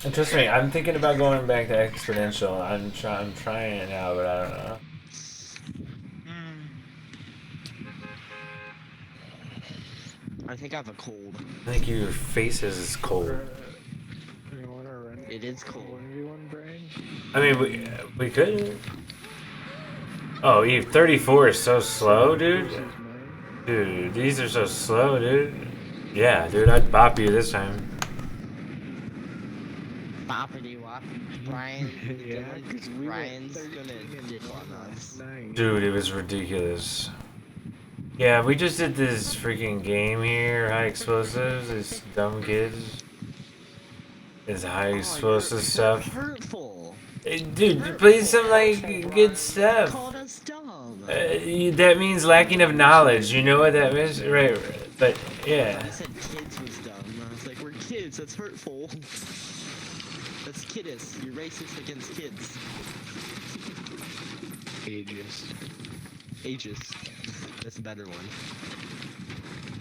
And trust me, I'm thinking about going back to exponential. I'm trying it now, but I don't know. I think I have a cold. I think your face is cold. You want to run? It is cold. 1v1 brain? I mean, we could. Oh, Eve, 34 is so slow, dude. Dude, these are so slow, dude. Yeah, dude, I'd bop you this time. Boppity wop. Brian, Yeah, because we Brian's went gonna 13 and dip 1 on last us. night. Dude, it was ridiculous. Yeah, we just did this freaking game here, high explosives, these dumb kids. This high explosive stuff. Hurtful. Dude, play some like good stuff. Called us dumb. That means lacking of knowledge. You know what that means, right? But yeah. I said kids was dumb. I was like, we're kids. That's hurtful. That's kiddish. You're racist against kids. Ageist. That's a better one.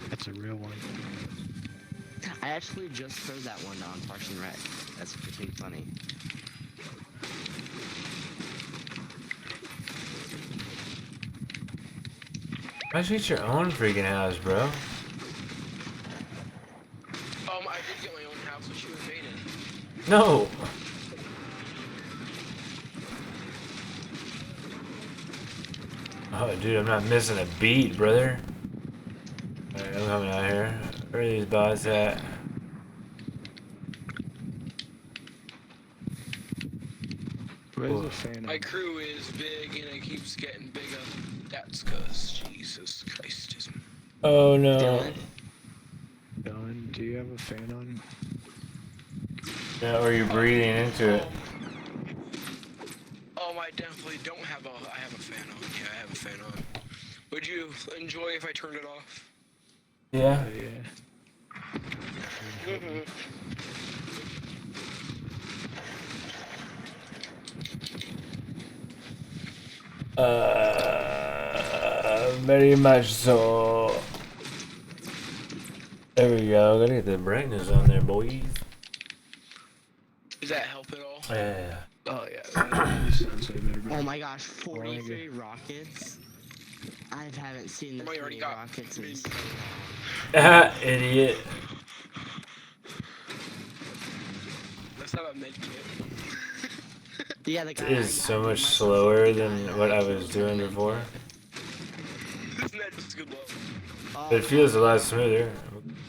That's a real one. I actually just heard that one on Parks and Rec. That's pretty funny. Why don't you get your own freaking house, bro? I did get my own house, which you invaded. No. Oh, dude, I'm not missing a beat, brother. Alright, I'm coming out here. Where are these bots at? Where's the fan? My crew is big and it keeps getting bigger. That's cause Jesus Christ is. Oh no. Dylan? Dylan, do you have a fan on? Yeah, or you're breathing into it. I definitely don't have I have a fan on. Yeah, I have a fan on. Would you enjoy if I turned it off? Yeah. Yeah. Very much so. There we go. Gotta get the brightness on there, boys. Does that help at all? Yeah. Oh yeah. That sounds like better. Oh my gosh, 43 rockets? I haven't seen this I already many got rockets in maybe- so long. Ah, idiot. Let's have a med kit. Yeah, the guy It is so much slower than what I was doing before. Isn't that just good luck? Oh, But it feels a lot smoother.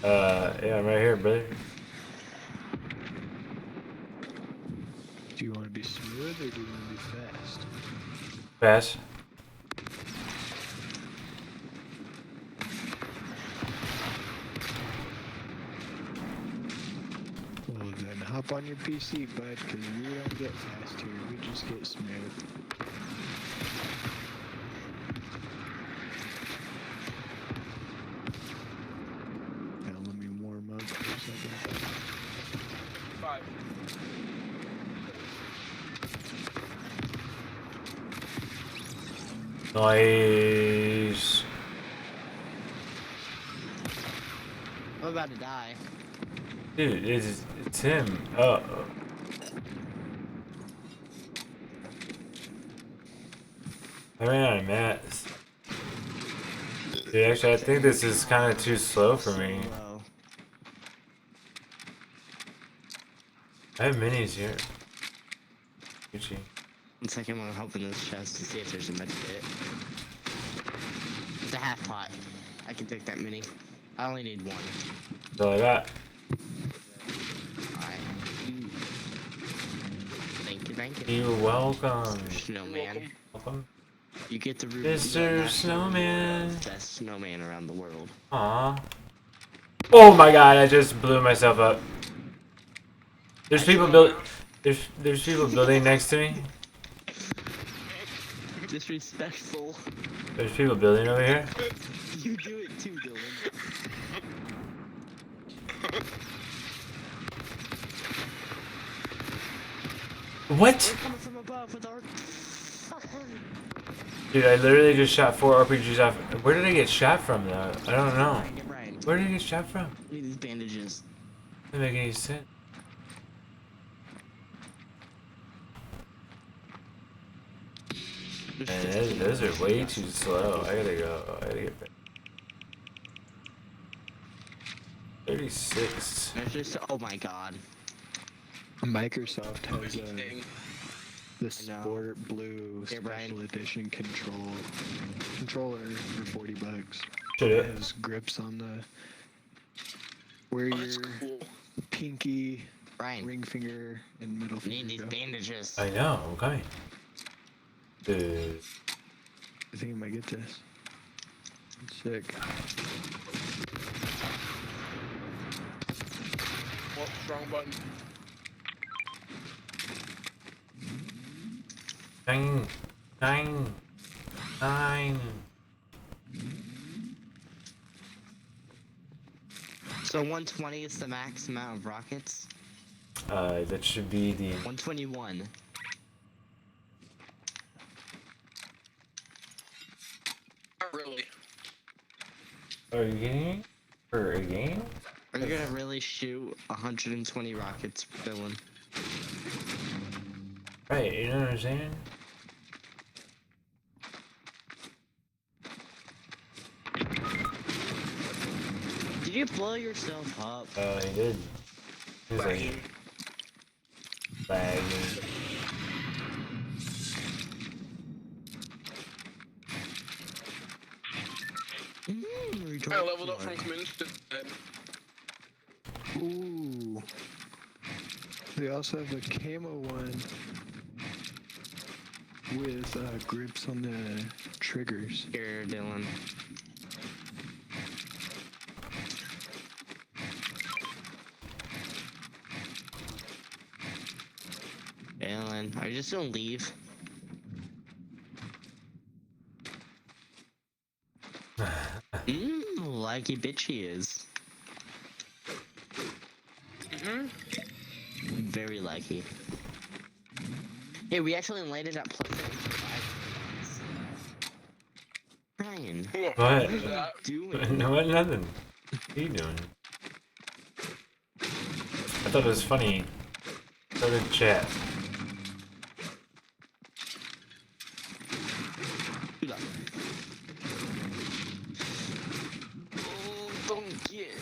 Yeah, I'm right here, brother. Do you want to be smooth or do you want to be fast? Fast. Well then, hop on your PC, bud, because we don't get fast here. We just get smooth. Now let me warm up for a second. 5. Nice. I'm about to die. Dude, it's him. Oh. I ran out of mats. Dude, actually, I think this is kind of too slow for me. Slow. I have minis here. Gucci. 1 second, I'm opening this chest to see if there's a med kit. It's a half pot. I can take that mini. I only need one. That's all I got. Alright. Thank you. You're welcome. Snowman. Welcome. You get the root. Mr. Snowman. Best snowman around the world. Aw. Oh my god, I just blew myself up. There's people there's people building next to me. Disrespectful. There's people building over here. You do it too, Dylan. What? We're coming from above with our. Dude, I literally just shot 4 RPGs off. Where did I get shot from though? I don't know. Get Brian. Where did I get shot from? Need these bandages. Doesn't make any sense. Man, those are way too slow. I gotta go. I gotta get back. 36. There's just, oh my god. Microsoft has Thing. the I know. Sport Blue Here, Brian. Special Edition controller for $40. Should It it? has grips on the where Oh, that's your cool. pinky, Brian, ring finger, and middle need finger these go. bandages. I know. I'm coming. Dude. I think I might get this. Sick. Oh, wrong button. Nine. 9. 9. So 120 is the max amount of rockets? That should be the. 121. Not really. Are you kidding me? For a game? Are you gonna really shoot 120 rockets, villain? Right, you know what I'm saying? Did you blow yourself up? He did. He was like, Bragging. lagging. Mm, I leveled up from committing to that. Ooh. They also have a camo one with grips on the triggers. Here, Dylan. Dylan, are you just gonna leave? Like he bitch he is. Mm-hmm. Very lucky. Hey, we actually landed at plus 75. Brian, What? what are you doing? No, nothing. What are you doing? I thought it was funny. So did chat. Dude, oh, don't get.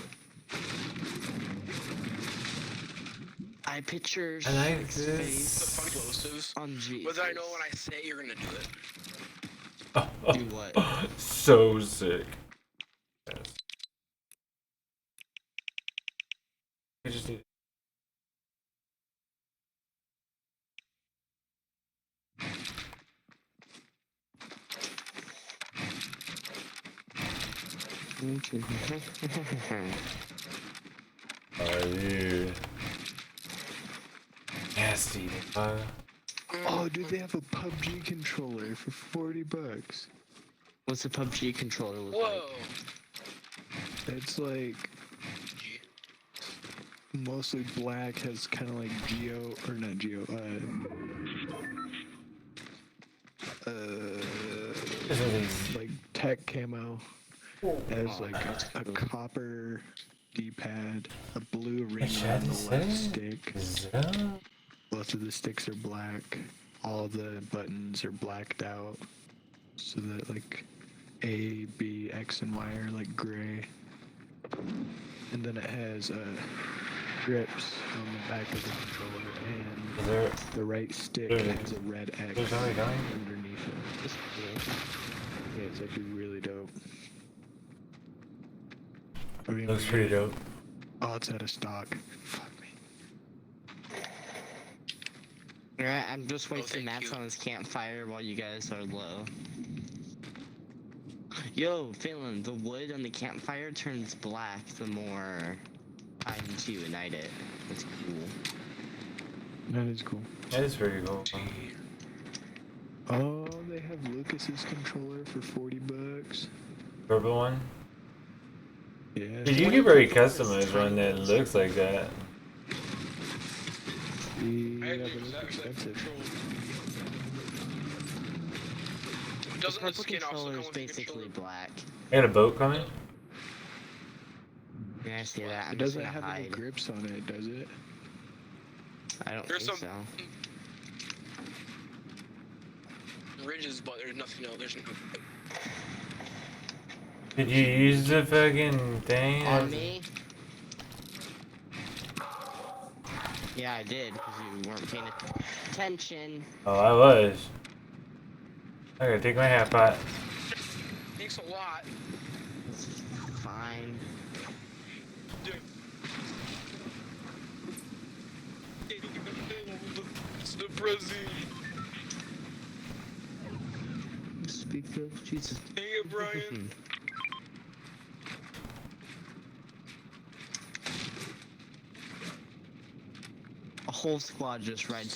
I picture I like Shrek's this. face The fun explosives. on G. Whether I know when I say it, you're gonna do it. Do what? So sick. Yes. I just need. Oh, dude. Nasty. Oh, dude, they have a PUBG controller for $40. What's a PUBG controller look Whoa. It's like Gee. mostly black, has kind of like Geo, or not Geo, like tech camo. It has like a copper D-pad, a blue ring on the left stick. Both of the sticks are black. All of the buttons are blacked out, so that like A, B, X, and Y are like gray. And then it has grips on the back of the controller, and the right stick has a red X There's already going? underneath it. Yeah, it's actually really dope. Okay, Looks pretty dope. Oh, it's out of stock. Fuck me. Alright, I'm just wasting thank mats you. on this campfire while you guys are low. Yo, Phelan, the wood on the campfire turns black the more times you ignite it. That's cool. That is cool. That is pretty cool. Oh, they have Lucas's controller for $40. Purple one? Yeah. Dude, you could very customize one that looks like that. I Yeah, had but the it's exact same expensive. control. Doesn't the Purple skin also controller come is with the basically controller? black. I got a boat coming? Yeah, I see that. It I'm just doesn't gonna have any hide. grips on it, does it? I don't There's think some- so. bridges, but there's nothing else. There's no. Did you use the fucking thing? On me? Yeah, I did, because you weren't paying attention. Oh, I was. I gotta take my hat pot. Thanks a lot. It's fine. It's the Brazil. Speak of Jesus. Dang it, Brian. A whole squad just rode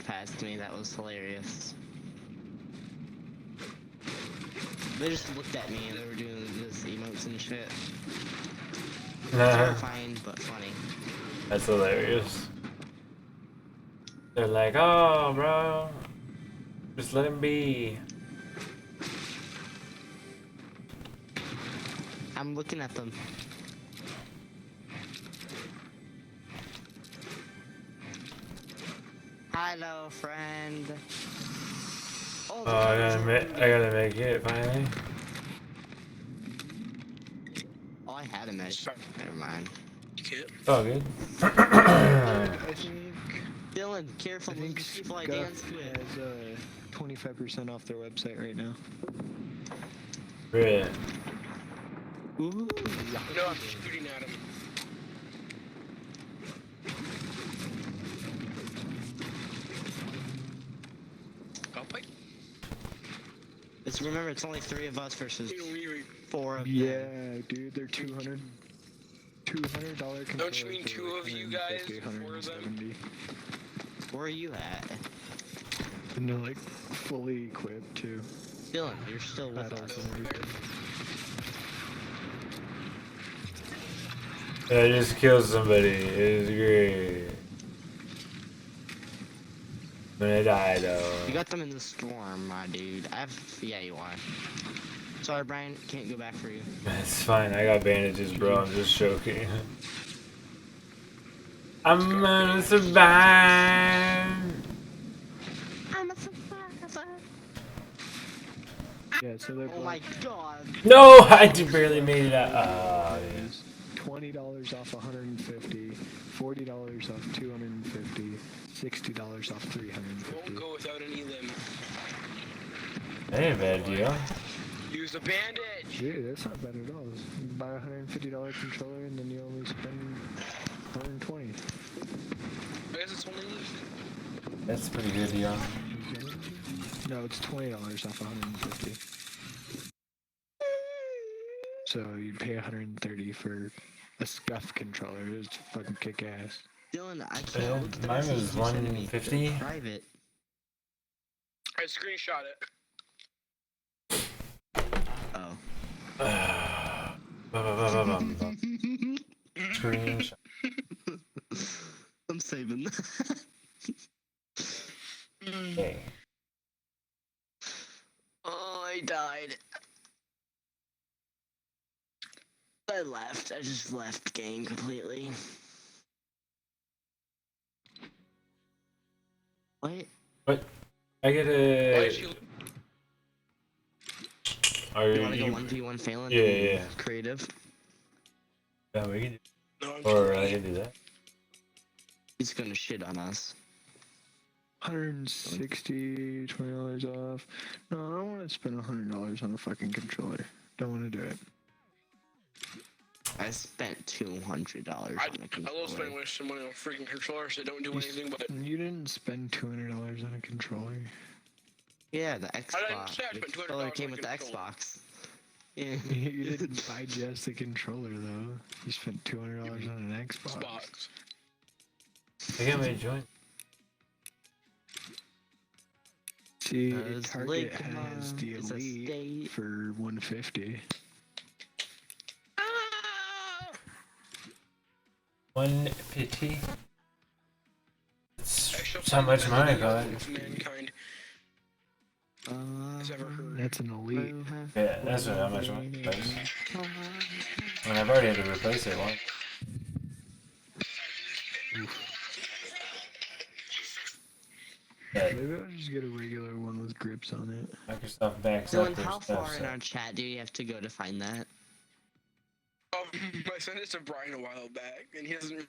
past me. That was hilarious. They just looked at me and they were doing this emotes and shit. Terrifying, but funny. That's hilarious. They're like, oh, bro. Just let him be. I'm looking at them. Hello, friend. Oh, I gotta make it finally. Oh, I had a match. Never mind. Kid. Oh, good. I think Dylan, careful, I think those people I Scuff danced with. has 25% off their website right now. Really? Ooh. No, I'm shooting at him. Remember, it's only 3 of us versus 4 of them. Yeah, dude, they're $200 controllers. Don't you mean 2 of you guys? 4 of them? Where are you at? And they're like fully equipped too. Dylan, you're still with us. I just killed somebody. It was great. I'm gonna die though. You got them in the storm, my dude. Yeah, you are. Sorry, Brian, can't go back for you. It's fine. I got bandages, bro. I'm just joking. I'm gonna survive. I'm a survivor. Yeah, so they're Oh my god. No, I barely made it out. Oh, yes. $20 off 150, $40 off 250, $60 off 350. Won't go without any limb. That ain't a bad deal. Use the bandage. Dude, that's not bad at all. You buy a $150 controller and then you only spend 120. I guess it's only. That's a pretty good deal. No, it's $20 off 150. So you'd pay 130 for a Scuff controller. It's fucking kick ass. Dylan, I can't look at the Mine message was you sent me. 150. They're private. I screenshot it. Oh. Screenshot. I'm saving that. Okay. Oh, I died. I left. I just left the game completely. What? What? I get Why a. did you? Are You wanna go 1v1 Phelan? Yeah, yeah. Creative? Yeah, we can do. No, I'm Or sorry. I can do that. He's gonna shit on us. 160, $20 off. No, I don't want to spend $100 on a fucking controller. Don't want to do it. I spent $200 on a I controller. love spending some money on freaking controllers that don't do anything but. You didn't spend $200 on a controller. Yeah, the didn't Xbox. say I The spent $200 controller on came a with the controller. Xbox. Yeah. You didn't buy just the controller though. You spent $200 on an Xbox. Xbox. I got my joint. See, Because Target Ligma has the is a Elite state. for $150. 150. Actual That's how much money I got. If mankind has ever heard. That's an Elite. Yeah, that's not how much money it was. And I've already had to replace it once. Maybe I'll just get a regular one with grips on it. Microsoft backs Dylan, up their how stuff. far in So. our chat do you have to go to find that? I sent it to Brian a while back, and he doesn't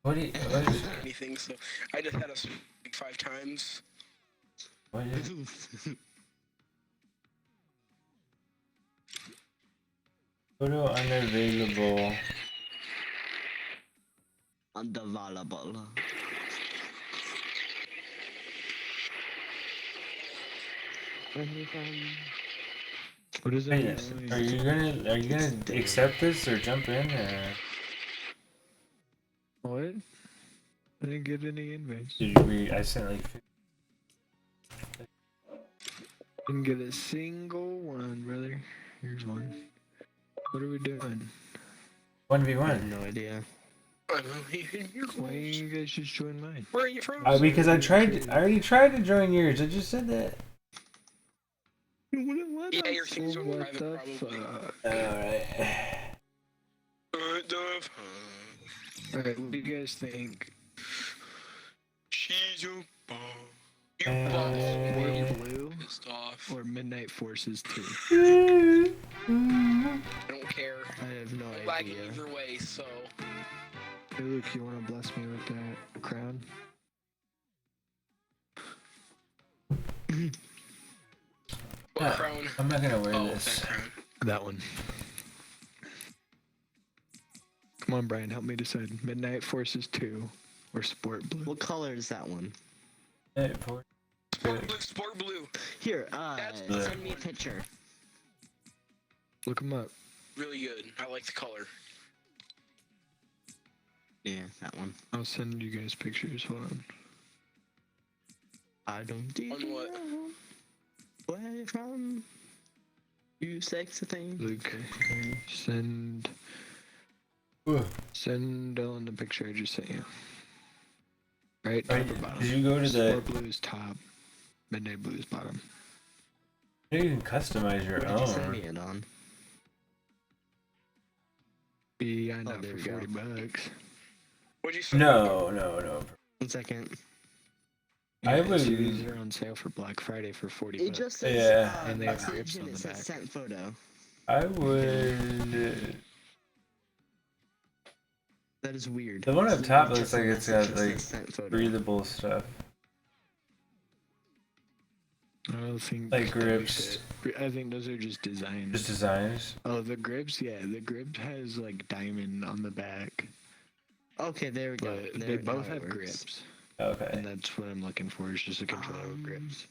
What do you? What is? anything, so I just had to speak 5 times. What is? Photo unavailable. Unavailable. What is that? Wait, are you gonna accept this or jump in or? What? I didn't get any invites. I sent like. Didn't get a single one, brother. Here's one. What are we doing? 1v1. No idea. I know, Why don't you guys just join mine? Where are you from? Because I already tried to join yours. I just said that. What Yeah, your things are what private, the probably. fuck? Alright. Alright, what do you guys think? She's a bomb. You Uh, More boss. Blue Pissed off. or Midnight Forces 2? I don't care. I have no I'm lagging idea. either way, so. Hey Luke, you wanna bless me with that crown? What Yeah, crown? I'm not gonna wear Oh, this. that crown. That one. Come on, Brian, help me decide. Midnight Forces 2 or Sport Blue? What color is that one? Hey, for- Sport blue, sport blue. Here, That's- send me a picture. Look them up. Really good. I like the color. Yeah, that one. I'll send you guys pictures. Hold on. I don't On what? know where you from. You sexy thing. Luke, send Ugh. Dylan the picture I just sent you. Right? Right, Top or bottom? did you go to the? Sport Blue's top. Midnight Blue's bottom. You can customize your What did you send me own. it on? Be I know there for we go. $40. What'd you say? No. 1 second. I Yeah, would- so these are on sale for Black Friday for $40. It just says, Yeah. And they have message grips and on it the says back. sent photo. I would. That is weird. The one up It top just looks like it's message got that like says sent photo. breathable stuff. I don't think Like that grips. makes it- I think those are just designs. Just designs. Oh, the grips, yeah, the grip has like diamond on the back, Okay, there we go. but There they we go, both it have works. grips, Okay. and that's what I'm looking for. Is just a controller with grips.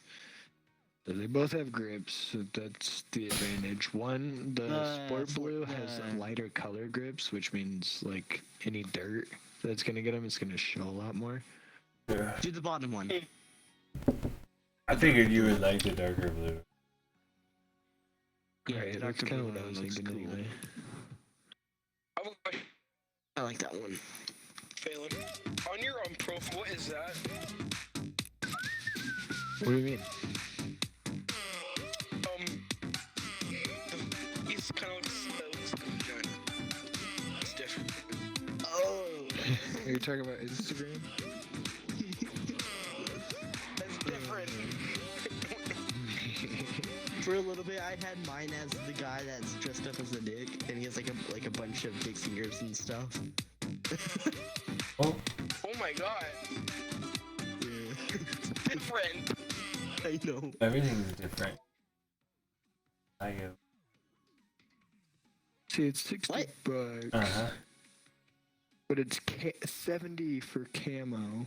So they both have grips, so that's the advantage. One, the Sport Blue has lighter color grips, which means like any dirt that's gonna get them, it's gonna show a lot more. Yeah. Do the bottom one. I figured you would like the darker blue. Yeah, Right, the that's darker kind of blue what I was one looks thinking cool. anyway. I have a question, I like that one. Phelan. On your profile, what is that? What do you mean? It's kind of looks like a vagina. It's different. Oh! Are you talking about Instagram? That's different. For a little bit, I had mine as the guy that's dressed up as a dick, and he has like a bunch of dick fingers and stuff. Oh, Oh my god. Yeah. Different. I know. everything's different. I go. See, it's 60 What? bucks, Uh-huh. but it's 70 for camo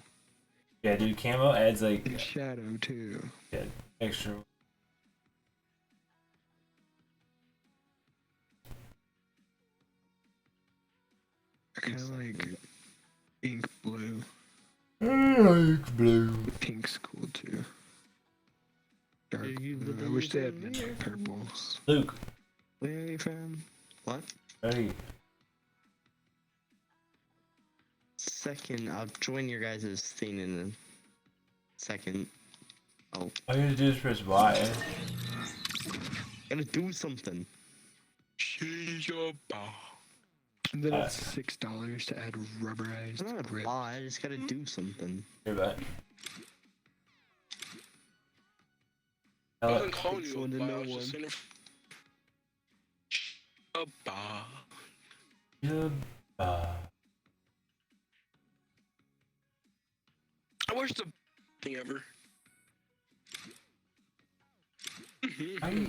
Yeah, dude, camo adds like and shadow too. extra. Kind of like ink blue. I like blue. Pink's cool too. Dark Do you blue. I wish they had believe in midnight purple. Luke, Where are you from? What? ready? Second, I'll join your guys' thing in a second. Oh, All you gotta do is press Y. gotta do something. She's a bomb. And then it's $6 to add rubberized I'm not grip. I just gotta do something. Hear that? I wasn't calling Takes you one to a bar, I know was just one. saying a bar. Goodbye. Worst thing ever.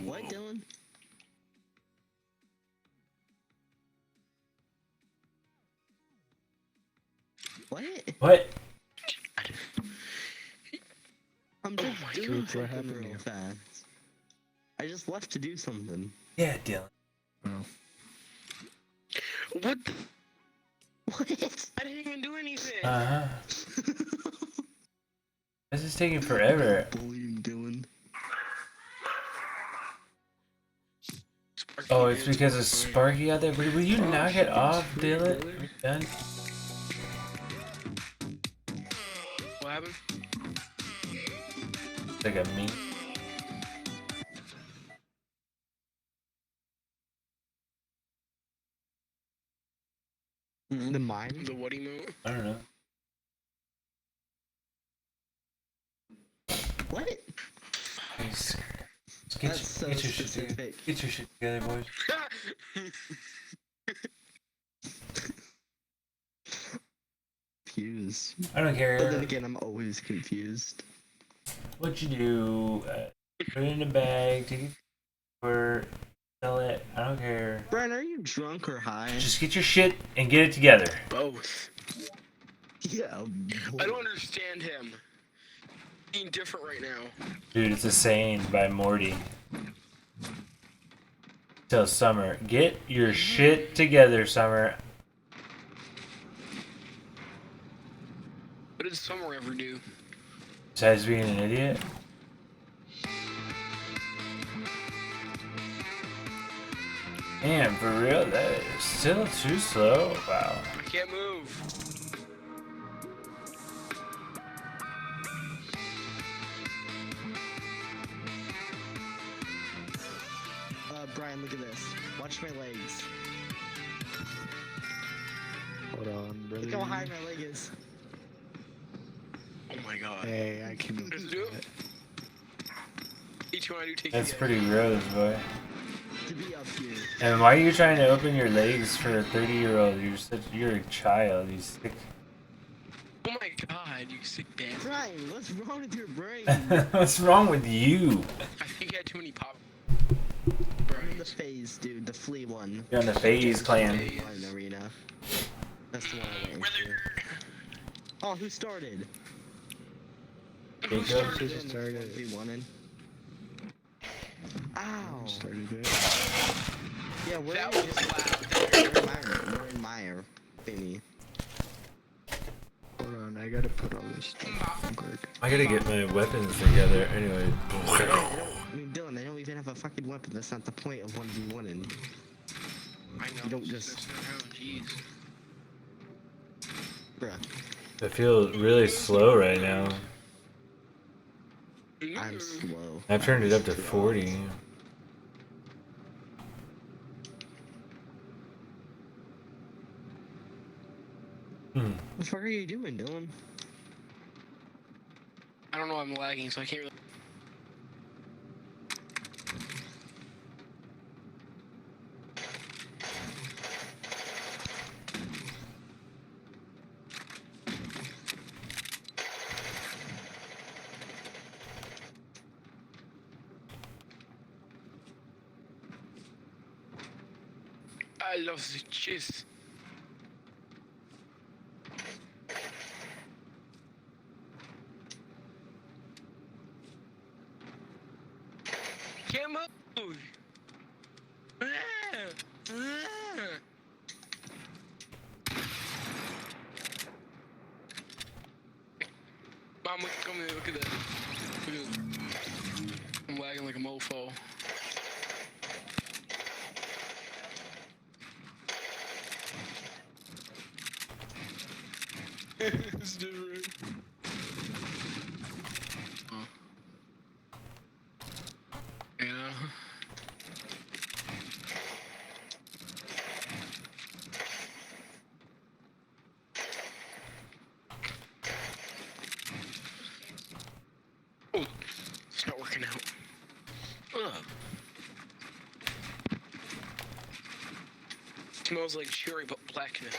What, Dylan? What? What? I'm just my doing God. What something happened real here? fast. I just left to do something. Yeah, Dylan. Oh. What? The? What? I didn't even do anything. Uh-huh. This is taking forever. Bullying Dylan. Sparky Oh, it's did because of fine. Sparky out there. Will you Oh, knock it shit, off, sweet, Dylan? Dylan. Are we done? What happened? It's like a meme. The mime? The what emote? I don't know. What? Nice. Get That's so get your shit specific. together. Get your shit together, boys. Confused. I don't But then care again, I'm always confused. what you do. Put it in a bag, take it or sell it. I don't care. Brian, are you drunk or high? Just get your shit and get it together. Both. Yeah. I don't understand him. Being different right now. Dude, it's a saying by Morty. Tell Summer, get your shit together, Summer. What did Summer ever do? Besides being an idiot. Damn, for real? That is still too slow? Wow. I can't move. Brian, look at this. Watch my legs. Hold on, brother. Look how high my leg is. Oh my god. Hey, I can Let's do it. Each one I do take That's you pretty gross, boy. To be up here. And why are you trying to open your legs for a 30-year-old? You're a child, you sick. Oh my god, you sick bastard. Brian, what's wrong with your brain? What's wrong with you? I think I had too many pop. I'm in the phase, dude. The flea one. You're on the FaZe clan. Line arena. That's the one I went into. Oh, who started? Jacob? Just started. We wanted. Ow. Started it. Yeah, we're That in, was loud. we're in Meyer, thingy. Hold on, I gotta put all this stuff on quick. I gotta get my weapons together. Anyway. I mean, Dylan, they don't even have a fucking weapon. That's not the point of 1v1. I know. You don't just- That's not how, jeez. Bruh, I feel really slow right now. I'm slow. I've turned it up to 40. What the fuck are you doing, Dylan? I don't know, I'm lagging, so I can't really. I love the cheese. Can't move. Mom, come here, look at that. Look at that. I'm lagging like a mofo. It's different. Oh. Yeah. Oh, it's not working out. Smells like cherry but blackness.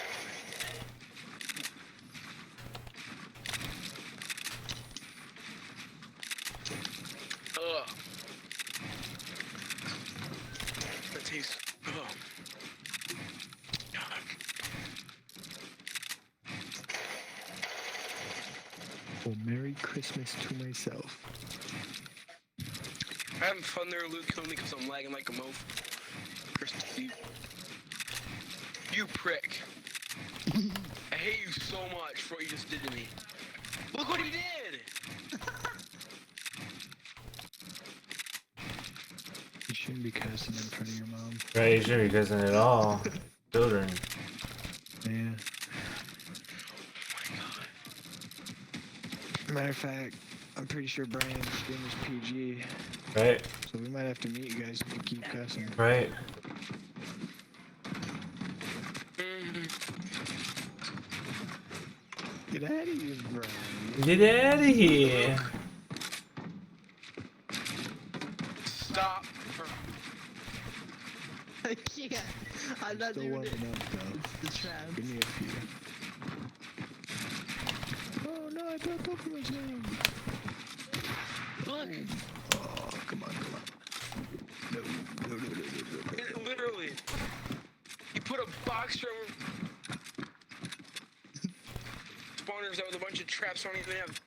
Ugh. That tastes. Ugh. Oh, Merry Christmas to myself. I'm having fun there, Luke. Kill me because I'm lagging like a mof. Christmas Eve. You prick. I hate you so much for what you just did to me. Look what he did! You shouldn't be cussing in front of your mom. Right, you shouldn't be cussing at all. Children. Yeah. Matter of fact, I'm pretty sure Brian's game is PG, Right? so we might have to meet you guys if you keep cussing. Right? Get out of here, Brian. Get out of here. Stop. I can't. I'm not Still doing warming it. up, though. The trap. Give me a few. Oh no, I built up for myself. Look. Oh, come on. No. Literally. You put a box from spawners out with a bunch of traps I don't even have.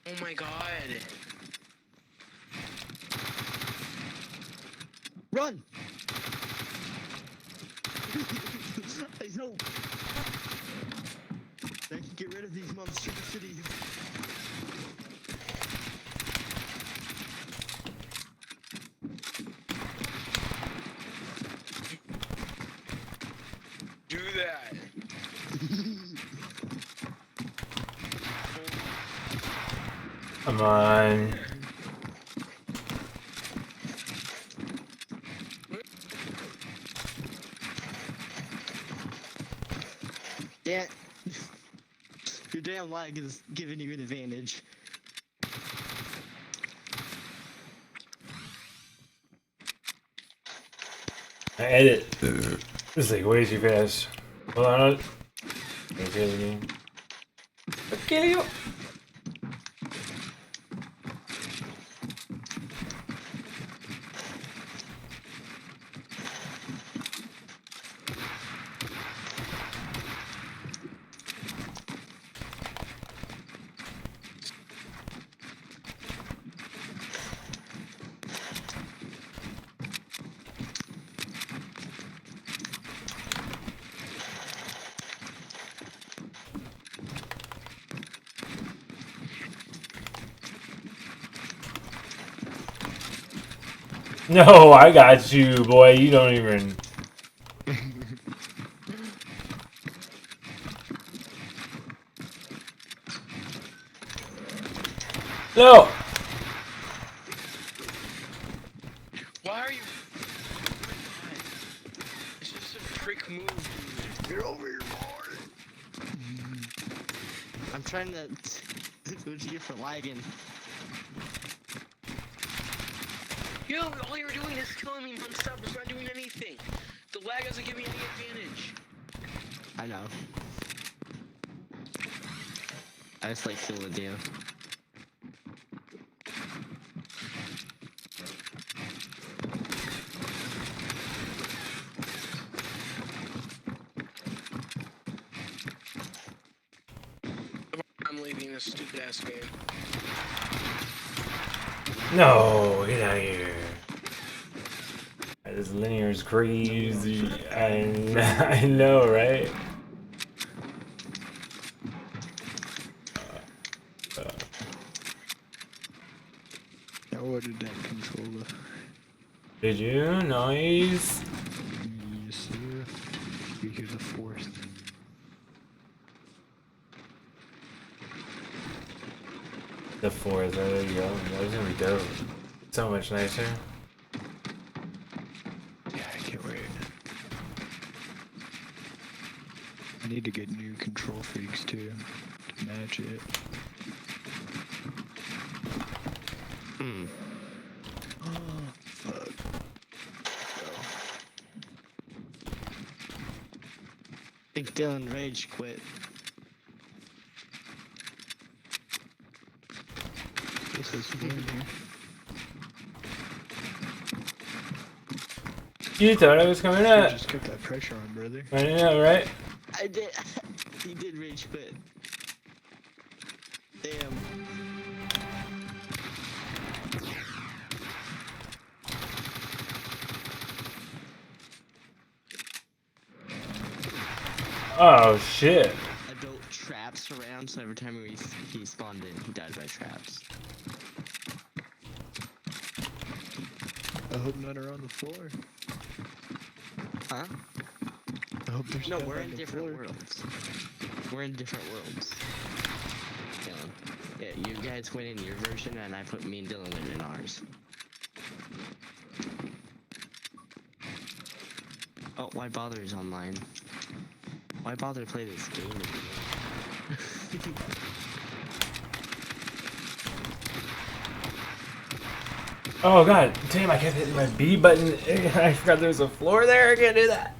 Oh my god. Run! I know. I can get rid of these monstrosities. Do that. Come on. Yeah. Your damn lag is giving you an advantage. I edit. It's like way too fast. Hold on. Okay, you. No, I got you, boy. You don't even. No. Why are you? It's just a prick move. Get over here, boy. I'm trying to. What'd you get for lagging? Yo, all you're doing is killing me non-stop. It's not doing anything. The lag doesn't give me any advantage. I know. I just like killing with you. I'm leaving this stupid ass game. No, get out of here. This linear is crazy. I know, right? I ordered that controller. Did you? Nice. Yes, sir. You hear the force. The fourth, there you go. That was gonna be dope. So much nicer. Yeah, I can't wait. I need to get new control freaks too to match it. Hmm. Oh, fuck. Big Dylan rage quit. This is fun here. You thought I was coming You up. just kept that pressure on, brother. I know, right? I did. He did rage quit. Damn. Oh shit. I built traps around, so every time he spawned in, he died by traps. I hope none are on the floor. Huh? I hope there's No, none we're on in the different floor. worlds. We're in different worlds. Yeah, you guys went in your version, and I put me and Dylan went in ours. Oh, why bother is online? Why bother to play this game anymore? Oh god, damn! I kept hitting my B button. I forgot there was a floor there. I can't do that.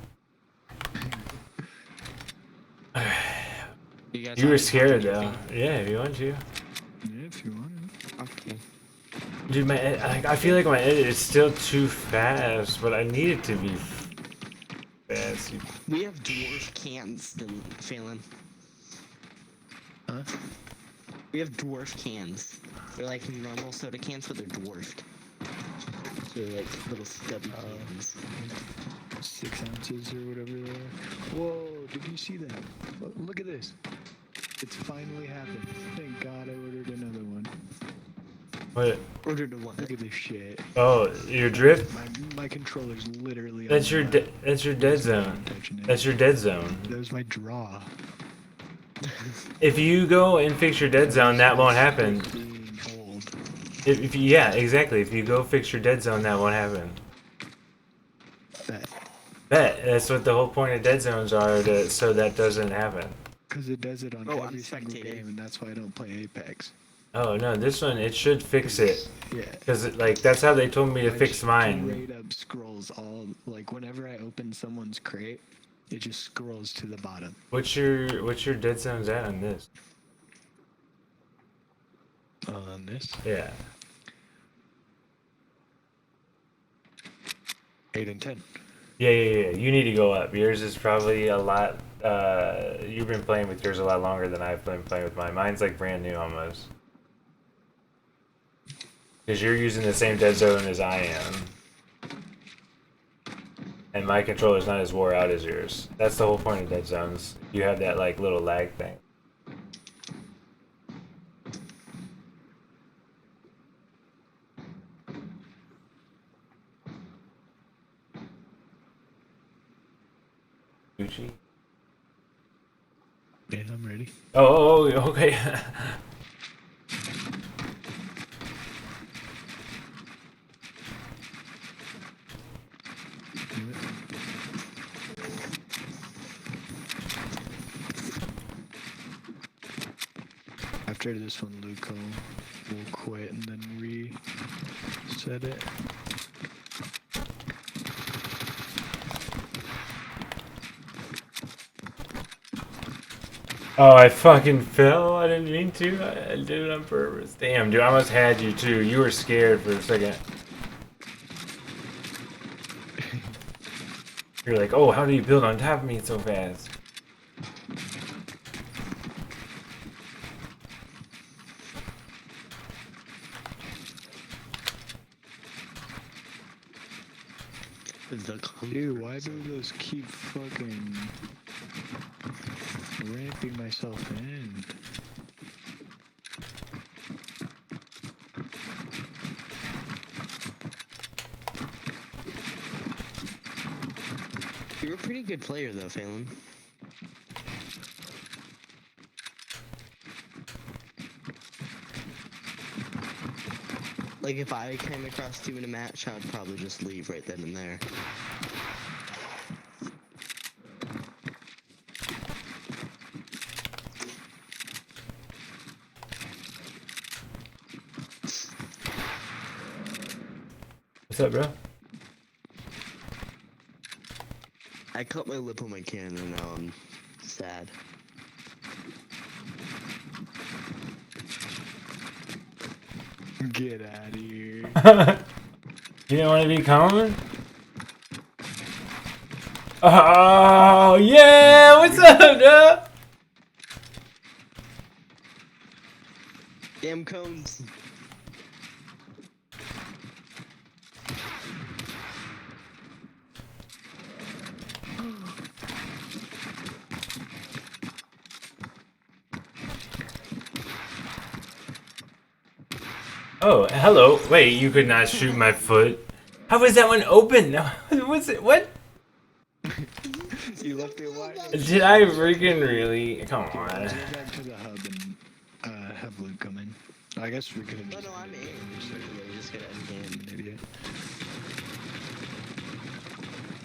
You guys You were want me to scared talk to though. your Yeah, if you want to. Yeah, if you want. Okay. Dude, I feel like my edit is still too fast, but I need it to be fast. We have dwarf cans, Phelan. Huh? We have dwarf cans. They're like normal soda cans, but they're dwarfed. So they're like little stubby cans. 6 ounces or whatever they are. Whoa, did you see that? Look at this. It's finally happened. Thank God I ordered another one. What? Ordered a what? Look at this shit. Oh, your drift? My controller's literally That's on your the left. that's your dead I'm zone. touching it. That's your dead zone. That was my draw. If you go and fix your dead zone, that won't happen. Being old. If you, yeah, exactly. If you go fix your dead zone, that won't happen. Bet. Bet. That's what the whole point of dead zones are, so that doesn't happen. Because it does it on Oh, I'm every single spectating. game, and that's why I don't play Apex. Oh no, this one it should fix it. Yeah. Cause like that's how they told me to Mine fix mine. Straight up scrolls all, like whenever I open someone's crate, it just scrolls to the bottom. What's your dead zones at on this? On this? Yeah. 8 and 10. Yeah. You need to go up. Yours is probably a lot. You've been playing with yours a lot longer than I've been playing with mine. Mine's like brand new almost. Because you're using the same dead zone as I am. And my controller's not as wore out as yours. That's the whole point of dead zones. You have that like little lag thing. Gucci? Yeah, I'm ready. Oh, okay. After this one, Luke will quit and then reset it. Oh, I fucking fell. I didn't mean to. I did it on purpose. Damn, dude, I almost had you too. You were scared for a second. You're like, oh, how do you build on top of me so fast? Dude, why do those keep fucking ramping myself in? You're a pretty good player, though, Phelan. Like, if I came across you in a match, I'd probably just leave right then and there. What's up, bro? I cut my lip on my can and now I'm sad. Get out of here. You didn't want to be calm? Oh, yeah! What's up, dude? Damn cones. Oh, hello. Wait, you could not shoot my foot. How was that one open? What's it? What? You left it wide. Did I freaking really? Come on. Go back to the hub and have Luke come in. I guess we could have No, just. no, I'm in. Yeah, we just gotta end game. An idiot.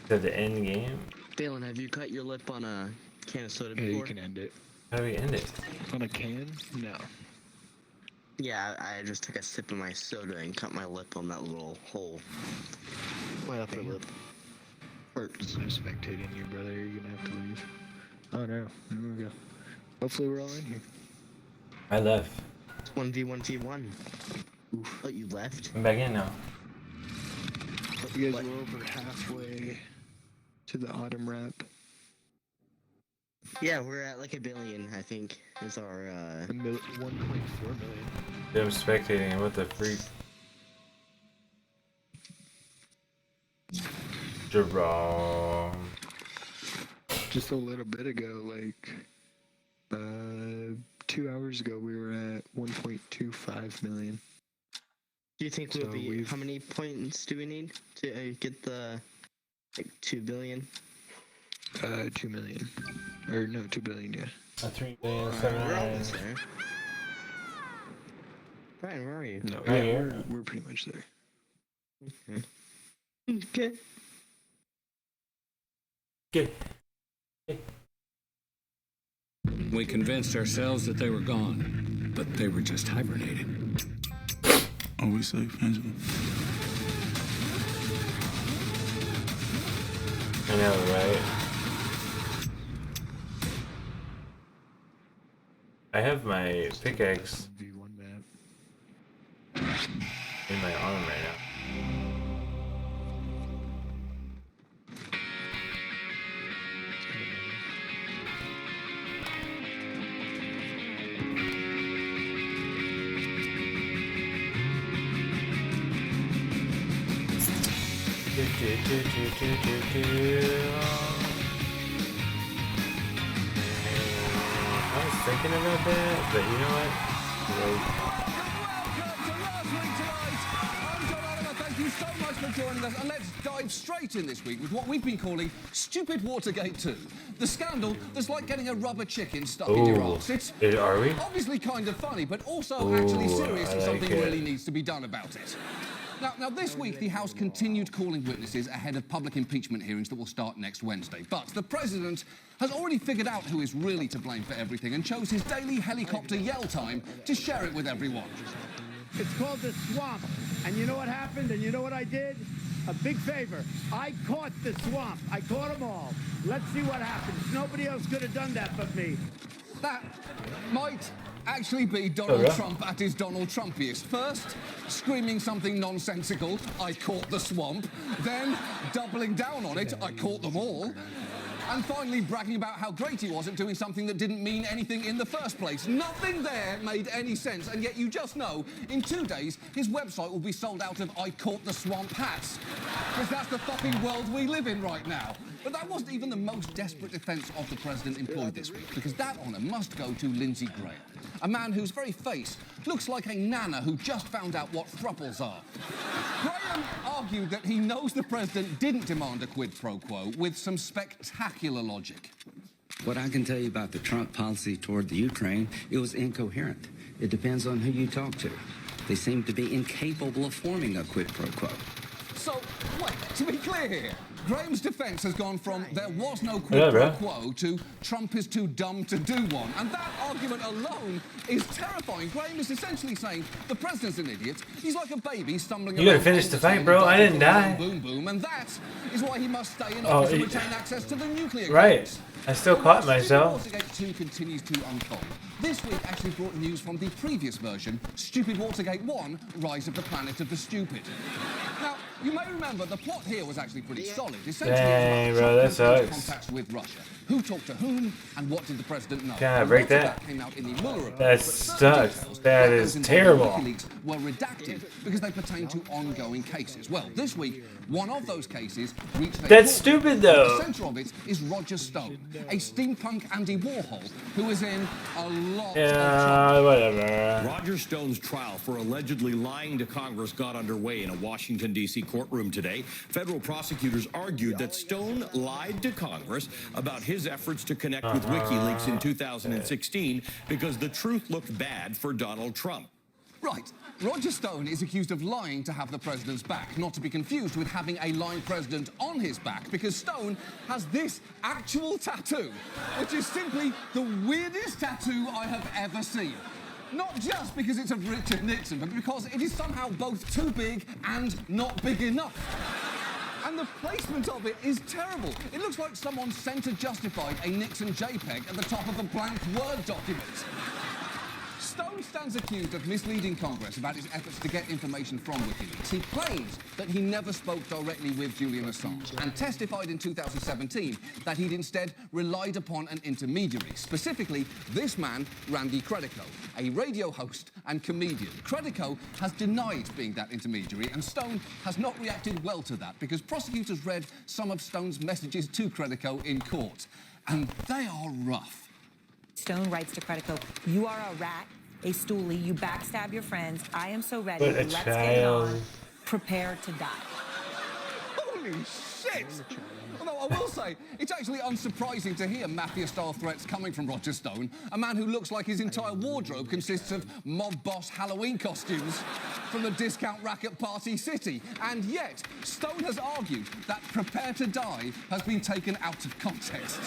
To the end game? Balin, have you cut your lip on a can of soda Yeah, you before? can end it. How do we end it? On a can? No. Yeah, I just took a sip of my soda and cut my lip on that little hole. My upper lip. Hurts. No spectating you, brother. You're gonna have to leave. Oh no. Here we go. Hopefully we're all in here. I left. 1v1v1. Oof. Oh, you left? I'm back in now. You guys What? were over halfway to the autumn wrap. Yeah, we're at like 1 billion, I think, is our, 1.4 million. Dude, I'm spectating. What the freak? Jerome. Just a little bit ago, like 2 hours ago, we were at 1.25 million. do you think So we'll be, we've- how many points do we need to get the, like, 2 billion? 2 million. Or no, 2 billion, yeah. 3 million, We're 700. almost there. Brian, where are you? No, Right yeah, here. we're pretty much there. Okay. Okay. We convinced ourselves that they were gone, but they were just hibernating. Are we safe, Angela? I know, right? I have my pickaxe V1 map. in my arm right now. I was thinking about that, but you know what? Thank you so much for joining us, and let's dive straight in this week with what we've been calling Stupid Watergate 2. The scandal that's like getting a rubber chicken stuck in your Ooh, arse. It's are we? obviously kind of funny, but also Ooh, actually serious, I and like something it. really needs to be done about it. Now, this week, the House continued calling witnesses ahead of public impeachment hearings that will start next Wednesday. But the President has already figured out who is really to blame for everything and chose his daily helicopter yell time to share it with everyone. It's called the swamp. And you know what happened? And you know what I did? A big favor. I caught the swamp. I caught them all. Let's see what happens. Nobody else could have done that but me. That might actually be Donald yeah? Trump at his Donald Trumpiest. First, screaming something nonsensical, I caught the swamp. Then, doubling down on it, I caught them all. And finally, bragging about how great he was at doing something that didn't mean anything in the first place. Nothing there made any sense, and yet you just know, in 2 days, his website will be sold out of I Caught the Swamp hats. Because that's the fucking world we live in right now. But that wasn't even the most desperate defence of the president employed this week, because that honour must go to Lindsey Graham, a man whose very face looks like a nana who just found out what thruples are. Graham argued that he knows the president didn't demand a quid pro quo with some spectacular logic. What I can tell you about the Trump policy toward the Ukraine, it was incoherent. It depends on who you talk to. They seem to be incapable of forming a quid pro quo. So, wait, To be clear here, Graham's defence has gone from there was no Yeah, quid pro bro. quo to Trump is too dumb to do one. And that argument alone is terrifying. Graham is essentially saying the president's an idiot. He's like a baby stumbling You gotta around finish all the the fight, time bro. and I didn't diving die. Boom, boom. And that is why he must stay in Oh, office and he- retain access to the nuclear Right. codes. I still caught myself. Watergate 2 continues to unfold. This week actually brought news from the previous version, Stupid Watergate 1, Rise of the Planet of the Stupid. Now, you may remember the plot here was actually pretty solid. Essentially, Dang, it was bro, about that Trump's close sucks. contacts with Russia. Who talked to whom, and what did the president know? Can I And break lots of that? came out in the Mueller report, That but certain sucks. details, That like is those involving terrible. WikiLeaks, were redacted because they pertain to ongoing cases. Well, this week, one of those cases reached a That's court. stupid, though. The centre of it is Roger Stone, a steampunk Andy Warhol who is in a lot of trouble. Yeah, whatever. Roger Stone's trial for allegedly lying to Congress got underway in a Washington, D.C. courtroom today. Federal prosecutors argued that Stone lied to Congress about his efforts to connect with WikiLeaks in 2016 because the truth looked bad for Donald Trump. Right. Roger Stone is accused of lying to have the president's back, not to be confused with having a lying president on his back, because Stone has this actual tattoo, which is simply the weirdest tattoo I have ever seen. Not just because it's of Richard Nixon, but because it is somehow both too big and not big enough. And the placement of it is terrible. It looks like someone center justified a Nixon JPEG at the top of a blank Word document. Stone stands accused of misleading Congress about his efforts to get information from WikiLeaks. He claims that he never spoke directly with Julian Assange and testified in 2017 that he'd instead relied upon an intermediary, specifically this man, Randy Credico, a radio host and comedian. Credico has denied being that intermediary, and Stone has not reacted well to that because prosecutors read some of Stone's messages to Credico in court, and they are rough. Stone writes to Credico, "You are a rat, a stoolie, you backstab your friends. I am so ready. What a Let's get it child. on. Prepare to die." Holy shit! Although I will say, it's actually unsurprising to hear mafia-style threats coming from Roger Stone, a man who looks like his entire wardrobe consists of mob boss Halloween costumes from the discount racket Party City. And yet, Stone has argued that Prepare to Die has been taken out of context.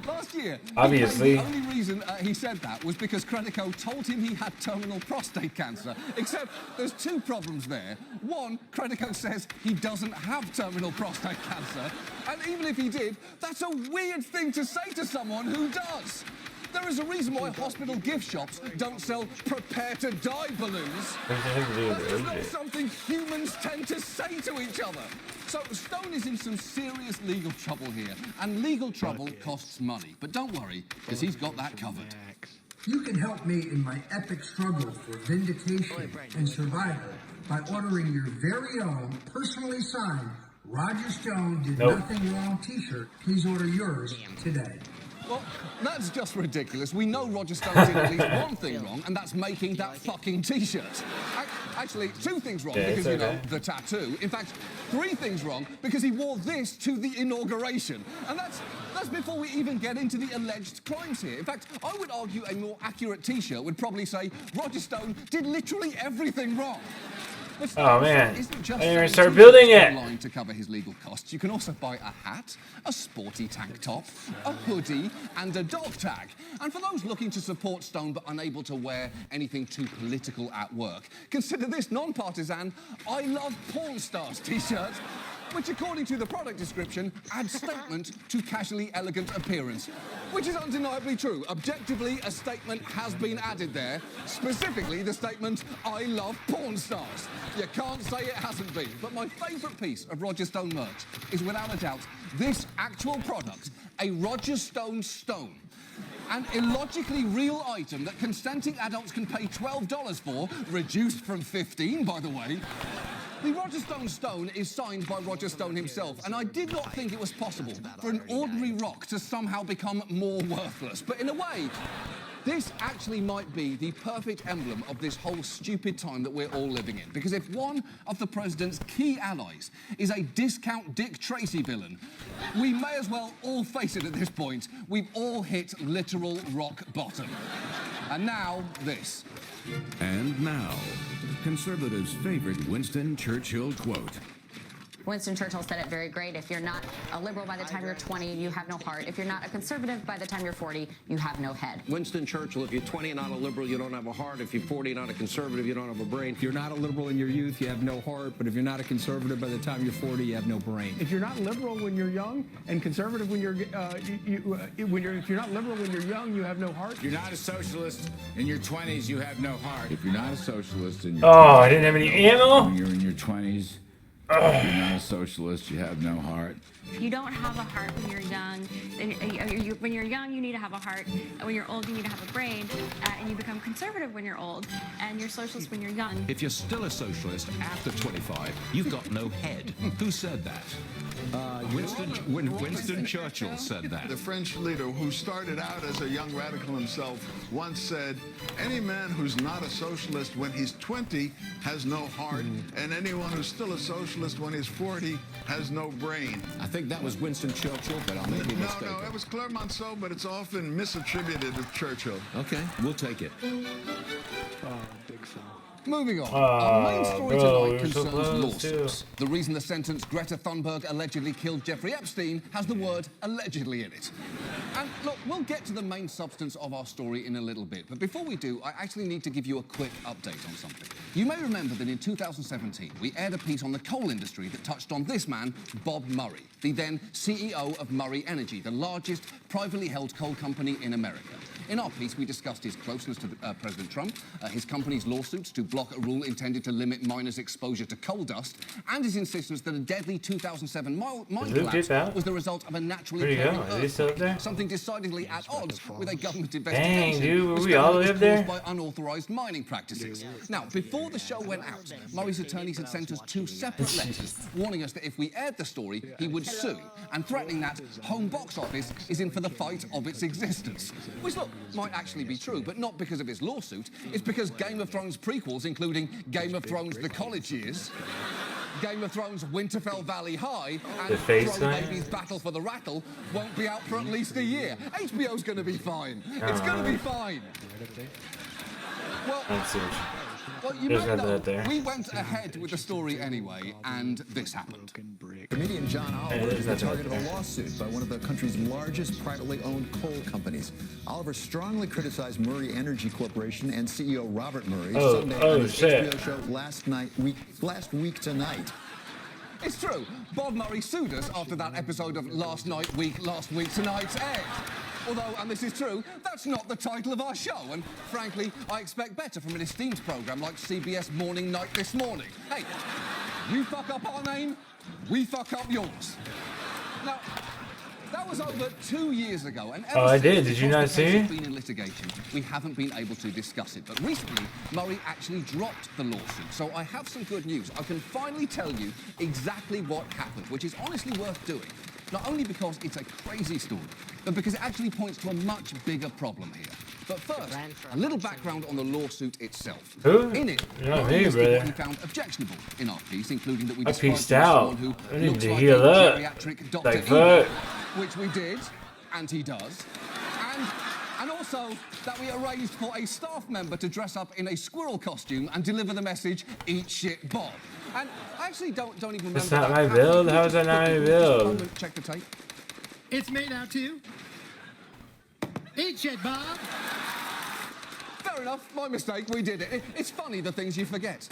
Last year, Obviously. he claimed the only reason he said that was because Credico told him he had terminal prostate cancer. Except there's two problems there. One, Credico says he doesn't have terminal prostate cancer. And even if he did, that's a weird thing to say to someone who does. There is a reason why hospital gift shops don't sell Prepare to Die balloons. That's just not something humans tend to say to each other. So Stone is in some serious legal trouble here, and legal trouble costs money. But don't worry, because he's got that covered. You can help me in my epic struggle for vindication and survival by ordering your very own personally signed Roger Stone Did Nothing Wrong t-shirt. Please order yours today. Well, that's just ridiculous. We know Roger Stone did at least one thing wrong, and that's making that fucking T-shirt. Actually, two things wrong, Yeah, because, it's you know, okay. the tattoo. In fact, three things wrong, because he wore this to the inauguration. And that's before we even get into the alleged crimes here. In fact, I would argue a more accurate T-shirt would probably say, Roger Stone did literally everything wrong. But Oh, man. isn't just I didn't even selling start t-shirts building it. online to cover his legal costs. You can also buy a hat, a sporty tank top, a hoodie, and a dog tag. And for those looking to support Stone but unable to wear anything too political at work, consider this non-partisan I Love Porn Stars t-shirt, which, according to the product description, adds statement to casually elegant appearance. Which is undeniably true. Objectively, a statement has been added there. Specifically, the statement, I love porn stars. You can't say it hasn't been. But my favourite piece of Roger Stone merch is, without a doubt, this actual product, a Roger Stone Stone. An illogically real item that consenting adults can pay $12 for, reduced from 15, by the way. The Roger Stone Stone is signed by Roger Stone himself, and I did not think it was possible for an ordinary rock to somehow become more worthless. But in a way, this actually might be the perfect emblem of this whole stupid time that we're all living in. Because if one of the president's key allies is a discount Dick Tracy villain, we may as well all face it at this point. We've all hit literal rock bottom. And now, this. And now, conservatives' favorite Winston Churchill quote. Winston Churchill said it very great. If you're not a liberal by the time you're 20, you have no heart. If you're not a conservative by the time you're 40, you have no head. Winston Churchill, if you're 20 and not a liberal, you don't have a heart. If you're 40 and not a conservative, you don't have a brain. If you're not a liberal in your youth, you have no heart. But if you're not a conservative by the time you're 40, you have no brain. If you're not liberal when you're young and conservative when you're, if you're not liberal when you're young, you have no heart. If you're not a socialist in your 20s, you have no heart. If you're not a socialist in your I didn't have any ammo. When you're in your 20s, if you're not a socialist, you have no heart. You don't have a heart when you're young. When you're young, you need to have a heart. When you're old, you need to have a brain. And you become conservative when you're old. And you're socialist when you're young. If you're still a socialist after 25, you've got no head. Who said that? Winston Churchill said that. The French leader, who started out as a young radical himself, once said, any man who's not a socialist when he's 20 has no heart, and anyone who's still a socialist when he's 40 has no brain. I think that was Winston Churchill, but I may be mistaken. No, it was Clemenceau, but it's often misattributed to Churchill. Okay, we'll take it. Big fan. Moving on. Our main story tonight concerns so lawsuits. The reason the sentence Greta Thunberg allegedly killed Jeffrey Epstein has the word allegedly in it. And look, we'll get to the main substance of our story in a little bit, but before we do, I actually need to give you a quick update on something. You may remember that in 2017, we aired a piece on the coal industry that touched on this man, Bob Murray, the then CEO of Murray Energy, the largest privately held coal company in America. In our piece, we discussed his closeness to President Trump, his company's lawsuits to block a rule intended to limit miners' exposure to coal dust, and his insistence that a deadly 2007 mine collapse was the result of a naturally occurring earthquake, something decidedly at odds with a government investigation. Dang, dude, we all live there? By unauthorized mining practices. Now, before the show went out, Murray's attorneys had sent us 2 separate letters warning us that if we aired the story, he would sue, and threatening that home box office is in for the fight of its existence. Which, look, might actually be true, but not because of his lawsuit. It's because Game of Thrones prequels, including Game of Thrones The College Years, Game of Thrones Winterfell Valley High, and Throw Baby's Battle for the Rattle, won't be out for at least a year. HBO's going to be fine. It's going to be fine. Well, you might know, we went ahead with the story anyway, and this happened. Comedian John Oliver is the target of a lawsuit by one of the country's largest privately owned coal companies. Oliver strongly criticized Murray Energy Corporation and CEO Robert Murray Sunday on his HBO show last week tonight. It's true. Bob Murray sued us after that episode of Last Week Tonight's aired. Although, and this is true, that's not the title of our show, and frankly, I expect better from an esteemed programme like CBS Morning Night This Morning. Hey, you fuck up our name, we fuck up yours. Now, that was over 2 years ago, and ever since Did you not see? Been in litigation, we haven't been able to discuss it. But recently, Murray actually dropped the lawsuit, so I have some good news. I can finally tell you exactly what happened, which is honestly worth doing. Not only because it's a crazy story, but because it actually points to a much bigger problem here. But first, a little background on the lawsuit itself. Who? In it, Hey, what brother. he found objectionable in our piece, including that we I described pieced someone out. who I need looks to like heal a up. geriatric Dr. Like Evil, fuck. which we did, and he does. And also that we arranged for a staff member to dress up in a squirrel costume and deliver the message, "Eat shit, Bob." And I actually don't even remember. That's not that my happening. build? How is that not my build? Check the tape. It's made out to you. Eat shit, Bob. Fair enough, my mistake, we did it. It's funny the things you forget.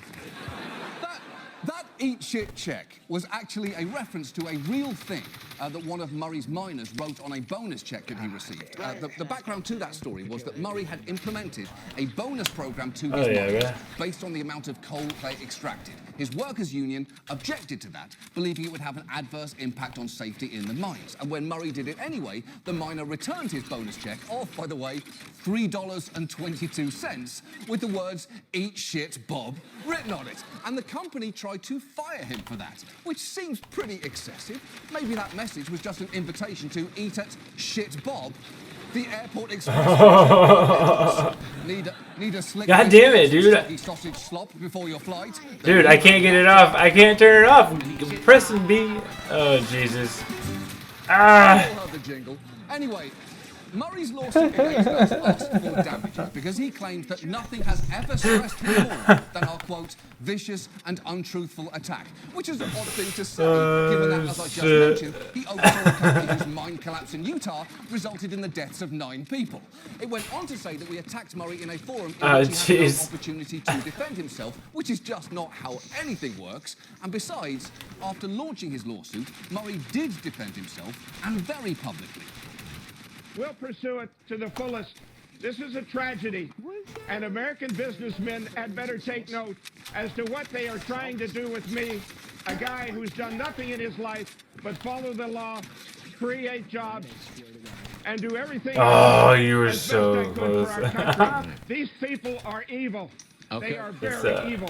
That eat shit check was actually a reference to a real thing that one of Murray's miners wrote on a bonus check that he received. The background to that story was that Murray had implemented a bonus program to his miners based on the amount of coal they extracted. His workers' union objected to that, believing it would have an adverse impact on safety in the mines. And when Murray did it anyway, the miner returned his bonus check of, by the way, $3.22 with the words, "Eat shit, Bob," written on it. And the company tried to fire him for that, which seems pretty excessive. Maybe that message was just an invitation to eat at Shit Bob, the airport express. Need a slick. God damn it, dude. Sausage slop before your flight. Dude, I can't get it off. I can't turn it off. Pressing B. Oh, Jesus. Ah. The jingle. Anyway, Murray's lawsuit against us asked for damages because he claimed that nothing has ever stressed him more than our, quote, vicious and untruthful attack. Which is an odd thing to say, given that, as I just mentioned, he oversaw a company whose mine collapse in Utah resulted in the deaths of 9 people. It went on to say that we attacked Murray in a forum in which he had no opportunity to defend himself, which is just not how anything works. And besides, after launching his lawsuit, Murray did defend himself, and very publicly. We'll pursue it to the fullest. This is a tragedy, and American businessmen had better take note as to what they are trying to do with me, a guy who's done nothing in his life but follow the law, create jobs, and do everything. Oh, you were so close. These people are evil. Okay. They are very evil.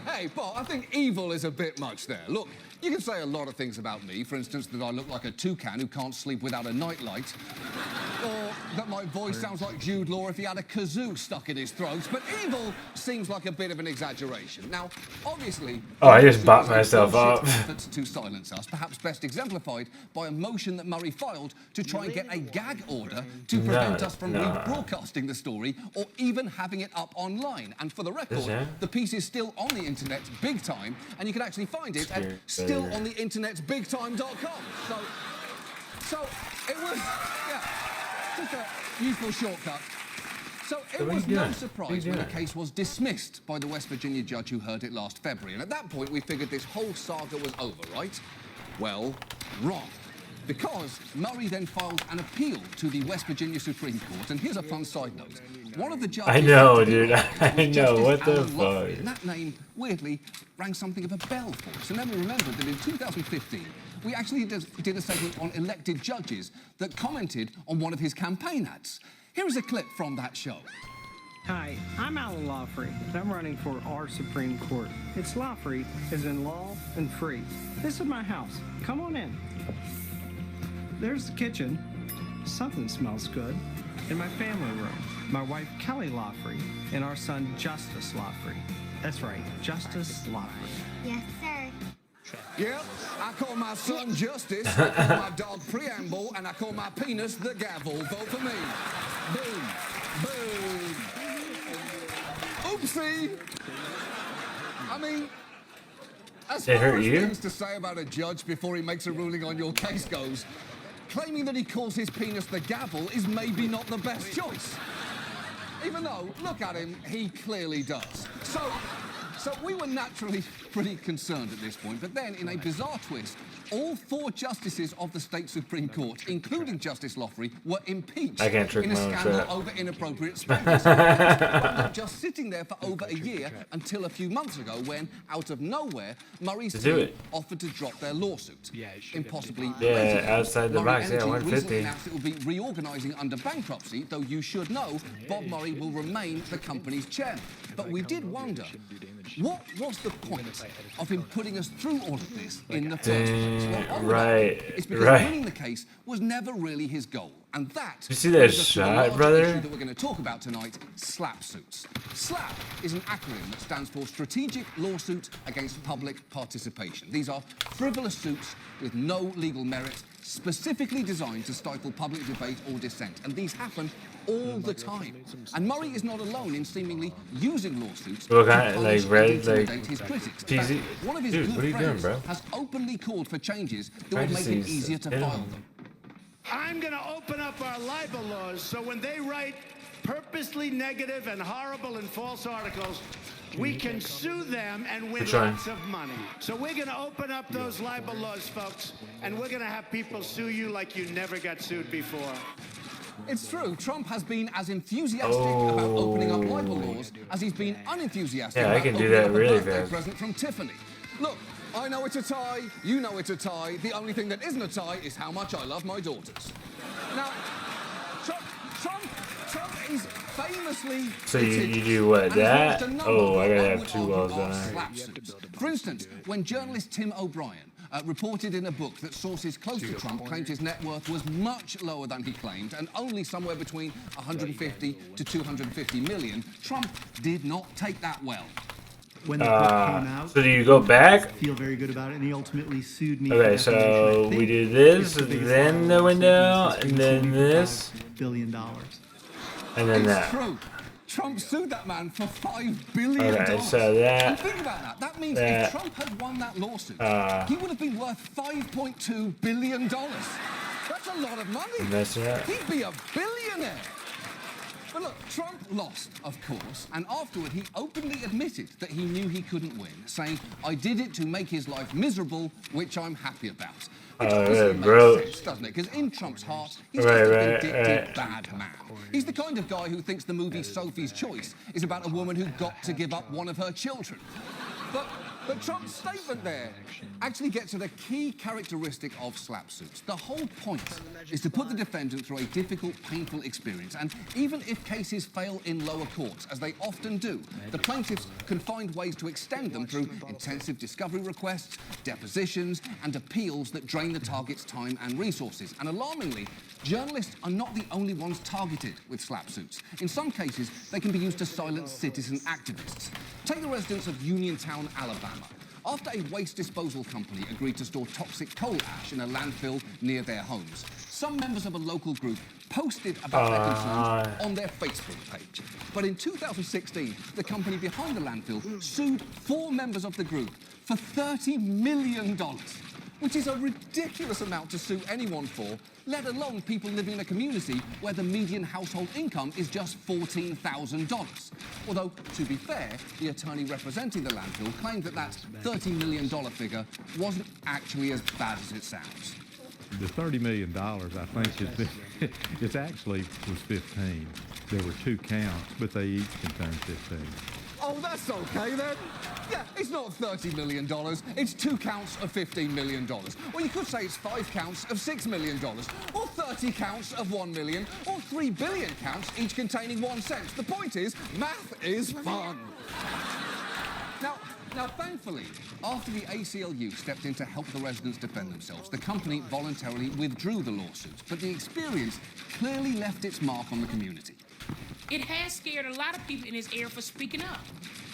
Hey, Bob, I think evil is a bit much there. Look, you can say a lot of things about me. For instance, that I look like a toucan who can't sleep without a nightlight. Or that my voice sounds like Jude Law if he had a kazoo stuck in his throat. But evil seems like a bit of an exaggeration. Now, obviously... Oh, I just bought myself up. ...efforts to silence us, perhaps best exemplified by a motion that Murray filed to try and get a gag order to prevent us from rebroadcasting the story or even having it up online. And for the record, the piece is still on the internet big time, and you can actually find it at stillontheinternetbigtime.com. So it was, just a useful shortcut. So it was no surprise when the case was dismissed by the West Virginia judge who heard it last February. And at that point, we figured this whole saga was over, right? Well, wrong. Because Murray then filed an appeal to the West Virginia Supreme Court. And here's a fun side note. One of the judges... I know, dude. I know. What the fuck? And that name, weirdly, rang something of a bell for us. And then we remembered that in 2015, we actually did a segment on elected judges that commented on one of his campaign ads. Here is a clip from that show. Hi, I'm Alan Lawfrey, and I'm running for our Supreme Court. It's Lawfrey, as in law and free. This is my house. Come on in. There's the kitchen. Something smells good. In my family room, my wife Kelly Lawfrey and our son Justice Lawfrey. That's right, Justice Lawfrey. Yes, sir. Yep, I call my son Justice, I call my dog Preamble, and I call my penis the gavel. Vote for me. Boom. Boom. Oopsie. I mean, as far as things to say about a judge before he makes a ruling on your case goes, claiming that he calls his penis the gavel is maybe not the best choice. Even though, look at him, he clearly does. So we were naturally pretty concerned at this point, but then, in a bizarre twist, all 4 justices of the state Supreme Court, including Justice Lawfrey, were impeached in a scandal over inappropriate spending. Just sitting there for over a year until a few months ago when, out of nowhere, Murray's team offered to drop their lawsuit. Impossibly outside the box, 150. Announced it will be reorganizing under bankruptcy, though you should know Bob Murray will remain the company's chairman. But we did wonder, what was the point of him putting us through all of this in the first place? Well, it's because winning the case was never really his goal. And that you see that shot, brother? Issue that we're going to talk about tonight, SLAP suits. SLAP is an acronym that stands for Strategic Lawsuit Against Public Participation. These are frivolous suits with no legal merit, specifically designed to stifle public debate or dissent. And these happen all the time. And Murray is not alone in seemingly using lawsuits to punish and intimidate his critics. Cheesy. One of his good friends has openly called for changes that would make it easier to file them. I'm going to open up our libel laws so when they write purposely negative and horrible and false articles, we can sue them and win lots of money. So we're going to open up those libel laws, folks, and we're going to have people sue you like you never got sued before. It's true, Trump has been as enthusiastic about opening up libel laws as he's been unenthusiastic about opening up a birthday present from Tiffany. Look, I know it's a tie, you know it's a tie. The only thing that isn't a tie is how much I love my daughters. Now, Trump is famously... So you do what, that? Oh, I gotta have 2 walls on it. For instance, when journalist Tim O'Brien reported in a book that sources close to Trump claimed his net worth was much lower than he claimed and only somewhere between 150 to 250 million, Trump did not take that well. when the book came out. So do you go back? Feel very good about it, and he ultimately sued me. Okay, for defamation. so I think we do this, it's the biggest then the lawsuit window, in and then this, $5 billion. and then It's that. true. Trump sued that man for $5 billion. Okay, so that. And think about that. That means if Trump had won that lawsuit, he would have been worth $5.2 billion. That's a lot of money. That's it. He'd be a billionaire. But look, Trump lost, of course, and afterward he openly admitted that he knew he couldn't win, saying, "I did it to make his life miserable, which I'm happy about." Which obviously makes sense, doesn't it? Because in Trump's heart, he's just a vindictive bad man. He's the kind of guy who thinks the movie Sophie's Choice is about a woman who got to give up one of her children. But Trump's statement there actually gets at a key characteristic of slap suits. The whole point is to put the defendant through a difficult, painful experience, and even if cases fail in lower courts, as they often do, the plaintiffs can find ways to extend them through intensive discovery requests, depositions, and appeals that drain the target's time and resources. And alarmingly, journalists are not the only ones targeted with slap suits. In some cases, they can be used to silence citizen activists. Take the residents of Uniontown, Alabama. After a waste disposal company agreed to store toxic coal ash in a landfill near their homes, some members of a local group posted about their concerns on their Facebook page. But in 2016, the company behind the landfill sued 4 members of the group for $30 million, which is a ridiculous amount to sue anyone for, let alone people living in a community where the median household income is just $14,000. Although, to be fair, the attorney representing the landfill claimed that that $30 million figure wasn't actually as bad as it sounds. The $30 million, I think, it actually was 15. There were 2 counts, but they each contained 15. Oh, that's okay then. Yeah, it's not $30 million. It's 2 counts of $15 million. Or you could say it's 5 counts of $6 million. Or 30 counts of $1 million. Or 3 billion counts, each containing 1 cent. The point is, math is fun. Now, thankfully, after the ACLU stepped in to help the residents defend themselves, the company voluntarily withdrew the lawsuits. But the experience clearly left its mark on the community. It has scared a lot of people in this area for speaking up,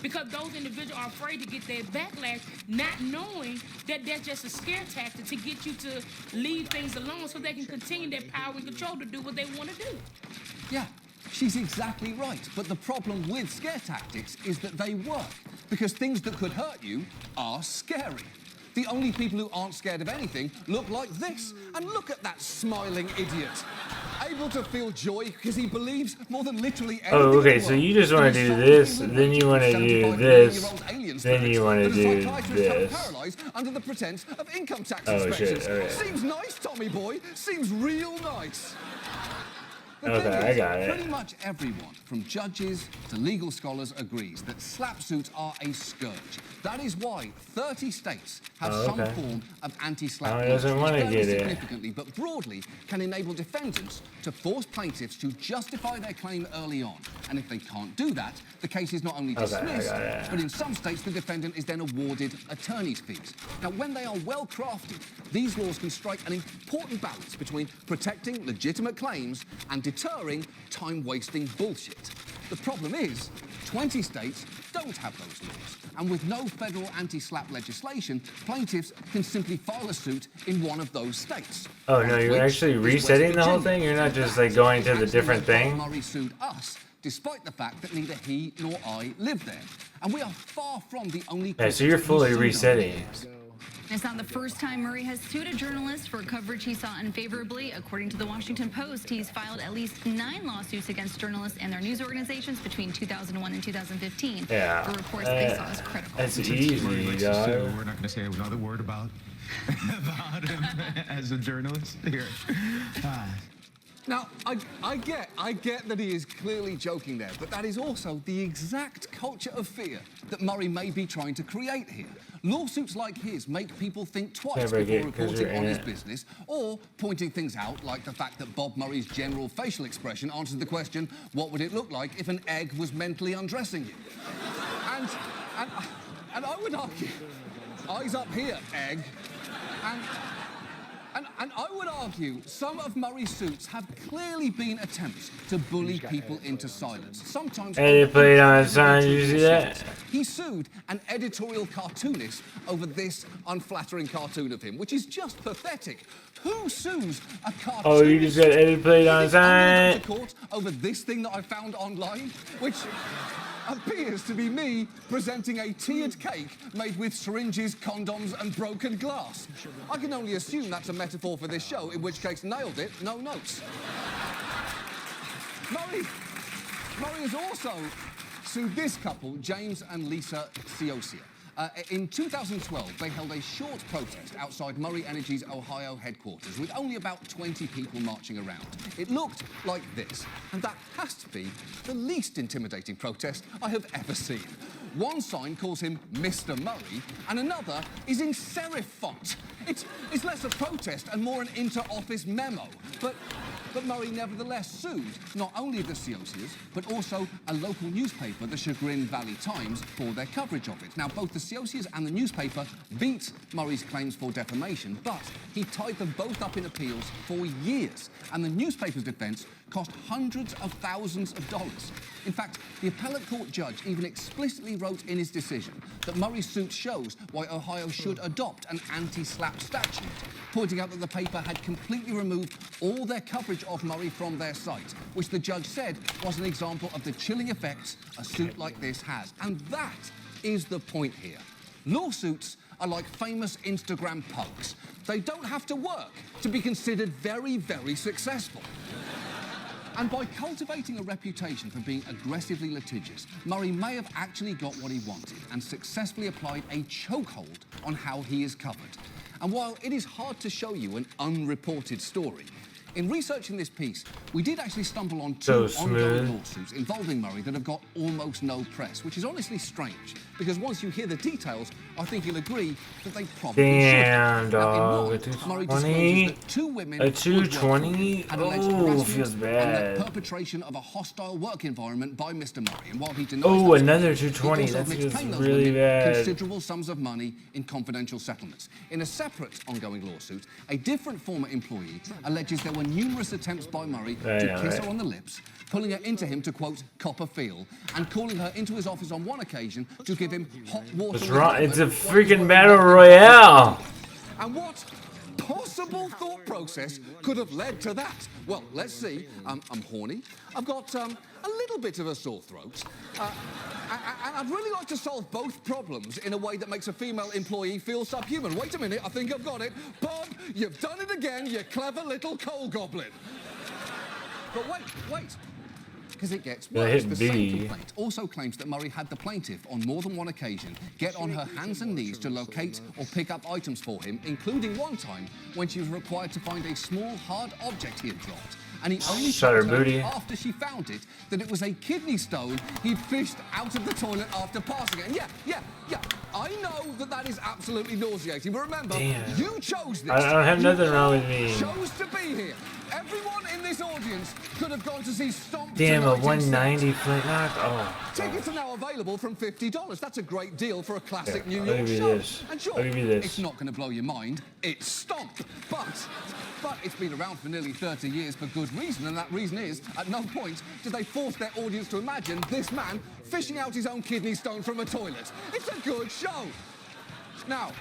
because those individuals are afraid to get their backlash, not knowing that that's just a scare tactic to get you to leave things alone so they can continue their power and control to do what they want to do. Yeah, she's exactly right. But the problem with scare tactics is that they work, because things that could hurt you are scary. The only people who aren't scared of anything look like this. And look at that smiling idiot. Able to feel joy because he believes more than literally anything. Oh, okay, so you just want to do this, then you want to do this, then you want to do this. Paralyzed under the pretense of income tax Oh, inspections. shit, okay. Seems nice, Tommy boy. Seems real nice. Okay, I got it. Pretty much everyone, from judges to legal scholars, agrees that slap suits are a scourge. That is why 30 states have some form of anti-slap laws, doesn't want to which get vary it. significantly, but broadly can enable defendants to force plaintiffs to justify their claim early on. And if they can't do that, the case is not only dismissed, but in some states the defendant is then awarded attorney's fees. Now, when they are well crafted, these laws can strike an important balance between protecting legitimate claims and deterring time-wasting bullshit. The problem is, 20 states don't have those laws. And with no federal anti-slap legislation, plaintiffs can simply file a suit in one of those states. Oh, no, you're actually resetting the whole thing? You're not just, like, going to the different thing? Murray sued us, despite the fact that neither he nor I live there. And we are far from the only... Yeah, so you're fully resetting. It's not the first time Murray has sued a journalist for coverage he saw unfavorably. According to the Washington Post, he's filed at least 9 lawsuits against journalists and their news organizations between 2001 and 2015 Yeah. for reports they saw as critical. That's easy, dog. We're not going to say another word about him as a journalist here. Now, I get that he is clearly joking there, but that is also the exact culture of fear that Murray may be trying to create here. Lawsuits like his make people think twice before reporting on his business, or pointing things out, like the fact that Bob Murray's general facial expression answered the question, what would it look like if an egg was mentally undressing you? And I would argue, eyes up here, egg, And I would argue some of Murray's suits have clearly been attempts to bully people into silence. Sometimes. And they played on sign. You see that? He sued an editorial cartoonist over this unflattering cartoon of him, which is just pathetic. Who sues a cartoonist? Oh, you just got edit played on sign. Court over this thing that I found online, which appears to be me presenting a tiered cake made with syringes, condoms, and broken glass. I can only assume that's a metaphor for this show, in which case, nailed it, no notes. Murray has also sued this couple, James and Lisa Ciocia. In 2012, they held a short protest outside Murray Energy's Ohio headquarters with only about 20 people marching around. It looked like this, and that has to be the least intimidating protest I have ever seen. One sign calls him Mr. Murray, and another is in serif font. It's less a protest and more an inter-office memo, but Murray nevertheless sued not only the Ciocias, but also a local newspaper, the Chagrin Valley Times, for their coverage of it. Now, both the Ciocias and the newspaper beat Murray's claims for defamation, but he tied them both up in appeals for years, and the newspaper's defense cost hundreds of thousands of dollars. In fact, the appellate court judge even explicitly wrote in his decision that Murray's suit shows why Ohio should adopt an anti-slap statute, pointing out that the paper had completely removed all their coverage of Murray from their site, which the judge said was an example of the chilling effects a suit like this has. And that is the point here. Lawsuits are like famous Instagram punks. They don't have to work to be considered very, very successful. And by cultivating a reputation for being aggressively litigious, Murray may have actually got what he wanted and successfully applied a chokehold on how he is covered. And while it is hard to show you an unreported story, in researching this piece, we did actually stumble on two ongoing lawsuits involving Murray that have got almost no press, which is honestly strange, because once you hear the details, I think you'll agree that they probably Damn, should. dog. Now, in one, Murray discloses that two women a 220? had alleged Oh, harassment feels and bad. the perpetration of a hostile work environment by Mr. Murray. And while he denies Oh, those another claims, 220. he also That's admits just paying those really women bad. considerable sums of money in confidential settlements. In a separate ongoing lawsuit, a different former employee alleges there were numerous attempts by Murray to kiss her on the lips, pulling her into him to, quote, cop a feel, and calling her into his office on one occasion to give him hot water. What's wrong? It's a freaking battle royale. And what possible thought process could have led to that? Well, let's see. I'm horny. I've got a little bit of a sore throat. And I'd really like to solve both problems in a way that makes a female employee feel subhuman. Wait a minute, I think I've got it. Bob, you've done it again, you clever little coal goblin. But wait. Because it gets worse. The same complaint also claims that Murray had the plaintiff on more than one occasion get on her hands and knees to locate or pick up items for him, including one time when she was required to find a small hard object he had dropped. And he only told her after she found it that it was a kidney stone he'd fished out of the toilet after passing it. And yeah, I know that is absolutely nauseating, but remember, you chose this. I don't have nothing wrong with me. Chose to be here. Everyone in this audience could have gone to see Stomp. Damn, a 190 flint knock. Oh. Tickets are now available from $50. That's a great deal for a classic New I'll York give you show. this. And sure, I'll give you this. it's not going to blow your mind. It's Stomp. But it's been around for nearly 30 years for good reason, and that reason is, at no point did they force their audience to imagine this man fishing out his own kidney stone from a toilet. It's a good show. Now,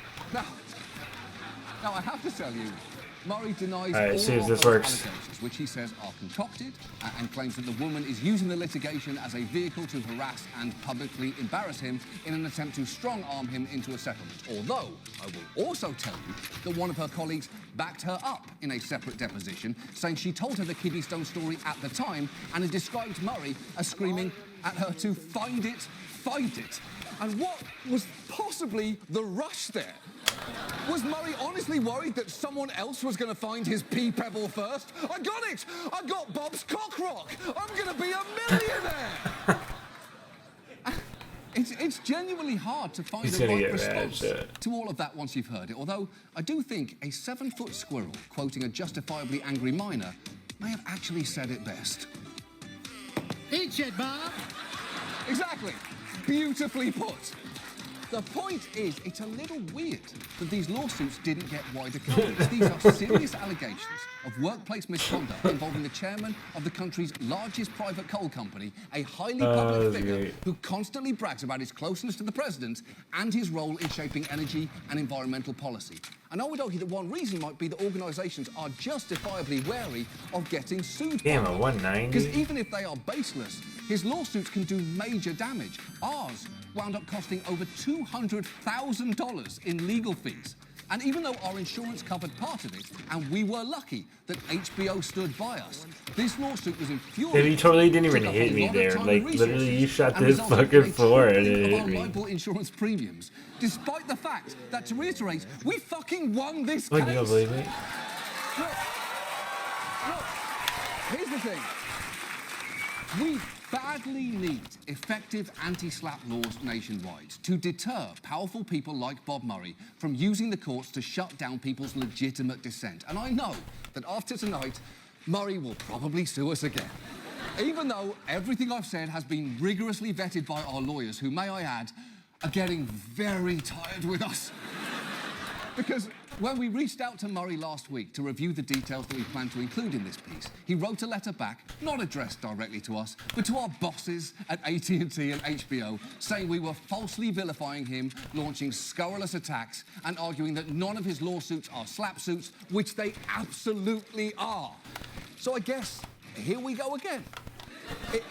I have to tell you, Murray denies all see if of this those works. allegations, which he says are concocted, and claims that the woman is using the litigation as a vehicle to harass and publicly embarrass him in an attempt to strong-arm him into a settlement. Although, I will also tell you that one of her colleagues backed her up in a separate deposition, saying she told her the kidney stone story at the time and had described Murray as screaming at her to find it. And what was possibly the rush there? Was Murray honestly worried that someone else was going to find his pea pebble first? I got it! I got Bob's cock rock! I'm going to be a millionaire! It's genuinely hard to find the right response to all of that once you've heard it, although I do think a 7-foot squirrel quoting a justifiably angry miner may have actually said it best. Eat shit, Bob! Exactly. Beautifully put. The point is, it's a little weird that these lawsuits didn't get wider coverage. These are serious allegations of workplace misconduct involving the chairman of the country's largest private coal company, a highly public figure who constantly brags about his closeness to the president and his role in shaping energy and environmental policy. And I would argue that one reason might be that organisations are justifiably wary of getting sued. Damn, a 190? Because even if they are baseless, his lawsuits can do major damage. Ours wound up costing over $200,000 in legal fees. And even though our insurance covered part of it, and we were lucky that HBO stood by us, this lawsuit was infuriating. He totally didn't even hit me there. Like, literally, you shot this fucking floor and it hit me. Liable insurance premiums, despite the fact that, to reiterate, we fucking won this case. What, you don't believe me? Look, here's the thing. We badly need effective anti-slap laws nationwide to deter powerful people like Bob Murray from using the courts to shut down people's legitimate dissent. And I know that after tonight, Murray will probably sue us again. Even though everything I've said has been rigorously vetted by our lawyers, who, may I add, are getting very tired with us. Because when we reached out to Murray last week to review the details that we plan to include in this piece, he wrote a letter back, not addressed directly to us, but to our bosses at AT&T and HBO, saying we were falsely vilifying him, launching scurrilous attacks, and arguing that none of his lawsuits are slap suits, which they absolutely are. So I guess here we go again.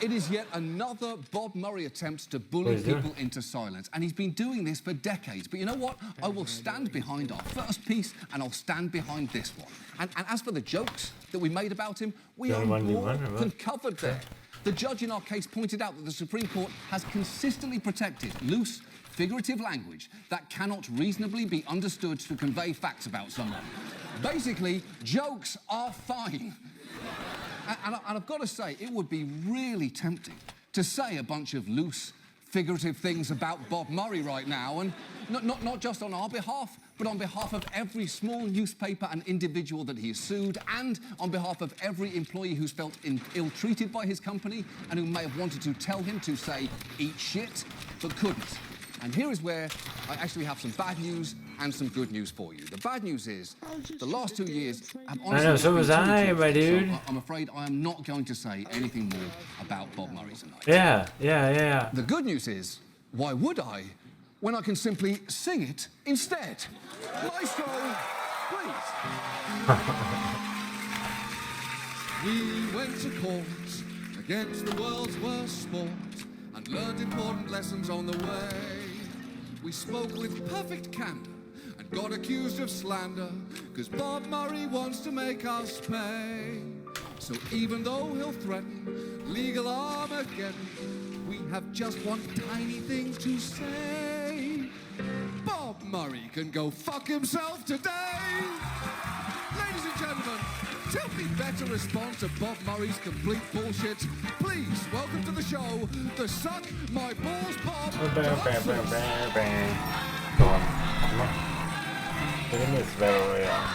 It is yet another Bob Murray attempt to bully people into silence. And he's been doing this for decades. But you know what? I will stand behind our first piece, and I'll stand behind this one. And as for the jokes that we made about him, we are more than covered there. The judge in our case pointed out that the Supreme Court has consistently protected loose, figurative language that cannot reasonably be understood to convey facts about someone. Basically, jokes are fine. And I've got to say, it would be really tempting to say a bunch of loose, figurative things about Bob Murray right now, and not just on our behalf, but on behalf of every small newspaper and individual that he has sued, and on behalf of every employee who's felt ill-treated by his company and who may have wanted to tell him to say, eat shit, but couldn't. And here is where I actually have some bad news and some good news for you. The bad news is the last 2 years have honestly... I know, so was I, my dude. So I'm afraid I am not going to say anything more about Bob Murray tonight. Yeah. The good news is, why would I, when I can simply sing it instead? Maestro, please. We went to court against the world's worst sport and learned important lessons on the way. We spoke with perfect candor and got accused of slander, because Bob Murray wants to make us pay. So even though he'll threaten legal Armageddon, we have just one tiny thing to say. Bob Murray can go fuck himself today. Ladies and gentlemen, tell me better response to Bob Murray's complete bullshit. Please, welcome to the show, the Suck My Balls Bob. Go on. Come on. Look at this battle royale.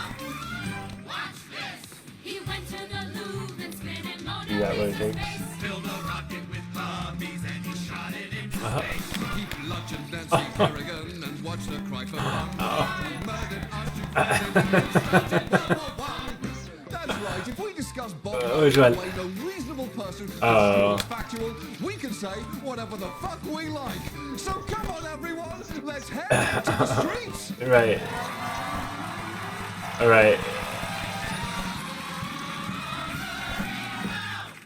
You got what it takes? Filled a rocket with bobbies and he shot it in Keep lunching Nancy Kerrigan and watch her cry for That's right, if we discuss Bob Murray the way no reasonable person is factual, we can say whatever the fuck we like. So come on, everyone, let's head to the streets. Right. All right.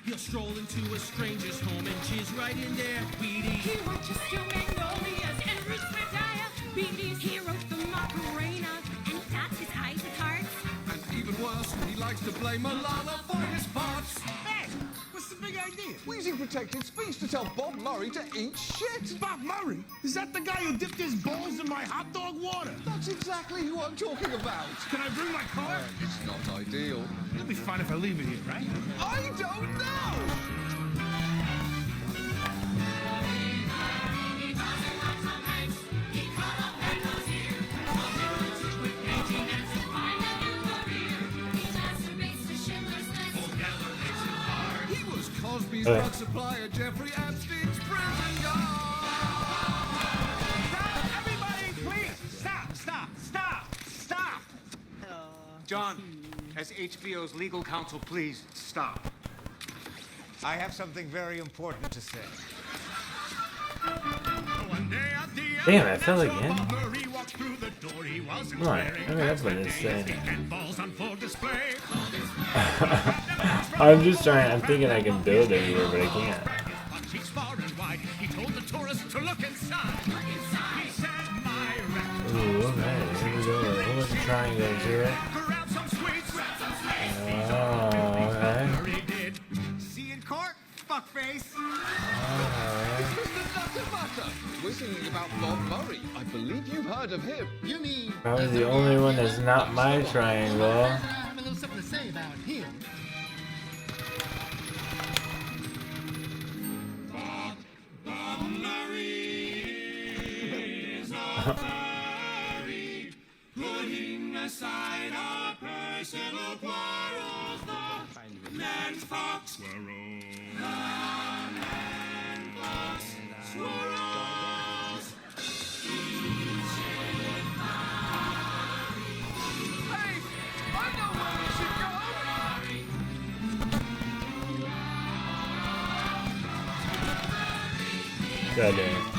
He'll stroll into a stranger's home and jizz right in there. He wrote just your magnolias and roots retire. He wrote the Macarena and dots his eyes with hearts. And even worse, he likes to blame Malala for his parts. Hey, what's the big idea? We're using protected speech to tell Bob Murray to eat shit. Bob Murray? Is that the guy who dipped his balls in my hot dog water? That's exactly who I'm talking about. Can I bring my car? It's not ideal. It'll be fine if I leave it here, right? I don't know! He was Cosby's drug supplier, Jeffrey Epstein's prison guard. John, as HBO's legal counsel, please stop. I have something very important to say. Damn, I fell again. Come on, hurry up with this thing. I'm just trying, I'm thinking I can build everywhere, but I can't. Ooh, okay, here we go. A whole bunch of triangles here. Oh, okay. See you in court, fuckface. We're singing about Bob Murray. I believe you've heard of him. You mean... Probably the only one that's not my triangle. I have a little something to say about him. Bob Murray is a furry, putting aside our personal quarrels. The man fox squirrel. The man fox squirrels. Hey, I know where we should go. God damn.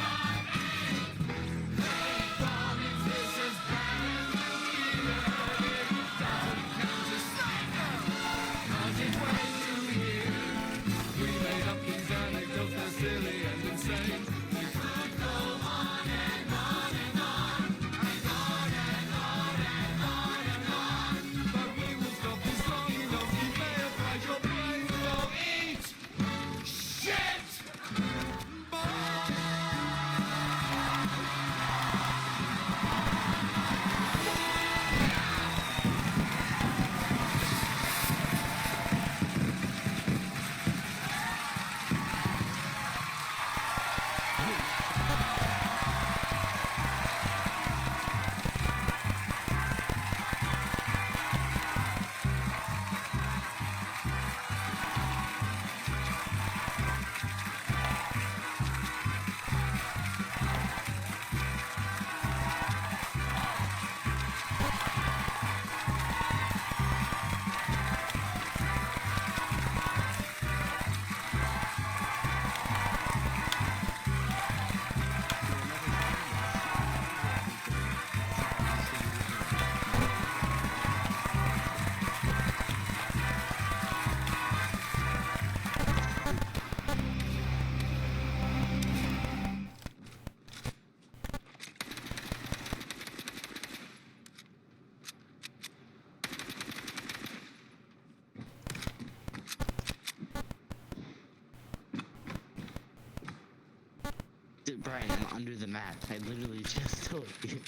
Brian, I'm under the map. I literally just told you.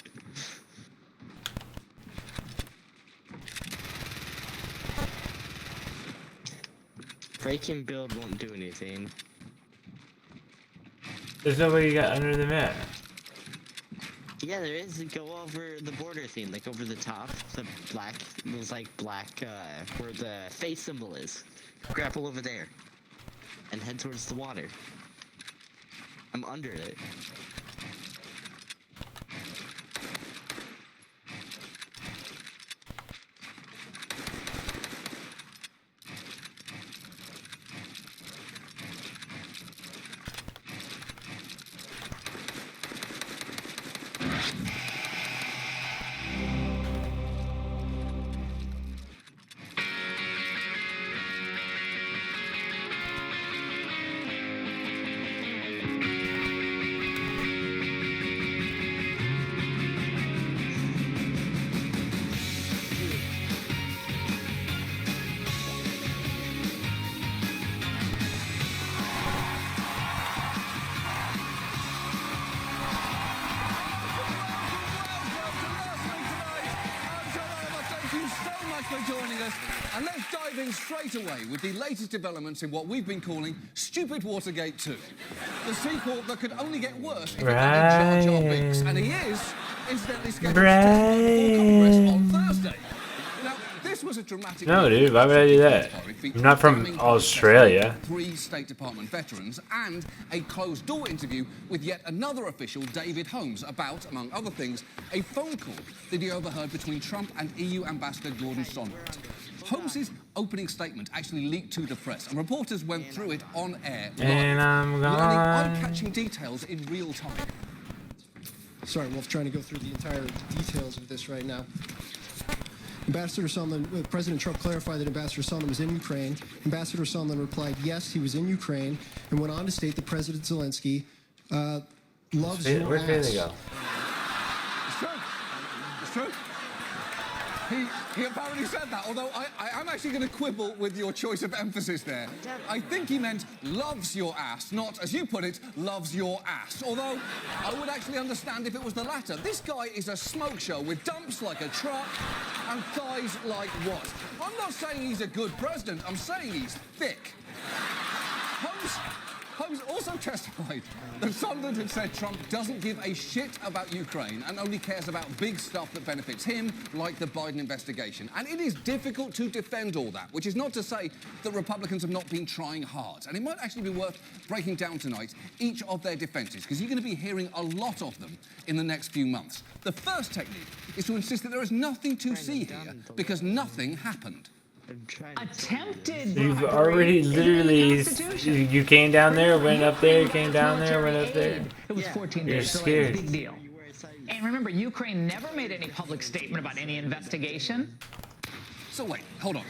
Break and build won't do anything. There's nobody you got under the map. Yeah, there is. Go over the border thing, like over the top. The black, it was like black, where the face symbol is. Grapple over there. And head towards the water. I'm under it. Joining us, and let's dive in straight away with the latest developments in what we've been calling Stupid Watergate 2. The sequel that could only get worse if it added Jar Jar Binks, and he is incidentally scheduled to take Congress on Thursday. Now, this was was a dramatic. No, dude, why would I do that? I'm not from Australia. 3 State Department veterans and a closed-door interview with yet another official, David Holmes, about, among other things, a phone call that he overheard between Trump and EU Ambassador Gordon Sondland. Holmes's opening statement actually leaked to the press, and reporters went through it on air, And I'm learning gone. eye-catching details in real time. Sorry, Wolf, trying to go through the entire details of this right now. Ambassador Sondland, President Trump clarified that Ambassador Sondland was in Ukraine. Ambassador Sondland replied, yes, he was in Ukraine, and went on to state that President Zelensky loves your Where did they ass. go? It's true. It's true. He apparently said that, although I am actually going to quibble with your choice of emphasis there. I think he meant loves your ass, not, as you put it, loves your ass. Although I would actually understand if it was the latter. This guy is a smoke show with dumps like a truck and thighs like what? I'm not saying he's a good president, I'm saying he's thick. Holmes also testified that Sondland had said Trump doesn't give a shit about Ukraine and only cares about big stuff that benefits him, like the Biden investigation. And it is difficult to defend all that, which is not to say that Republicans have not been trying hard. And it might actually be worth breaking down tonight each of their defenses, because you're going to be hearing a lot of them in the next few months. The first technique is to insist that there is nothing to see here because nothing happened. Attempted. You've already literally. You came down there, went up there, came down there, went up there. It was 14 You're days delay, scared. big deal. And remember, Ukraine never made any public statement about any investigation. So wait, hold on.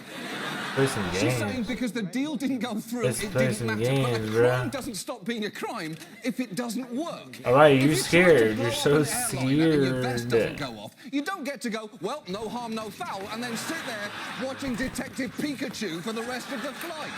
Play some She's games. saying because the deal didn't go through, Let's it play didn't some matter. But games, a bruh. crime doesn't stop being a crime if it doesn't work. Alright, you're If you try to scared. blow You're up so an airliner and your vest doesn't scared. go off, you don't get to go, well, no harm, no foul, and then sit there watching Detective Pikachu for the rest of the flight.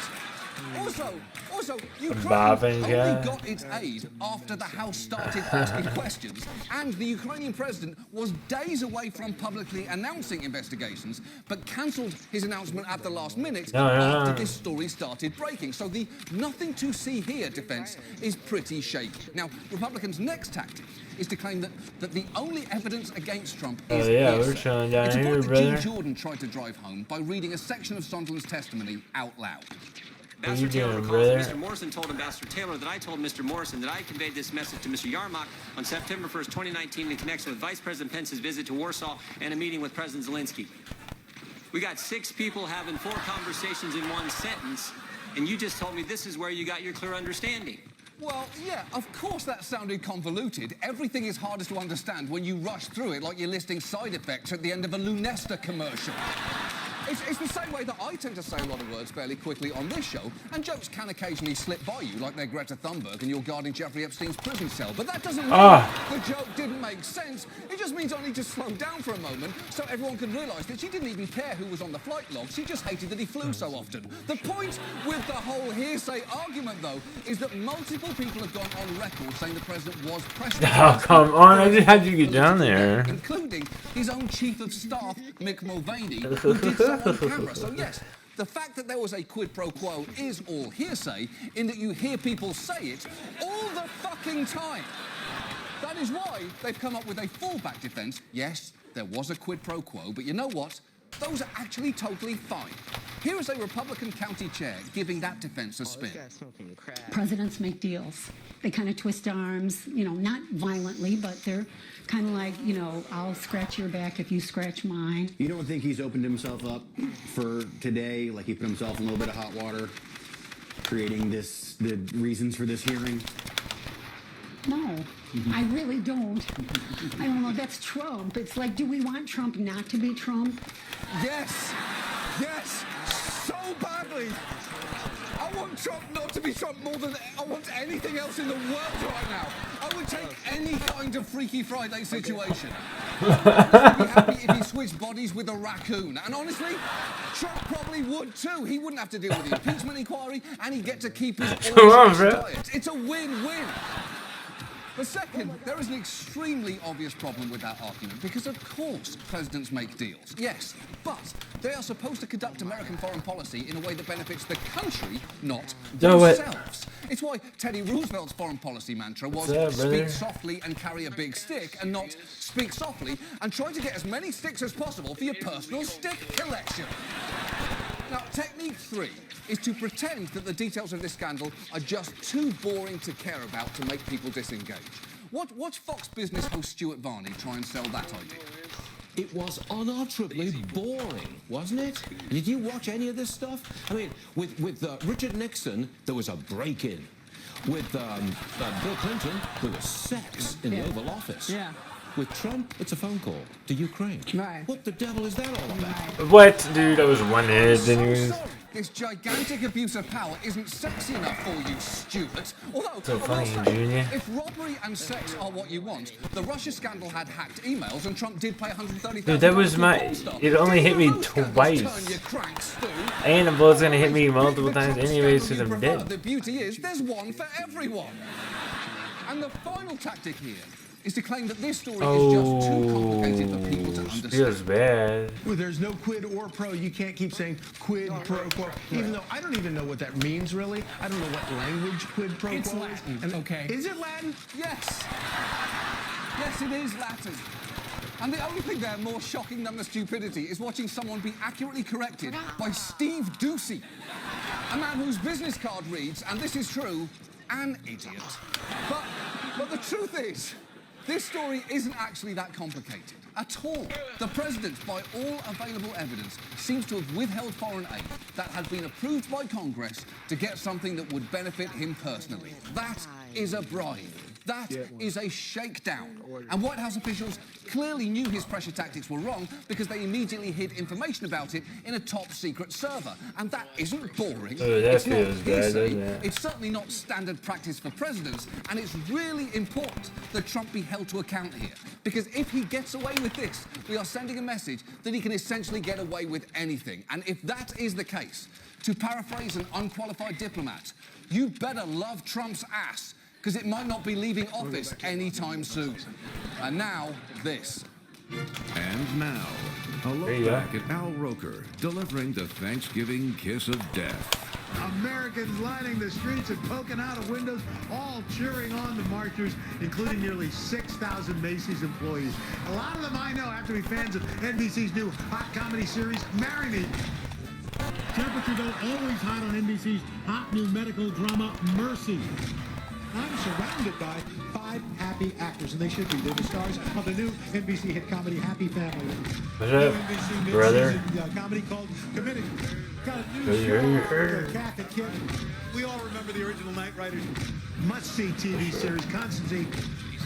Also, Ukraine Bobbing only guy. got its aid after the House started asking questions, and the Ukrainian president was days away from publicly announcing investigations, but cancelled his announcement at the last minute after this story started breaking. So the nothing to see here defense is pretty shaky. Now, Republicans' next tactic is to claim that the only evidence against Trump is yeah, hearsay. we're chilling down It's a here, point that Jim brother. Jordan tried to drive home by reading a section of Sondland's testimony out loud. What you Ambassador Taylor doing, recalls that brother? Mr. Morrison told Ambassador Taylor that I told Mr. Morrison that I conveyed this message to Mr. Yarmouk on September 1st, 2019 in connection with Vice President Pence's visit to Warsaw and a meeting with President Zelensky. We got 6 people having 4 conversations in one sentence, and you just told me this is where you got your clear understanding. Well, yeah, of course that sounded convoluted. Everything is hardest to understand when you rush through it like you're listing side effects at the end of a Lunesta commercial. It's the same way that I tend to say a lot of words fairly quickly on this show, and jokes can occasionally slip by you, like they're Greta Thunberg and you're guarding Jeffrey Epstein's prison cell. But that doesn't mean the joke didn't make sense. It just means I need to slow down for a moment so everyone can realise that she didn't even care who was on the flight log. She just hated that he flew so often. The point with the whole hearsay argument, though, is that multiple people have gone on record saying the president was pressured. Oh, come on. How'd you get down there? Including his own chief of staff, Mick Mulvaney, who did so on camera. So yes, the fact that there was a quid pro quo is all hearsay, in that you hear people say it all the fucking time. That is why they've come up with a fallback defense. Yes, there was a quid pro quo, but you know what? Those are actually totally fine. Here is a Republican county chair giving that defense a spin. Presidents make deals. They kind of twist arms, you know, not violently, but they're kind of like, you know, I'll scratch your back if you scratch mine. You don't think he's opened himself up for today, like he put himself in a little bit of hot water, creating the reasons for this hearing? No, I really don't. I don't know, that's Trump. It's like, do we want Trump not to be Trump? Yes! Yes! So badly! I want Trump not to be Trump more than I want anything else in the world right now. I would take any kind of Freaky Friday situation. I'd be happy if he switched bodies with a raccoon. And honestly, Trump probably would too. He wouldn't have to deal with the impeachment inquiry, and he'd get to keep his orange diet. It's a win-win. But second, there is an extremely obvious problem with that argument, because of course presidents make deals, yes, but they are supposed to conduct American foreign policy in a way that benefits the country, not themselves. It's why Teddy Roosevelt's foreign policy mantra was What's up, brother? speak softly and carry a big stick, and not speak softly and try to get as many sticks as possible for your personal stick collection. Now, technique 3 is to pretend that the details of this scandal are just too boring to care about to make people disengage. Watch Fox Business host Stuart Varney try and sell that idea. It was unutterably boring, wasn't it? Did you watch any of this stuff? I mean, with Richard Nixon, there was a break-in. With Bill Clinton, there was sex in the Oval Office. Yeah. With Trump, it's a phone call to Ukraine. Right. What the devil is that all about? What, dude? I was one hit. Anyways. This gigantic abuse of power isn't sexy enough for you, Stuart. Although, So I will funny, say, Junior. if robbery and sex are what you want, the Russia scandal had hacked emails, and Trump did pay $130,000. Dude, that was my. It only hit me twice. And the bullet's gonna hit me multiple times anyways, because I'm dead. The beauty is, there's one for everyone. And the final tactic here is to claim that this story is just too complicated for people to understand. Feels bad. Well, there's no quid or pro. You can't keep saying quid pro quo, even though I don't even know what that means really. I don't know what language quid pro quo It's is. Latin, And okay. Is it Latin? Yes. Yes, it is Latin. And the only thing there more shocking than the stupidity is watching someone be accurately corrected by Steve Doocy, a man whose business card reads, and this is true, an idiot. But the truth is, this story isn't actually that complicated at all. The president, by all available evidence, seems to have withheld foreign aid that had been approved by Congress to get something that would benefit him personally. That is a bribe. That is a shakedown. And White House officials clearly knew his pressure tactics were wrong because they immediately hid information about it in a top-secret server. And that isn't boring. Oh, that it's not feels bad, hearsay. doesn't it? It's certainly not standard practice for presidents. And it's really important that Trump be held to account here. Because if he gets away with this, we are sending a message that he can essentially get away with anything. And if that is the case, to paraphrase an unqualified diplomat, you better love Trump's ass, because it might not be leaving office anytime soon. And now, this. And now, a look back at Al Roker delivering the Thanksgiving kiss of death. Americans lining the streets and poking out of windows, all cheering on the marchers, including nearly 6,000 Macy's employees. A lot of them I know have to be fans of NBC's new hot comedy series, Marry Me. Temperature though always hot on NBC's hot new medical drama, Mercy. I'm surrounded by 5 happy actors, and they should be. They're the stars of the new NBC hit comedy Happy Family. What's up, brother? Comedy called Committed. Got a new show, Kath and Kit. We all remember the original Knight Riders must-see TV series, Constantine,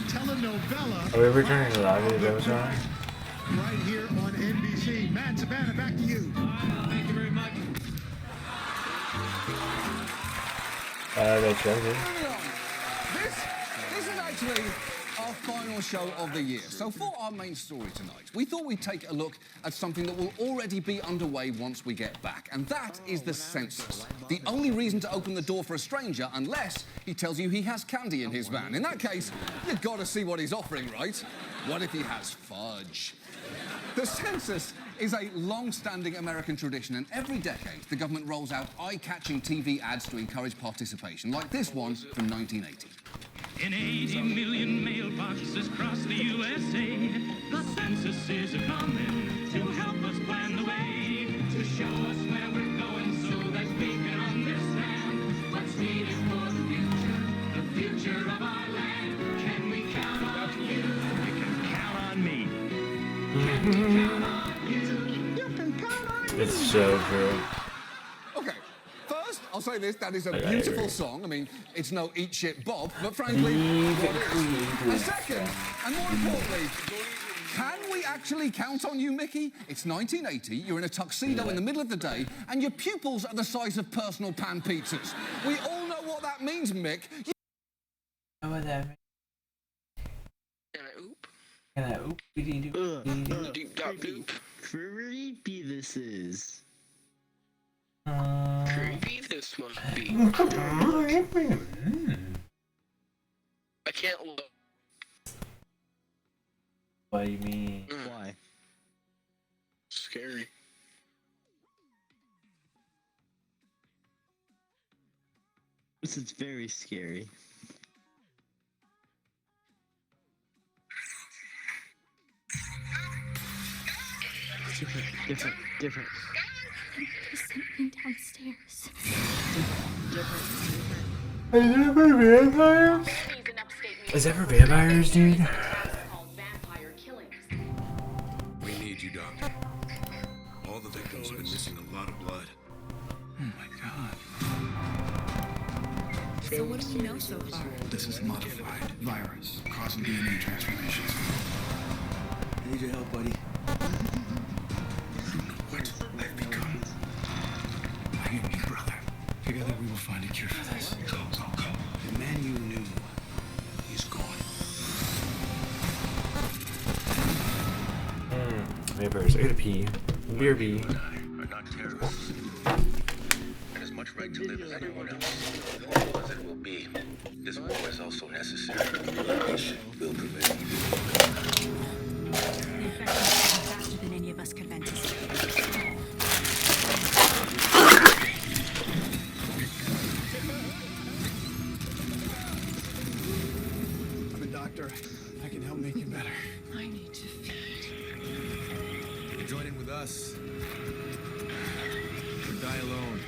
telenovela. Are we returning to live? Is that what's wrong? Right here on NBC. Matt Savannah, back to you. Thank you very much. That's right. This is actually our final show of the year. So for our main story tonight, we thought we'd take a look at something that will already be underway once we get back, and that is the census. The only reason to open the door for a stranger unless he tells you he has candy in his van. In that case, you've got to see what he's offering, right? What if he has fudge? The census is a long-standing American tradition, and every decade the government rolls out eye-catching TV ads to encourage participation, like this one from 1980. In 80 million mailboxes across the USA, the census is a-coming to help us plan the way, to show us where we're going so that we can understand what's needed for the future of our land. Can we count on you? You can count on me. Can we count on you? You can count on me. It's so true. Okay, first, I'll say this, that is a beautiful song. I mean, it's no Eat Shit Bob, but frankly, what is? And second, and more importantly, can we actually count on you, Mickey? It's 1980, you're in a tuxedo in the middle of the day, and your pupils are the size of personal pan pizzas. We all know what that means, Mick. Know what that means? Can I oop? Creepy this is. Creepy this must be. I can't look. What do you mean? Why? Scary. This is very scary. Different. There's something downstairs. Is that for vampires? Is that for vampires, dude? We need you, Doctor. All the victims have been missing a lot of blood. Oh my God. So what do we know so far? This is a modified virus causing DNA transformations. I need your help, buddy. What I've become. I and you, brother. Together we will find a cure for this. Go. The man you knew, he's gone. Vampires. I gotta pee. BRB. Are not terrorists. And as much right to live as anyone else. Horrible as it will be, this war is also necessary. Peace will prevail. The infection is faster than any of us could have anticipated. I'm a doctor. I can help make you better. I need to feed. You're joining with us. Or die alone.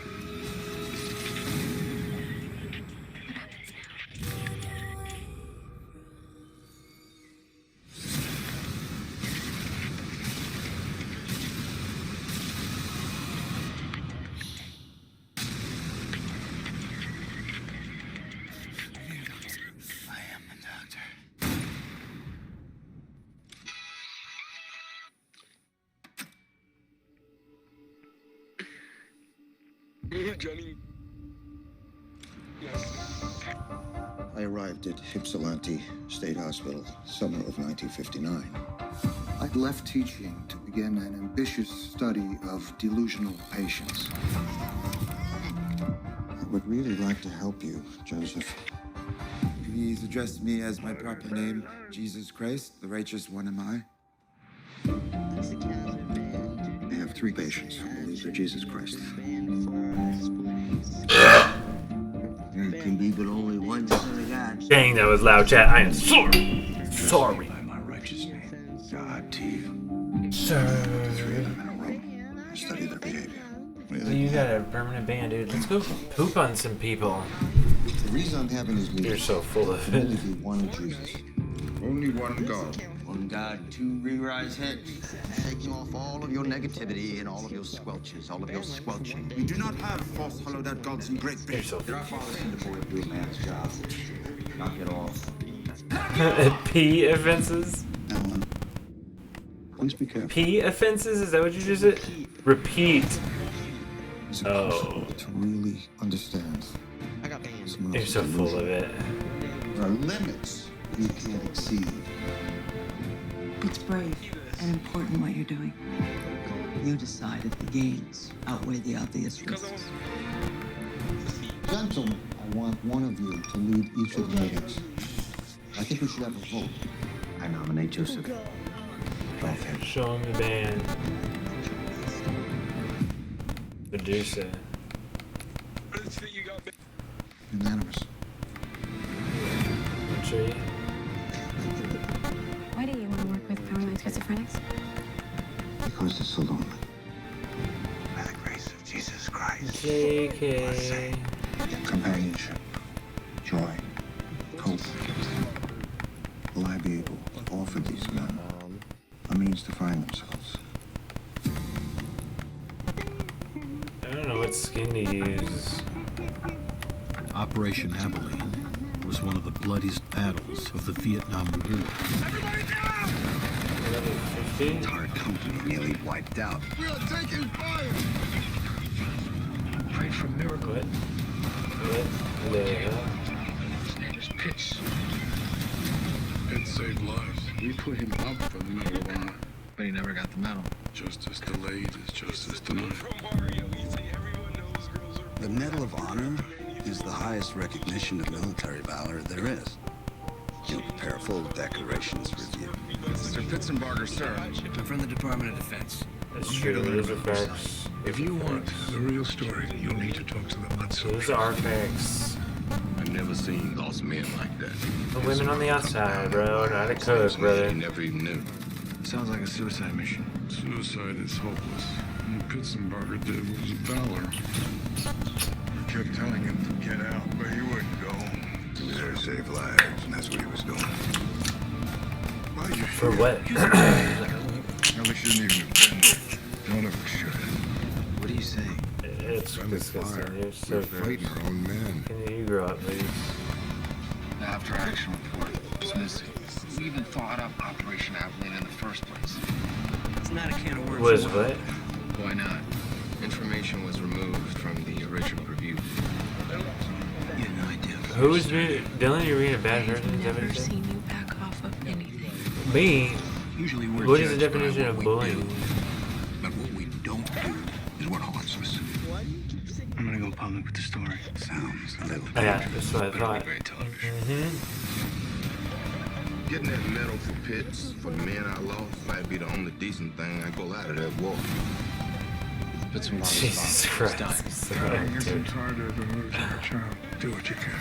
I am the doctor. Johnny. I arrived at Ypsilanti State Hospital, summer of 1959. I'd left teaching to begin an ambitious study of delusional patients. I would really like to help you, Joseph. Please address me as my proper name, Jesus Christ, the righteous one am I. I have 3 patients who believe they're Jesus Christ. There can be but only one son of God. Dang, that was loud, chat. I am sorry. Sorry. By my righteous name, God to you. Sir. 3 of them in a row. I study their behavior. What do you think? You got a permanent band, dude. Let's go poop on some people. The reason I'm having these meetings You're so full of can only it. be one Jesus. Only one God. One God, 2 re-rise heads. Taking off all of your negativity and all of your squelches, all of your squelching. We do not have false hollowed out gods in Great Britain. Did our father send the boy to do a man's job? Knock it off. P offenses? Please be careful. P offenses? Is that what you just said? Repeat. Is it possible to really understand? I got banned. You're so full of it. There are limits you can't exceed. It's brave and important what you're doing. You decide if the gains outweigh the obvious risks. Gentlemen, I want one of you to lead each of the meetings. I think we should have a vote. I nominate Joseph. Show him the band. Producer. Unanimous. Tree. Why do you want to work with paranoid schizophrenics? Because it's so lonely. By the grace of Jesus Christ. JK. Companionship, joy, hope. Will I be able to offer these men a means to find themselves? I don't know what skin to use. Operation Abilene was one of the bloodiest battles of the Vietnam War. The entire company nearly wiped out. We are taking fire! Pray for a miracle. What the hell? His name is Pitts. It saved lives. We put him up for the Medal of Honor, but he never got the medal. Justice delayed is justice denied. The Medal of Honor is the highest recognition of military valor there is. You'll prepare a full decorations review. Mr. Pitzenbarger, sir. I'm from the Department of Defense. That's true. Those are facts. If you want the real story, you'll need to talk to the Matsu. Those are facts. I never seen lost men like that. The women on the outside, bro. Not a cook, brother. He never even knew. Sounds like a suicide mission. Suicide is hopeless. What Pitzenbarger did was valor. We kept telling him to get out, but he wouldn't go. He was there to save lives, and that's what he was doing. Why you For what? Probably shouldn't even have been there. Don't ever should have. What are you saying? It's disgusting. You're so We're fighting our own men. Can you grow up, please? The after action report was missing. We even thought up Operation Abilene in the first place. It's not a can of worms. Was what? Why not? Information was removed from the original review. You had no idea. Who is reading? Dylan, you're reading a bad version? Is that what you're saying? You back off of anything. Me? Usually we're What is the judged by definition what of we bullying? do. But what we don't do is what haunts us. I'm gonna go public with the story. Sounds a little Yeah, that's what I but thought. it'll be very television. Getting that medal for Pitts, for the men I lost, might be the only decent thing I pull out of that war. Jesus Christ. You're too tired to lose your child. Do what you can.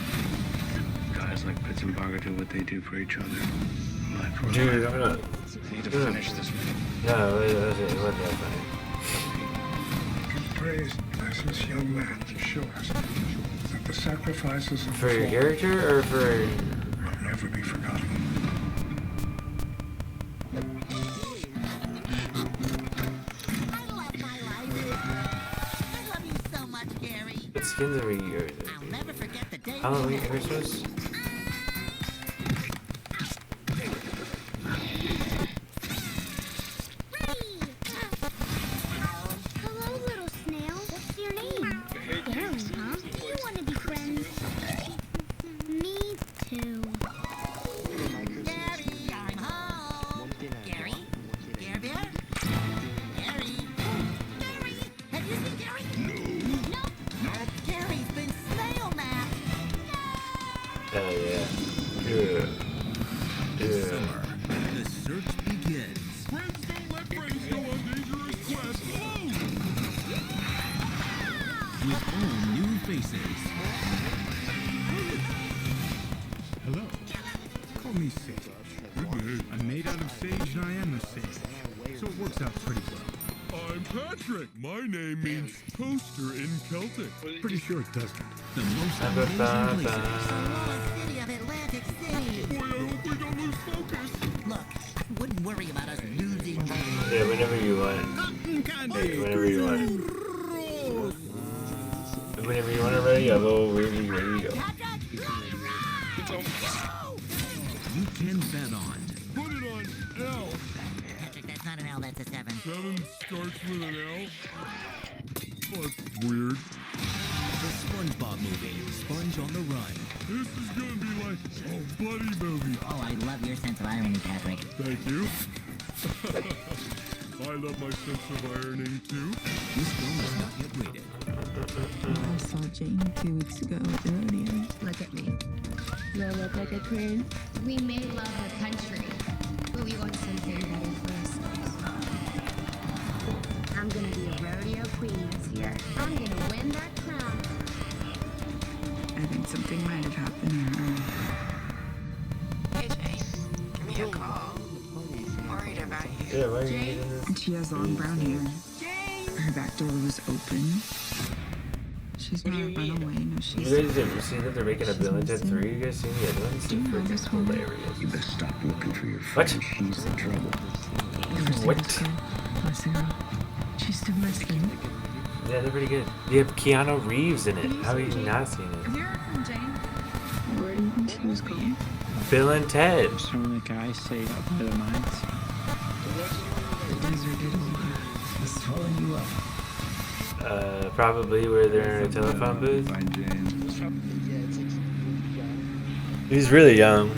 Guys like Pitzenbarger do what they do for each other. Life for Dude, life. I'm gonna. We need to finish this. No, it wasn't that funny. Give praise as this young man to show us that the sacrifices of For the your fallen character or for. will never be forgotten. What skins are we using? Halloween, Christmas? Hello, little snail. What's your name? Gary, huh? You want to be friends? Me too. Gary, I'm home. Gary? Gare Bear? Gary? Gary? Have you seen Gary? No. Nope. Gary's been snail mapped. Hell yeah. Yeah. Yeah. The search begins. Friends don't let friends go on dangerous quests. With all new faces. Hello. Call me Sage. I'm made out of sage and I am a sage. So it works out pretty well. I'm Patrick. My name means toaster in Celtic. Pretty sure it doesn't. The most amazing places. City of Atlantic City. Boy, I hope we don't lose focus. Look, I wouldn't worry about us losing. Yeah, whenever you want. Hey, whenever you want. Whenever you want to ready, I'll go wherever you go. you can bet on. Put it on L. Patrick, that's not an L, that's a 7. 7 starts with an L. But weird. The SpongeBob movie, Sponge on the Run. This is gonna be like a buddy movie. Oh, I love your sense of irony, Patrick. Thank you. I love my sense of ironing too. This film is not yet rated. I saw Jane 2 weeks ago at the rodeo. Look at me. Do I look like a queen? We may love our country, but we want something better for ourselves. I'm gonna be a rodeo queen this year. I'm gonna win that crown. I think something might have happened to her. Hey, Jay. Give me a call. I'm worried about you. Yeah, why are you getting this? And she has long brown hair. Her back door was open. She's not run away. No, she's. You guys have seen that they're making a Bill and Ted 3? You guys seen the other ones? They're freaking hilarious. You best stop looking for your What? friend. She's in trouble. What? She's still missing. Yeah, they're pretty good. You have Keanu Reeves in it. How have you not seen it? Have you heard from Jane? Where do you think she was going? Bill and Ted. Some of the guys saved up by the mines. The desert did all that. It's swallowing you up. Probably where they're in a telephone booth. He's really young.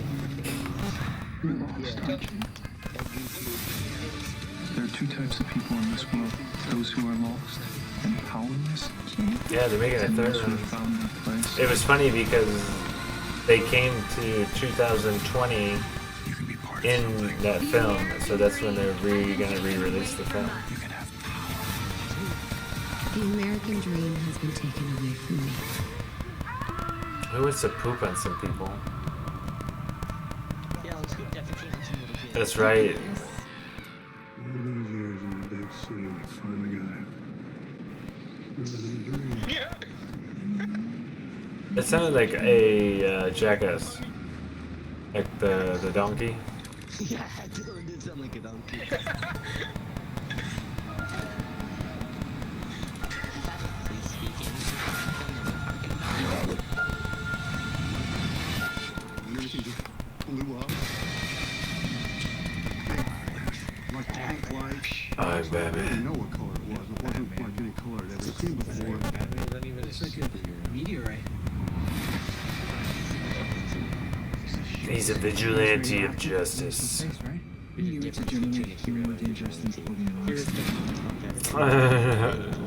There are two types of people in this world. Those who are lost and powerless. Yeah, they're making a third Those who one. have found their place. It was funny because they came to 2020 in that film, so that's when they're gonna re-release the film. The American dream has been taken away from me. Who wants to poop on some people? Yeah, let's go defecate on some little kids. That's right. All those years in the big city, we finally got it. Living a dream. It sounded like a jackass. Like the donkey. Yeah, Dylan did sound like a donkey. Everything just blew up. Like tank lights. Oh, I baby. didn't know what color it was. It wasn't like any color I'd ever seen before. It's like a meteorite. He's a vigilante of justice.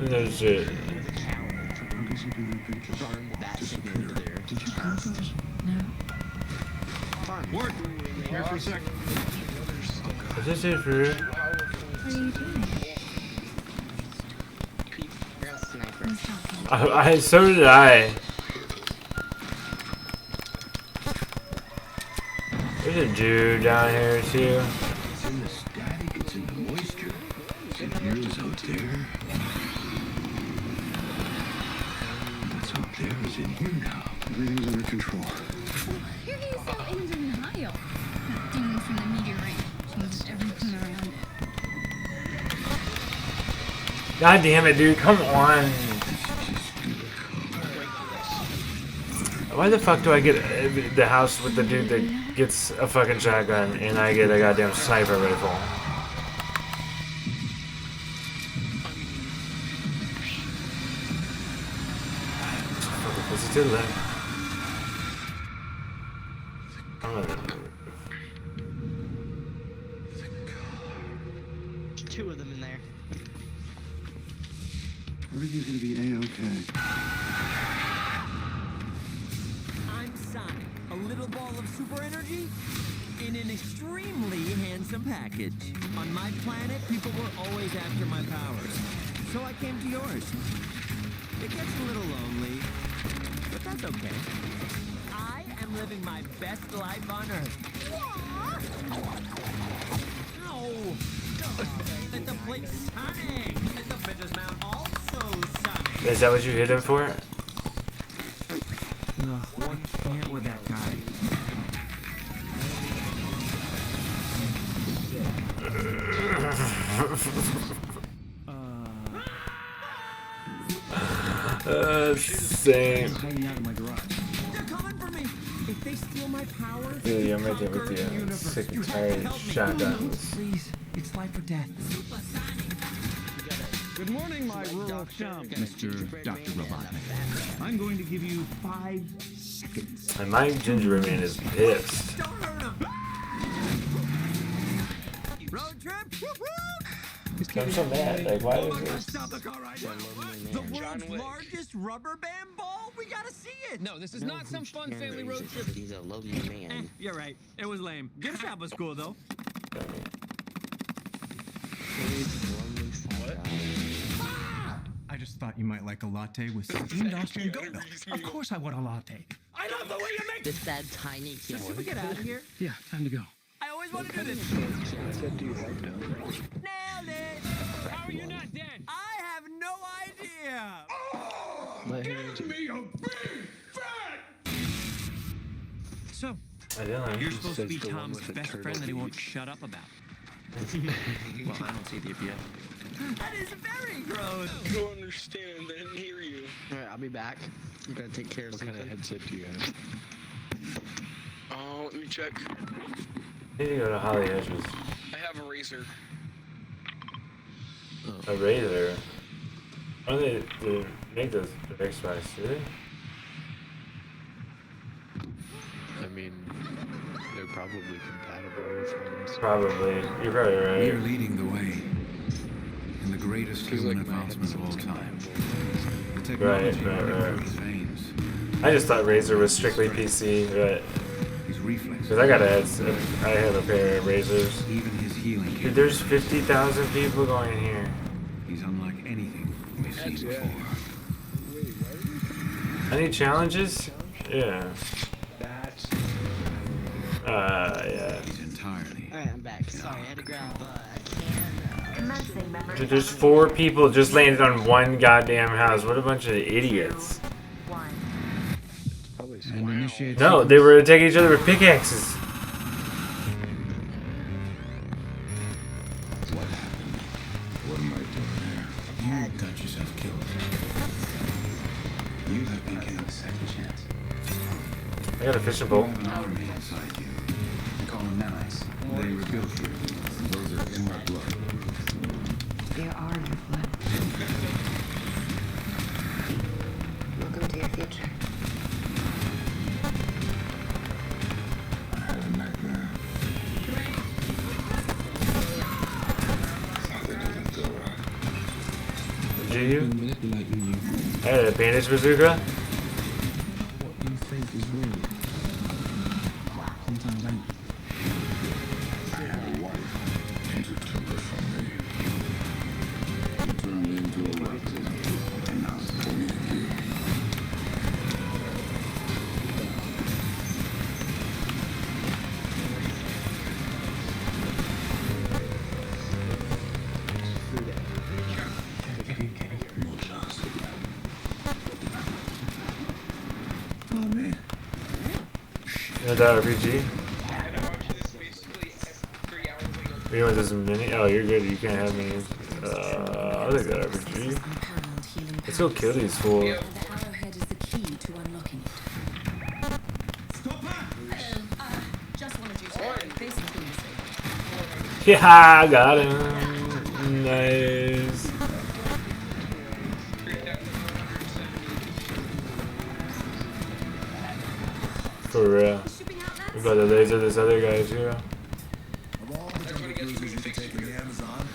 No shit. Work. Here for a sec. Is this it for real? What are you doing? So did I. There's a dude down here too. It's in the static, it's in the moisture. It here's out there. What's out there is in here now. Everything's under control. Why are you so in denial? That thing from the meteorite changed everything around it. God damn it, dude! Come on. Why the fuck do I get the house with the dude that gets a fucking shotgun and I get a goddamn sniper rifle? What's it to the left? Two of them in there. Everything's gonna be A-okay. I'm Sonic, a little ball of super energy in an extremely handsome package. On my planet, people were always after my powers, so I came to yours. It gets a little lonely, but that's okay. I am living my best life on Earth. Ow! Let the place Sonic! Let the bitches mount also Sonic! Is that what you hit him for? Ugh, what can't with that guy? Same. Hanging out in my garage. They're coming for me! If they steal my power, Dude, I'm right there with you. Sick and tired of shotguns. please, it's life or death. Good morning, my rural chum. Mr. Dr. Robot. I'm going to give you 5 seconds. And my gingerbread man is pissed. Road trip? I'm so mad. Like, why is this? Stop the car right now. The world's largest rubber band ball? We gotta see it. No, this is not some fun family road trip. He's a lonely man. You're right. It was lame. Gift shop was cool, though. I just thought you might like a latte with steamed Austrian goat milk. Of course I want a latte. I love the way you make This sad tiny kid. Should we get out of here? Yeah, time to go. I always want to do this. What do you have now? Nailed it. How are you not dead? I have no idea. Give me a big fat! So, I didn't. you're supposed to be Says the one Tom's with the best turtle friend that he won't beak. shut up about. Well, I don't see the appeal. That is very gross. I don't understand. I didn't hear you. Alright, I'll be back. I'm gonna take care of What kind of something. headset do you have? Oh, let me check. I need to go to Holly Hedges. I have a razor. A razor. Oh, they make those direct spice, do they? I mean, they're probably compatible with them. Probably. You're probably We are right. leading the way in the greatest Feels human like my advancement of all headset's time. compatible. The technology Right. running through his veins. I just thought Razor was strictly PC, but His reflexes. because I have a pair of razors. Even his healing. Dude, there's 50,000 people going here. He's unlike anything we've seen before. Any challenges? Yeah. That's. Yeah. Entirely. Alright, I'm back. Sorry, I had to grab a can. Dude, there's 4 people just landed on one goddamn house. What a bunch of idiots. And initiate No, they were attacking each other with pickaxes. What happened? What am I doing here? You got yourself killed. You have been killed. Second chance. I got a fishing pole. You have an army inside you. You call them allies. They rebuilt you. Those are in my blood. They are your blood. Welcome to your future. I had a nightmare. Something didn't go right. Did you? manipulating you. I had a bandage bazooka. What you think is real. Sometimes ain't. I had a wife, and you took her from me. You turned me into a weapon, and now it's for me to kill. No chance. Oh man. You know that RPG? You want this mini? Oh, you're good. You can't have me. I'll take that RPG. Let's go kill these fools. The arrowhead is the key to unlocking it. Just wanted you to facing things. Yeah, I got him. Nice. For real. We about to laser this other guy too. Of all the jungle cruises you can take in the Amazon,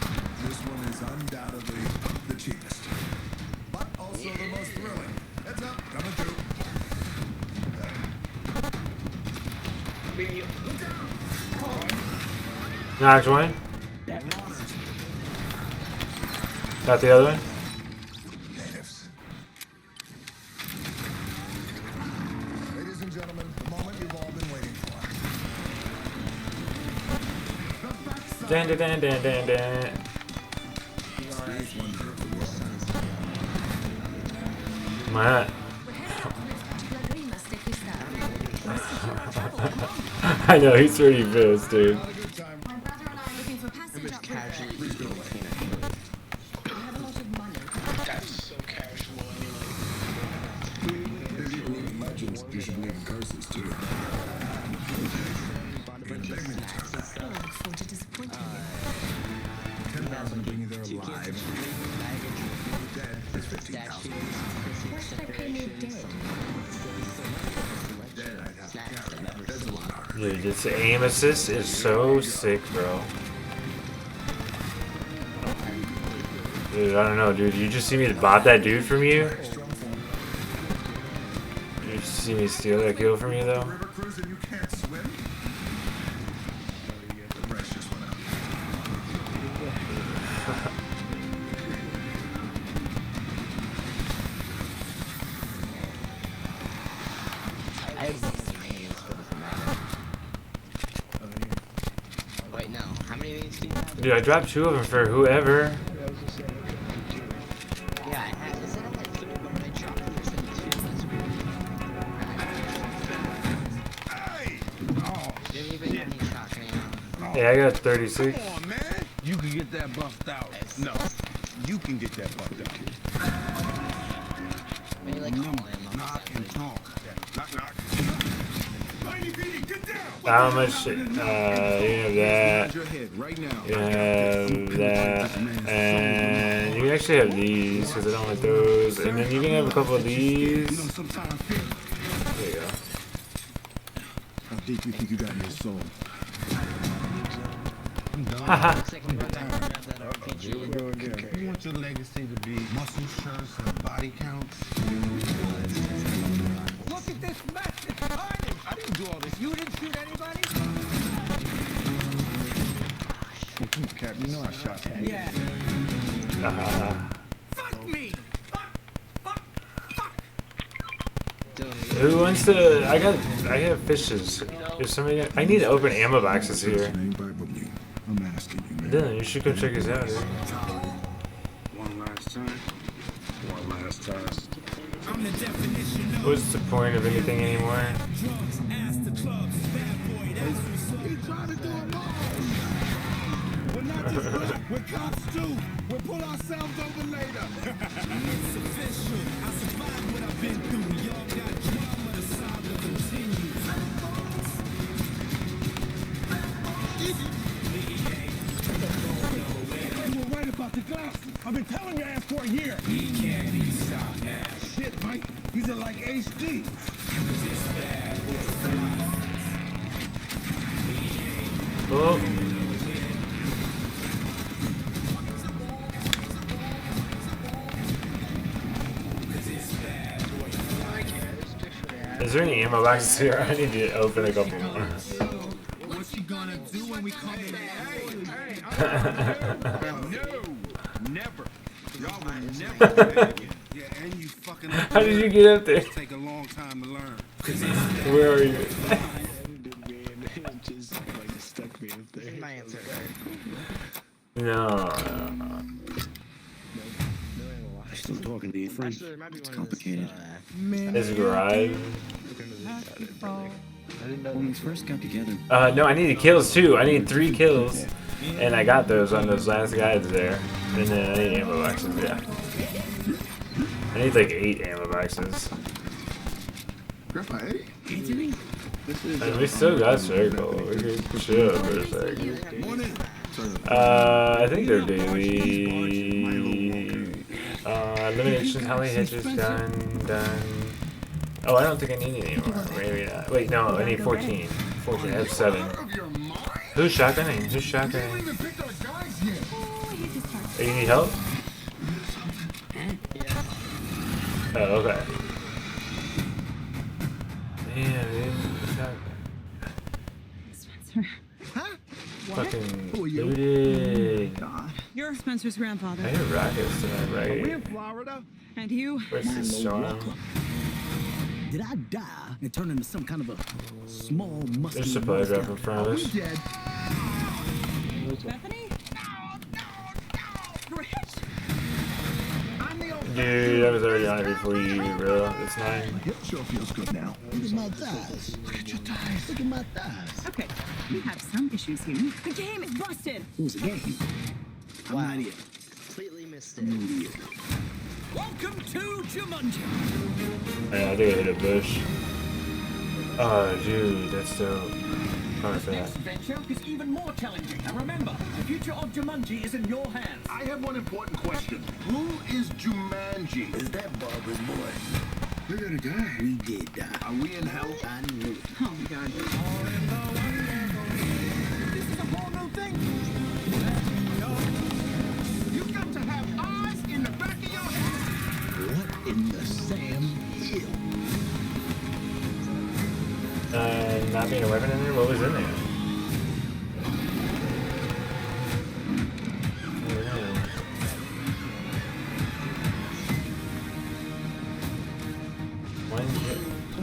this one is undoubtedly the cheapest. But also the most thrilling. Heads up, coming through. Knocked one. Got the other one. Natives. Ladies and gentlemen, the moment you've all been waiting for. Dan dan dan dan dan dan. My. I know he's pretty pissed, dude. That's so casual If you believe in legends, you should believe in curses too. Beg me to turn back. 10,000 to bring you there alive. Dead is 15,000. Dead, I'd have to carry. Dead's a lot harder. Dude, this aim assist is so sick, bro. Dude, I don't know, dude. You just see me bot that dude from you? You just see me steal that kill from you, though? River cruise and you can't swim? The price just went up. Wait, no. How many rings do you have? Dude, I dropped 2 of them for whoever. Yeah, I have. Is that I had 3, but I dropped them. There's like 2. That's weird. Hey! Oh, Do anybody have any shotgun ammo? Yeah, I got 36. Come on, man! You can get that buffed out. No, you can get that buffed out. Maybe like all ammo. Knock and talk. Knock, knock. Get down! How much? You have that. You have that. And you actually have these, because I don't like those. And then you can have a couple of these. There you go. How deep you think you got in your soul? Haha. You want your legacy to be muscle shirts and body counts? Look at this mess. It's carnage. I didn't do all this. You didn't shoot anybody? Come on, Cap. You know I shot you. Fuck me. Who wants to? I have fishes. If somebody, I need to open ammo boxes here. I'm asking you, man. Dylan, you should come check us out, dude. One last time. One last time. What's the point of anything anymore? We're cops too. We'll pull ourselves over later. It's official. I survived what I've been through. Y'all got drama. The saga continues. You were right about the glasses. I've been telling your ass for a year. He can't be stopped now. Shit, Mike. These are like HD. Oh. Is there any ammo boxes here? I need to open a couple more. What's she gonna do when we come in? No, never. Y'all will never. Yeah, and you fucking. How did you get up there? Take a long time to learn. Where are you? Just like stuck me up there. My answer. No. Still talking to your friend. Actually, there might be It's one of complicated. Is it garage? When we first got together, No, I need kills too. I need 3 kills. And I got those on those last guys there. And then I need ammo boxes, yeah. I need like 8 ammo boxes. Grandpa Eddie? And we still got circle. We could chill for a second. I think they're daily. Elimination, Holly Hitches, done. Oh, I don't think I need any anymore. Maybe not. Wait, no, I need 14. 14, I have 7. Who's shotgunning? Who's shotgunning? Hey, you need help? Oh, okay. Yeah, dude. Spencer. Fucking looted. You're Spencer's grandfather. I hear rockets tonight, Are we right? in Florida? And you? Where's the storm? Did I die and turn into some kind of a small muscle? There's a supply drop in front of us. Dead. Bethany? Dude, I was already on it before you, bro. It's 9. Hip sure feels good now. Look at my thighs. Look at your thighs. Look at my thighs. Okay, we have some issues here. The game is busted. It was a game. I'm Wow. not here. Completely missed it. I'm not here. Welcome to Jumanji. Yeah, I think I hit a bush. Oh, dude, that's dope. Sorry for that. Next venture is even more challenging. And remember, the future of Jumanji is in your hands. I have one important question. Who is Jumanji? Is that Barbara's boy? We're gonna die. We did die. Are we in hell? I knew it. Oh my god. This is a whole new thing. You got to have eyes in the back of your head. What in the Sam Hill? Not being a weapon in there? What was in there?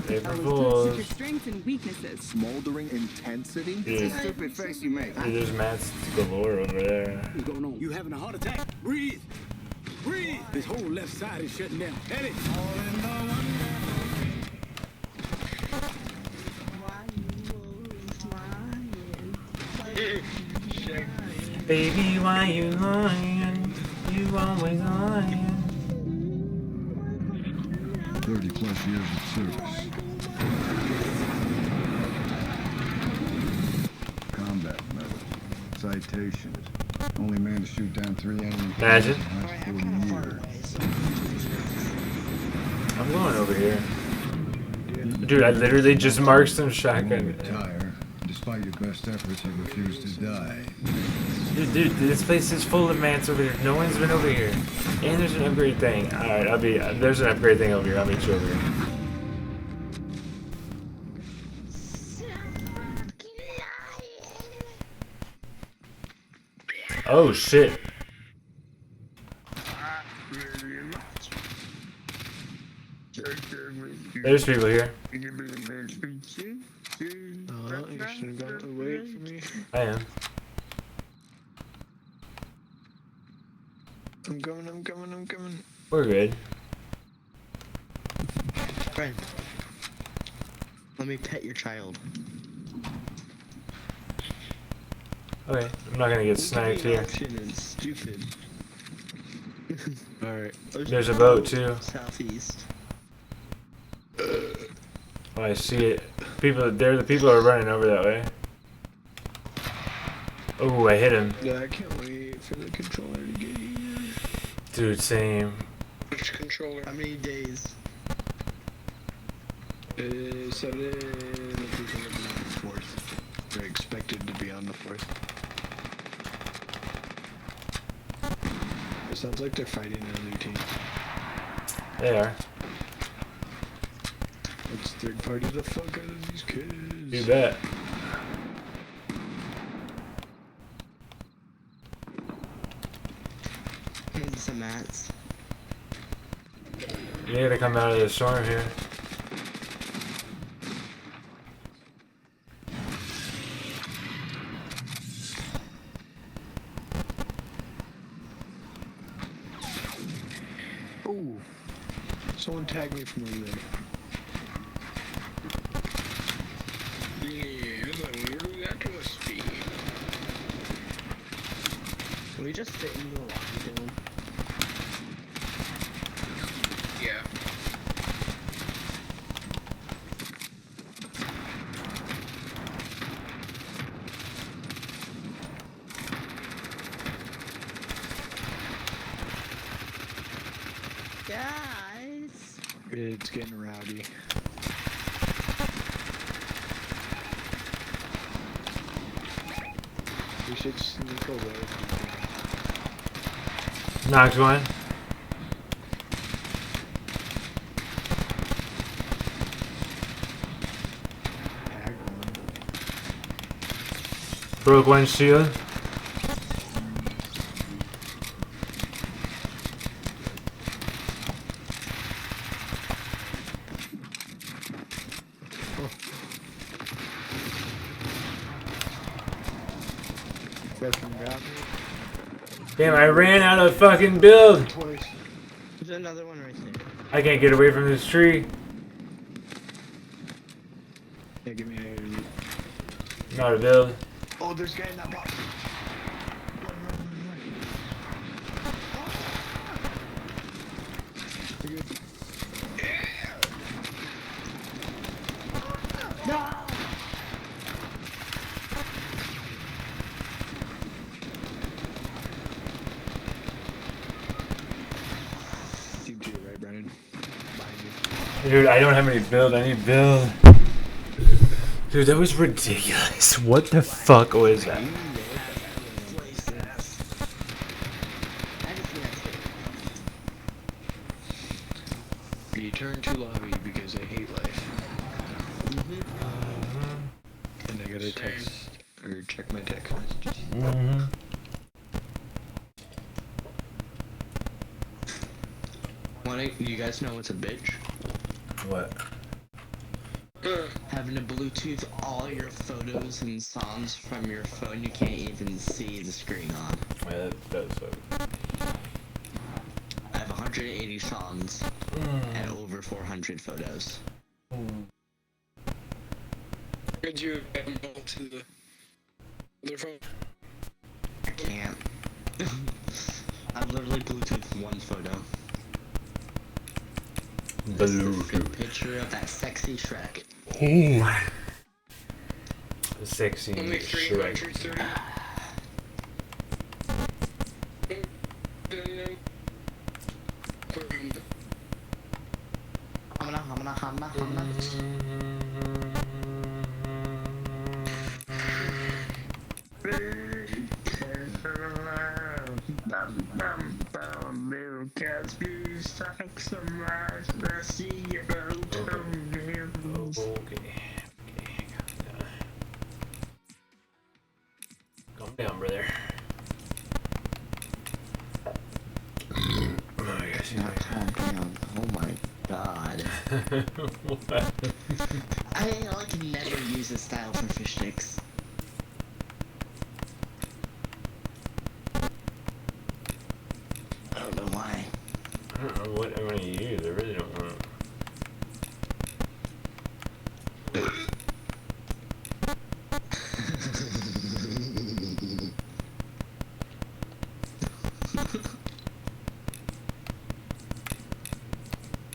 Paper Your fools. strengths and weaknesses. Smoldering intensity? Dude, Stupid face you make. there's mats galore over there. What's going on? You having a heart attack? Breathe. Breathe. This whole left side is shutting down. Eddie. Baby, why you lying? You always lying. 30 plus years of service. Combat medal. Citations. Only man to shoot down 3 enemy Imagine. in the last 40 years. I'm going over here. Dude, I literally just marked some You won't shotgun. retire. Despite your best efforts, you refuse to die. Dude, this place is full of mats over here. No one's been over here. And there's an upgrade thing. Alright, there's an upgrade thing over here. I'll meet you over here. Oh shit. There's people here. You should have gone away from me. I am. I'm coming. We're good. Friend, let me pet your child. Okay, I'm not gonna get sniped here. It's stupid. Alright. There's a boat too. Southeast. Oh, I see it. People, the people are running over that way. Oh, I hit him. Yeah, I can't wait for the controller to get here. Dude, same. Which controller? How many days? 7. People living on the 4th. They're expected to be on the 4th. It sounds like they're fighting another team. They are. Let's third party the fuck out of these kids. You bet. Need some mats. You gotta come out of the storm here. Ooh. Someone tag me from over there. Yeah, where do we got to a speed? Can we just fit in the line? Yeah. Guys! It's getting rowdy. We should sneak away. Knocked one. Broke one shield. Damn, I ran out of fucking build. There's another one right there. I can't get away from this tree. Yeah, give me a... Not a build. Oh, there's a guy in that box. You're good. No! Team 2, right, Brennan? Dude, I don't have any build. I need build. Dude, that was ridiculous. What the fuck was that? Return to lobby because I hate life. And I gotta text or check my text messages. You guys know what's a bitch? What? Having to Bluetooth all your photos and songs from your phone, you can't even see the screen on. Yeah, that does suck. I have 180 songs and over 400 photos. Could you add them all to the other phone? I can't. I've literally Bluetoothed one photo. Bluetooth. Picture of that sexy Shrek. Ooh. Sexy Only Shrek. 330. Little cats be stuck some lies. I see you both. Okay. Calm down, brother. Oh, yes, not calm down. Oh my god. What? I can never use this style for fish sticks. I don't know why. I don't know what I'm gonna use. I really don't know.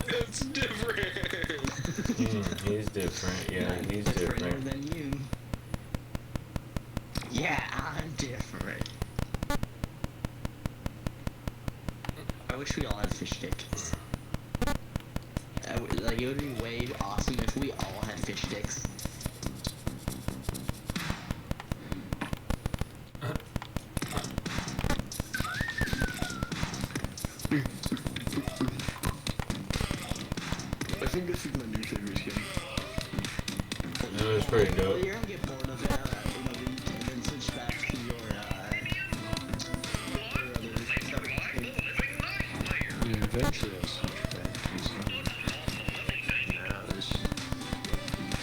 It's different. He's different. Yeah, he's different. Than you. Yeah, I'm different. I wish we all had fish sticks. Like, it would be way awesome if we all had fish sticks. I think this is my new favorite skin. That was pretty dope. You're gonna get bored of it, and then switch back to your Yeah, eventually I'll switch back to something. Now this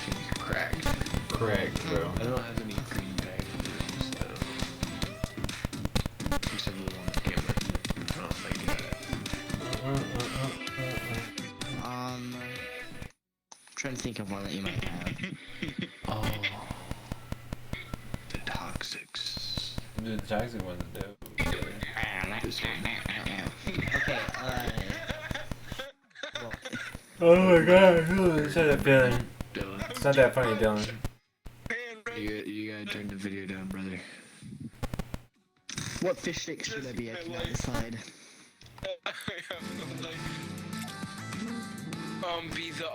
thing's cracked. Cracked, bro. I don't have any green packages, so except the one on camera. I don't like that. Trying to think of one that you might have. Oh, the toxics. The toxic one's dope. Okay, Oh my god, it's not that feeling. Dylan. It's not that funny, Dylan. You gotta turn the video down, brother. what fish sticks should I be? I cannot decide. Be the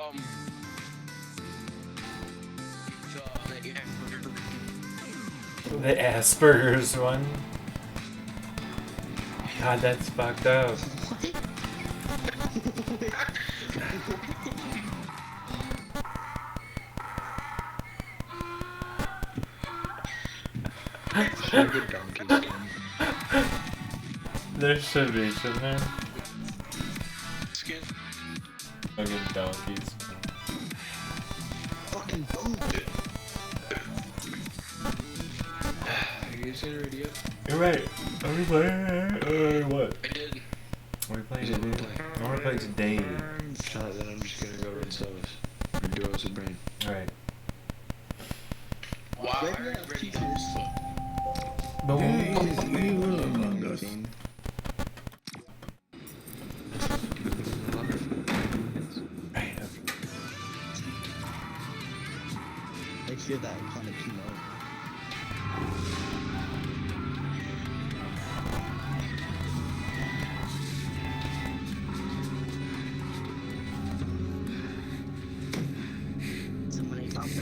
The Asperger's one. God, that's fucked up. There should be, shouldn't there? skin. Fucking donkeys. Fucking donkey. You guys get ready yet? You're right. Are we playing? What? I did. Are we playing today? I want to play today. Then I'm just gonna go rinse those. Or duos of brain. Alright. Wow, I already ready for this. Among Us. I hear that kind of chemo. Someone ate my baby.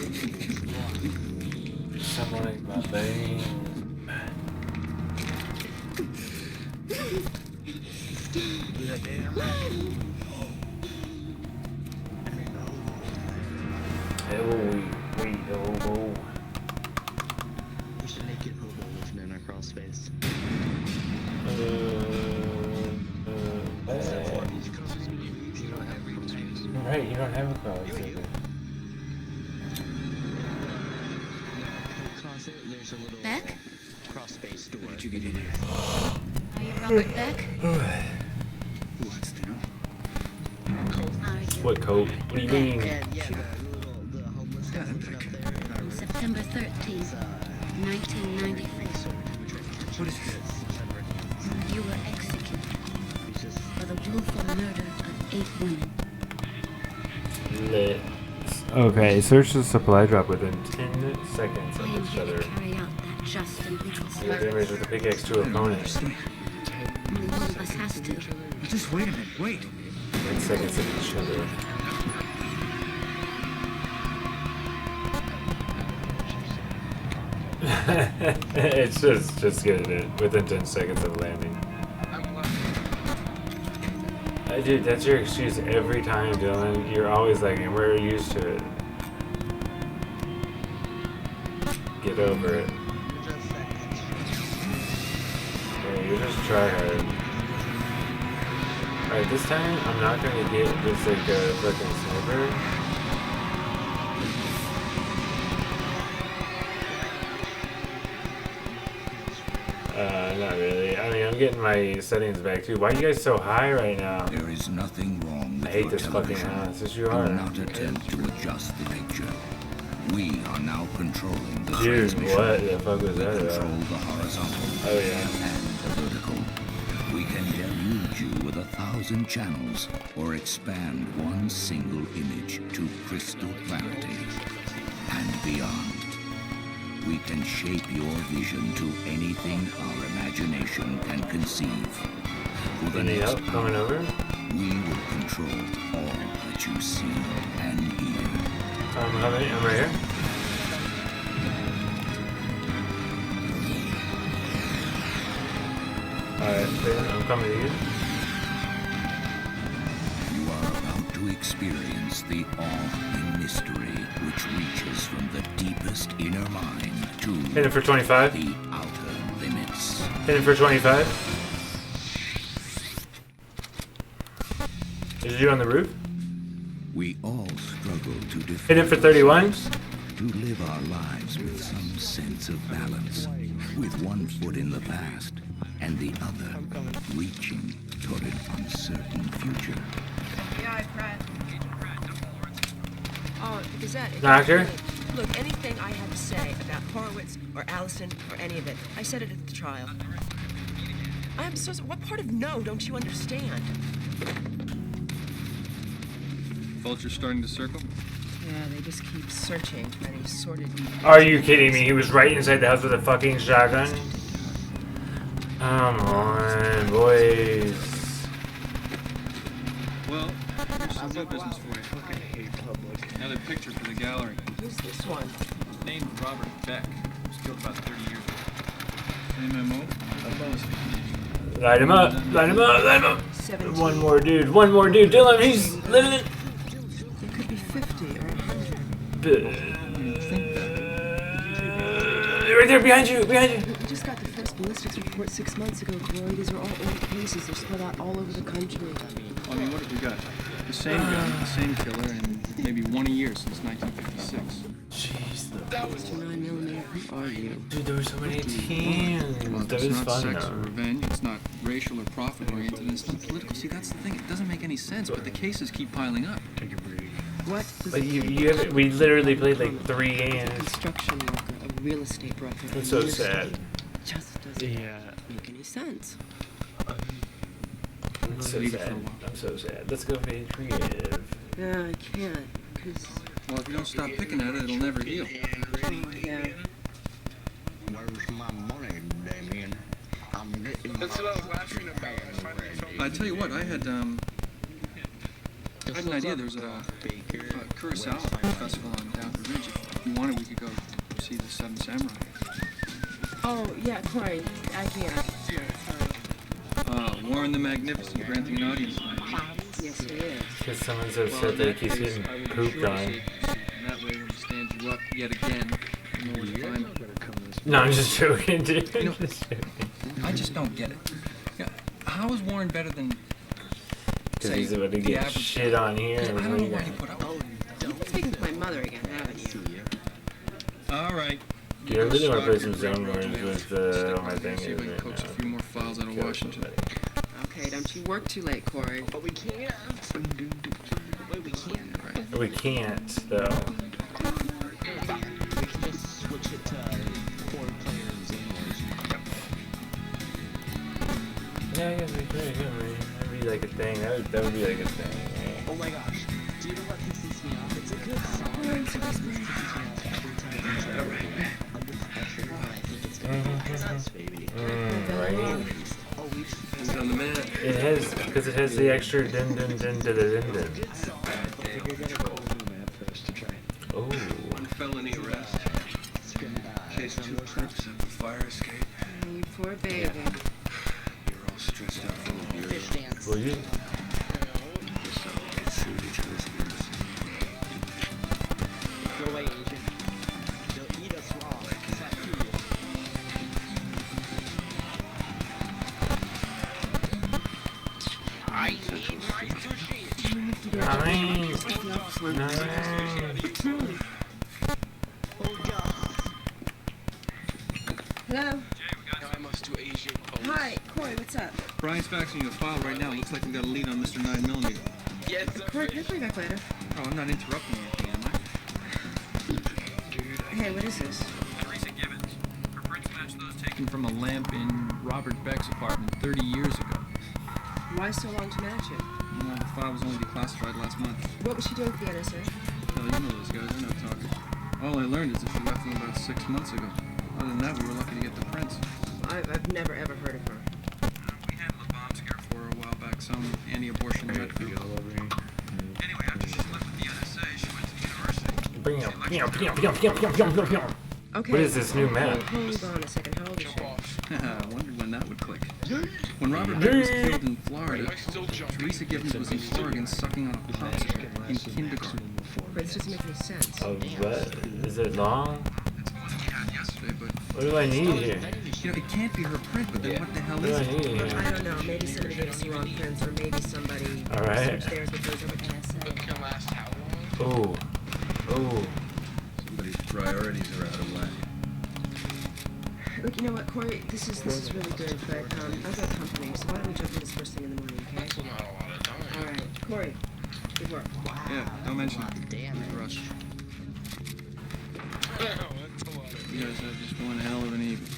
Someone ate my baby. Oh. There's a naked hobo living in our crawl space. Right, you don't have a crawl space. Closet, there's a little Beck? crawl space door. Did you get in here? Are you Robert Beck? Who wants to know? Are you? What coat? What do you mean? Yeah, the homeless guy living up there. On September 13th, 1993, What is this? you were executed for the willful murder of 8 women. Lit. Okay, search the supply drop within 10 seconds I of am each here to other. carry out that just and legal Deal damage with a pickaxe to opponent. Only one of us has to. Just wait a minute, wait. 10 seconds of each other. It's just getting it within 10 seconds of landing. Dude, that's your excuse every time, Dylan. You're always like, we're used to it. Get over it. Yeah, you just try hard. Alright, this time I'm not gonna get just like a fucking sniper. Not really. I mean, I'm getting my settings back too. Why are you guys so high right now? There is nothing wrong with I hate your this fucking television. house. Yes, you Do are. not attempt to adjust the picture. We are now controlling the Dude, transmission. what the fuck was We that control about? the horizontal Oh, yeah. and the vertical. We can deluge you with 1,000 channels or expand one single image to crystal clarity and beyond. We can shape your vision to anything our imagination can conceive. For the Any next help coming over? we will control all that you see and hear. I'm right here. Alright, I'm coming to you. You are about to experience the awe and mystery which reaches from the deepest inner mind to Hit him for 25. the outer limits. Hit him for 25. Is you on the roof? We all struggle to defend Hit him for 31. to live our lives with some sense of balance, with one foot in the past and the other reaching toward an uncertain future. Yeah, Pratt. Oh, Gazette. Doctor? Look, anything I had to say about Horowitz or Allison or any of it, I said it at the trial. I am so. What part of no don't you understand? Vulture's starting to circle? Yeah, they just keep searching for any sordid. Are you kidding me? He was right inside the house with a fucking shotgun? Come on, boys. Well, here's some good business for you. Fucking hate public. Another picture for the gallery. Who's this one? Named Robert Beck. Was killed about 30 years ago. MMO? Light him up, light him up, light him up. 17. One more dude, Dylan, he's living it. It could be 50 or 100. Right there, behind you. We just got the first ballistics report 6 months ago, Corey. These are all old cases. They're spread out all over the country. I mean, what have we got? The same guy, the same killer, and maybe one a year since 1956. Jeez, the 9mm. Who are you? Dude, there were so many teams. Well, That it's was not fun, sex though. or revenge. It's not racial or profit-oriented. And it's not political. See, that's the thing. It doesn't make any sense, but the cases keep piling up. Take a break. What? But we literally played like 3 games. Construction worker, a real estate broker. That's so sad. Just doesn't make any sense. I'm so sad. I'm so sad. Let's go be creative. Yeah, I can't, because... Well, if you don't stop picking at it, it'll never heal. Yeah. Where's my money, Damien? I'm getting That's what I was laughing about. I tell you what, I had an idea. There's a Kurosawa festival on Downford Ridge. If you wanted, we could go see the Seven Samurai. Oh, yeah, Corey, I can't. Sorry. Warren the Magnificent granting an audience. Yes, it is. Because someone's upset that he keeps getting pooped on. And that way, when he stands you up yet again, you know where to find him. No, I'm just joking, dude. You know, I just don't get it. Yeah, how is Warren better than? Because he's about to get shit on here. I don't know why he put up. You've been speaking to my mother again, haven't you? All right. Dude, I really want to play some Zone Wars with my thing. See if I can coax a few more files out of Washington. Okay, don't you work too late, Corey. But we can't. Wait, we can't. Right. We can't, though. We can just switch it to 4 players anyways. Yeah, I guess we could. That'd be like a thing. That would be like a thing. Oh my gosh. Do you know what pisses me off? It's a good song. Under pressure, but I think it's gonna be nuts, baby. Right? It's on the map. It has, because it has the extra din din din to the din din. Oh. One felony arrest. Case 2 troops at the fire escape. You poor baby. You're all stressed out full of beers. Will you? Go away, Agent. They'll eat us raw. It's not curious. Hello? Hi, Corey, what's up? Brian's faxing you a file right now. Looks like we got a lead on Mr. 9mm. Yes. Corey, can I call you back later? Oh, I'm not interrupting anything, am I? Hey, what is this? Teresa Gibbons. Her prints match those taken from a lamp in Robert Beck's apartment 30 years ago. Why so long to match it? Well, the file was only declassified last month. What was she doing with the NSA? Hell, you know those guys. They're not talking. All I learned is that she left them about 6 months ago. Other than that, we were lucky to get the prints. I've never ever heard of her. We handled a bomb scare for her a while back. Some anti-abortion jet group. Anyway, after she left with the NSA, she went to university. Okay. What is this new map? Hold on a second. How old is she? I wondered when that would click. When Robert Beck was killed in Florida, Teresa Gibbons was in Oregon sucking on a popsicle in kindergarten. But this doesn't make any sense. Oh, what? Is it long? That's more than we had yesterday, but... What do I need here? You know, it can't be her print, but then what the hell What do is I it? need here? I don't know. Maybe somebody gave us the wrong prints, or maybe somebody Alright. switched theirs with those over NSA. Ooh. Ooh. Somebody's priorities are out of whack. Look, you know what, Corey? This is really good, but I've got company, so why don't we jump in this first thing in the morning, okay? That's not a lot of time. All right, Corey. Good work. Yeah, don't mention it. Damn it. Rush. That's a lot of You guys have just one hell of an evening.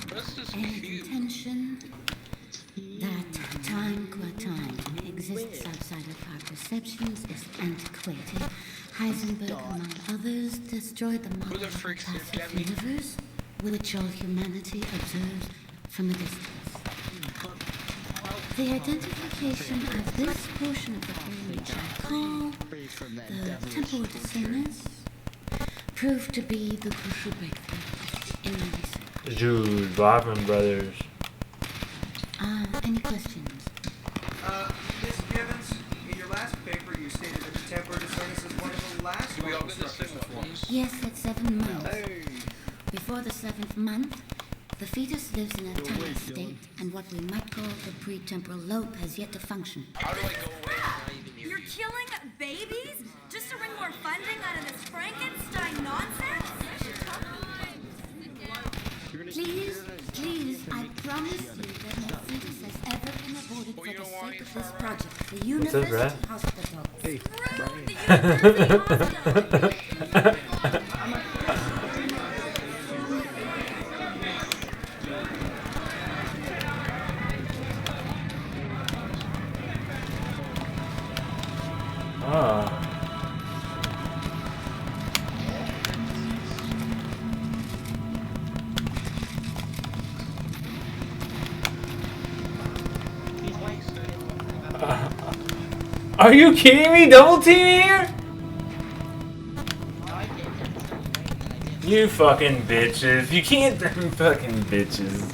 That's just And cute. contention that time qua time exists outside of our perceptions is antiquated. Heisenberg, among others, destroyed the model of a passive universe, which all humanity observes from a distance. The identification of this portion of the brain, which I call the temporal dissonance, proved to be the crucial breakthrough in my research. Dude, Bachman Brothers. Any questions? Miss Gibbons, in your last paper you stated that the temporal dissonance is one of the last Do we all organ get the same Yes, ones? at 7 months. Before the 7th month, the fetus lives in a tiny state, and what we might call the pretemporal lobe has yet to function. How do I go away and not even hear You're you? killing babies just to wring more funding out of this Frankenstein nonsense? Please, I promise you that no fetus has ever been aborted for the sake of this project. The University Hospital. Hey, Are you kidding me? Double teaming here? You fucking bitches. You can't fucking bitches.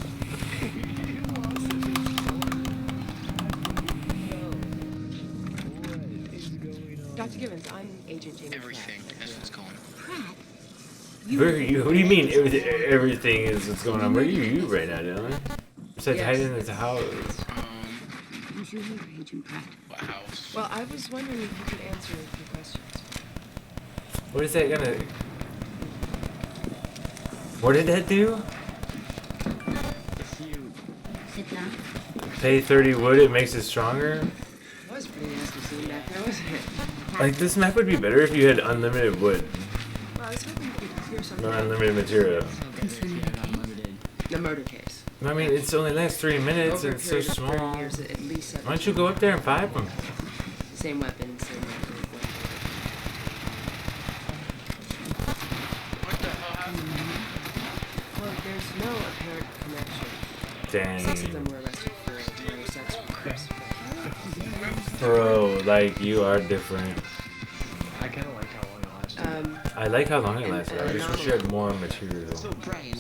Dr. Gibbons, I'm Agent Jamie. Everything. That's what's going on. Where are you? What do you mean everything is what's going on? Where are you right now, Dylan? Besides hiding in the house. Who's your hero, Agent Pratt? What house? Well, I was wondering if you could answer a few questions. What is that gonna... What did that do? Sit down. Pay 30 wood, it makes it stronger? It was pretty nasty seeing that, though, wasn't it? Like, this map would be better if you had unlimited wood. Well, I was hoping you could hear something. No unlimited material. The murder case. I mean, it's only lasts 3 minutes Over and a it's so period of 30 small. years, at least Why don't you go up there and find them? Same weapon, same weapon. Well, there's no apparent connection. Dang. 6 of them were arrested for minor sex crimes. Bro, like, you are different. I kind of like how long it lasted. I like how long it lasted. I just wish you had more material. So, Brian,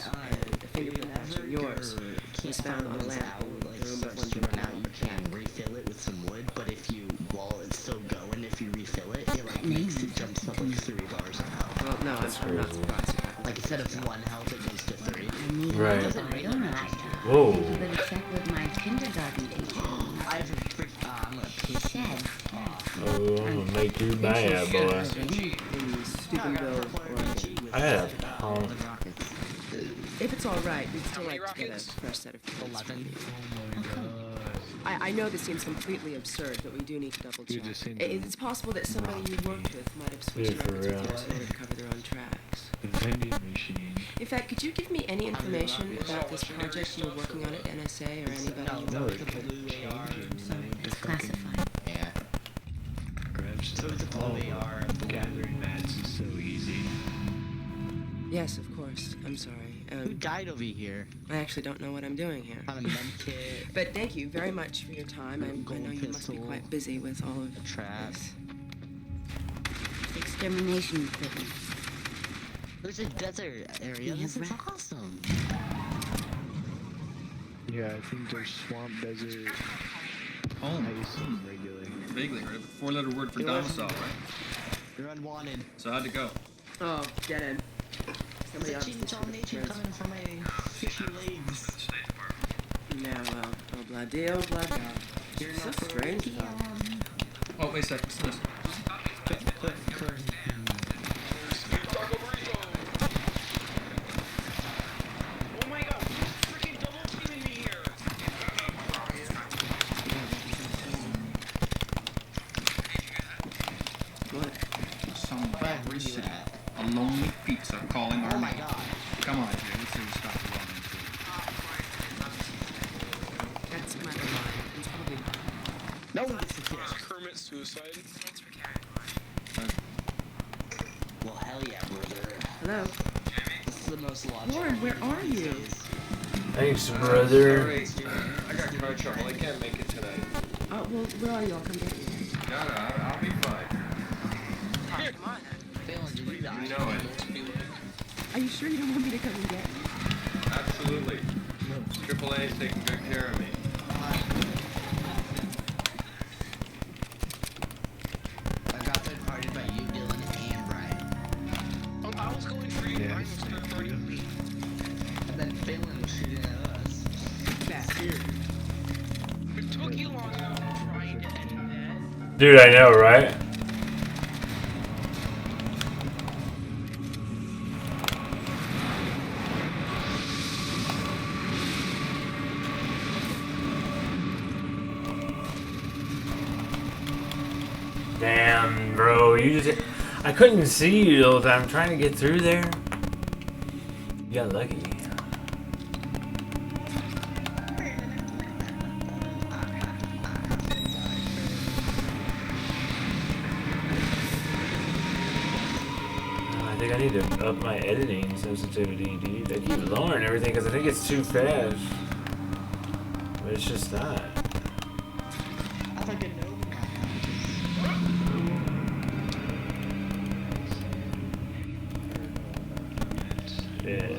The fingerprint match of yours was found on a lamp in the room of one run out, you can refill it with some wood, but if you, while it's still going, if you refill it, it like makes it jumps up like 3 bars an hour. Well, no, I'm not surprised. Like instead of 1 health, it goes to 3. I need Right. a donut. Whoa. You better check with my kindergarten teacher. I have a freak. I'm gonna piss you off. Oh, I'm gonna make you mad, boy. I had a pound. If it's all right, we'd still like to get a fresh set of kids. 11. I know this seems completely absurd, but we do need to double check. It's possible that somebody you worked with might have switched Yeah, for records with real. you so they would cover their own tracks. Vending machine. In fact, could you give me any information about this project you were working on at NSA or anybody? No, it kept It's classified. Yeah. grabs So it's a oh, blue AR. gathering mats is so easy. Yes, of course. I'm sorry. Who died over here? I actually don't know what I'm doing here. On a med kit. But thank you very much for your time. I know you must be quite busy with all of a trap. Extermination equipment. There's a desert area. This is awesome. Yeah, I think there's swamp, desert, Home. ice, and regular. Vaguely heard of it. 4-letter word for It domicile, wasn't- right? You're unwanted. So how'd it go? Oh, dead end. Somebody There's a else. chainsaw nature coming from my fishy legs. No, oh, blah deal, blah blah. You're So not strange, though. Oh, wait a sec. Listen. Oh my god, who's freaking double teaming me here? What? Some city. A lonely pizza calling our Oh my name. god. Come on, Jay. Let's see what stuff we're running into. That's my line. It's probably No, it's a kid. Kermit suicide. Well, hell yeah, brother. Hello. This is the most logical. Lord, where are you? Thanks, brother. I got car trouble. I can't make it tonight. Oh, well, where are you? I'll come get you. No, I'll be fine. Come on. Phelan, did you die? You know it. Are you sure you don't want me to come and get you? Absolutely. AAA is taking good care of me. I got third party by you, Dylan, and Brian. Oh, I was going for you. Brian was third party with me. And then Phelan was shooting at us. Back here. It took you long enough, Brian, to do that. Dude, I know, right? Damn, bro, you just... I couldn't see you the whole time. I'm trying to get through there. You got lucky. I think I need to up my editing sensitivity, dude. I keep lowering everything because I think it's too fast. But it's just not. I fucking know. Yeah.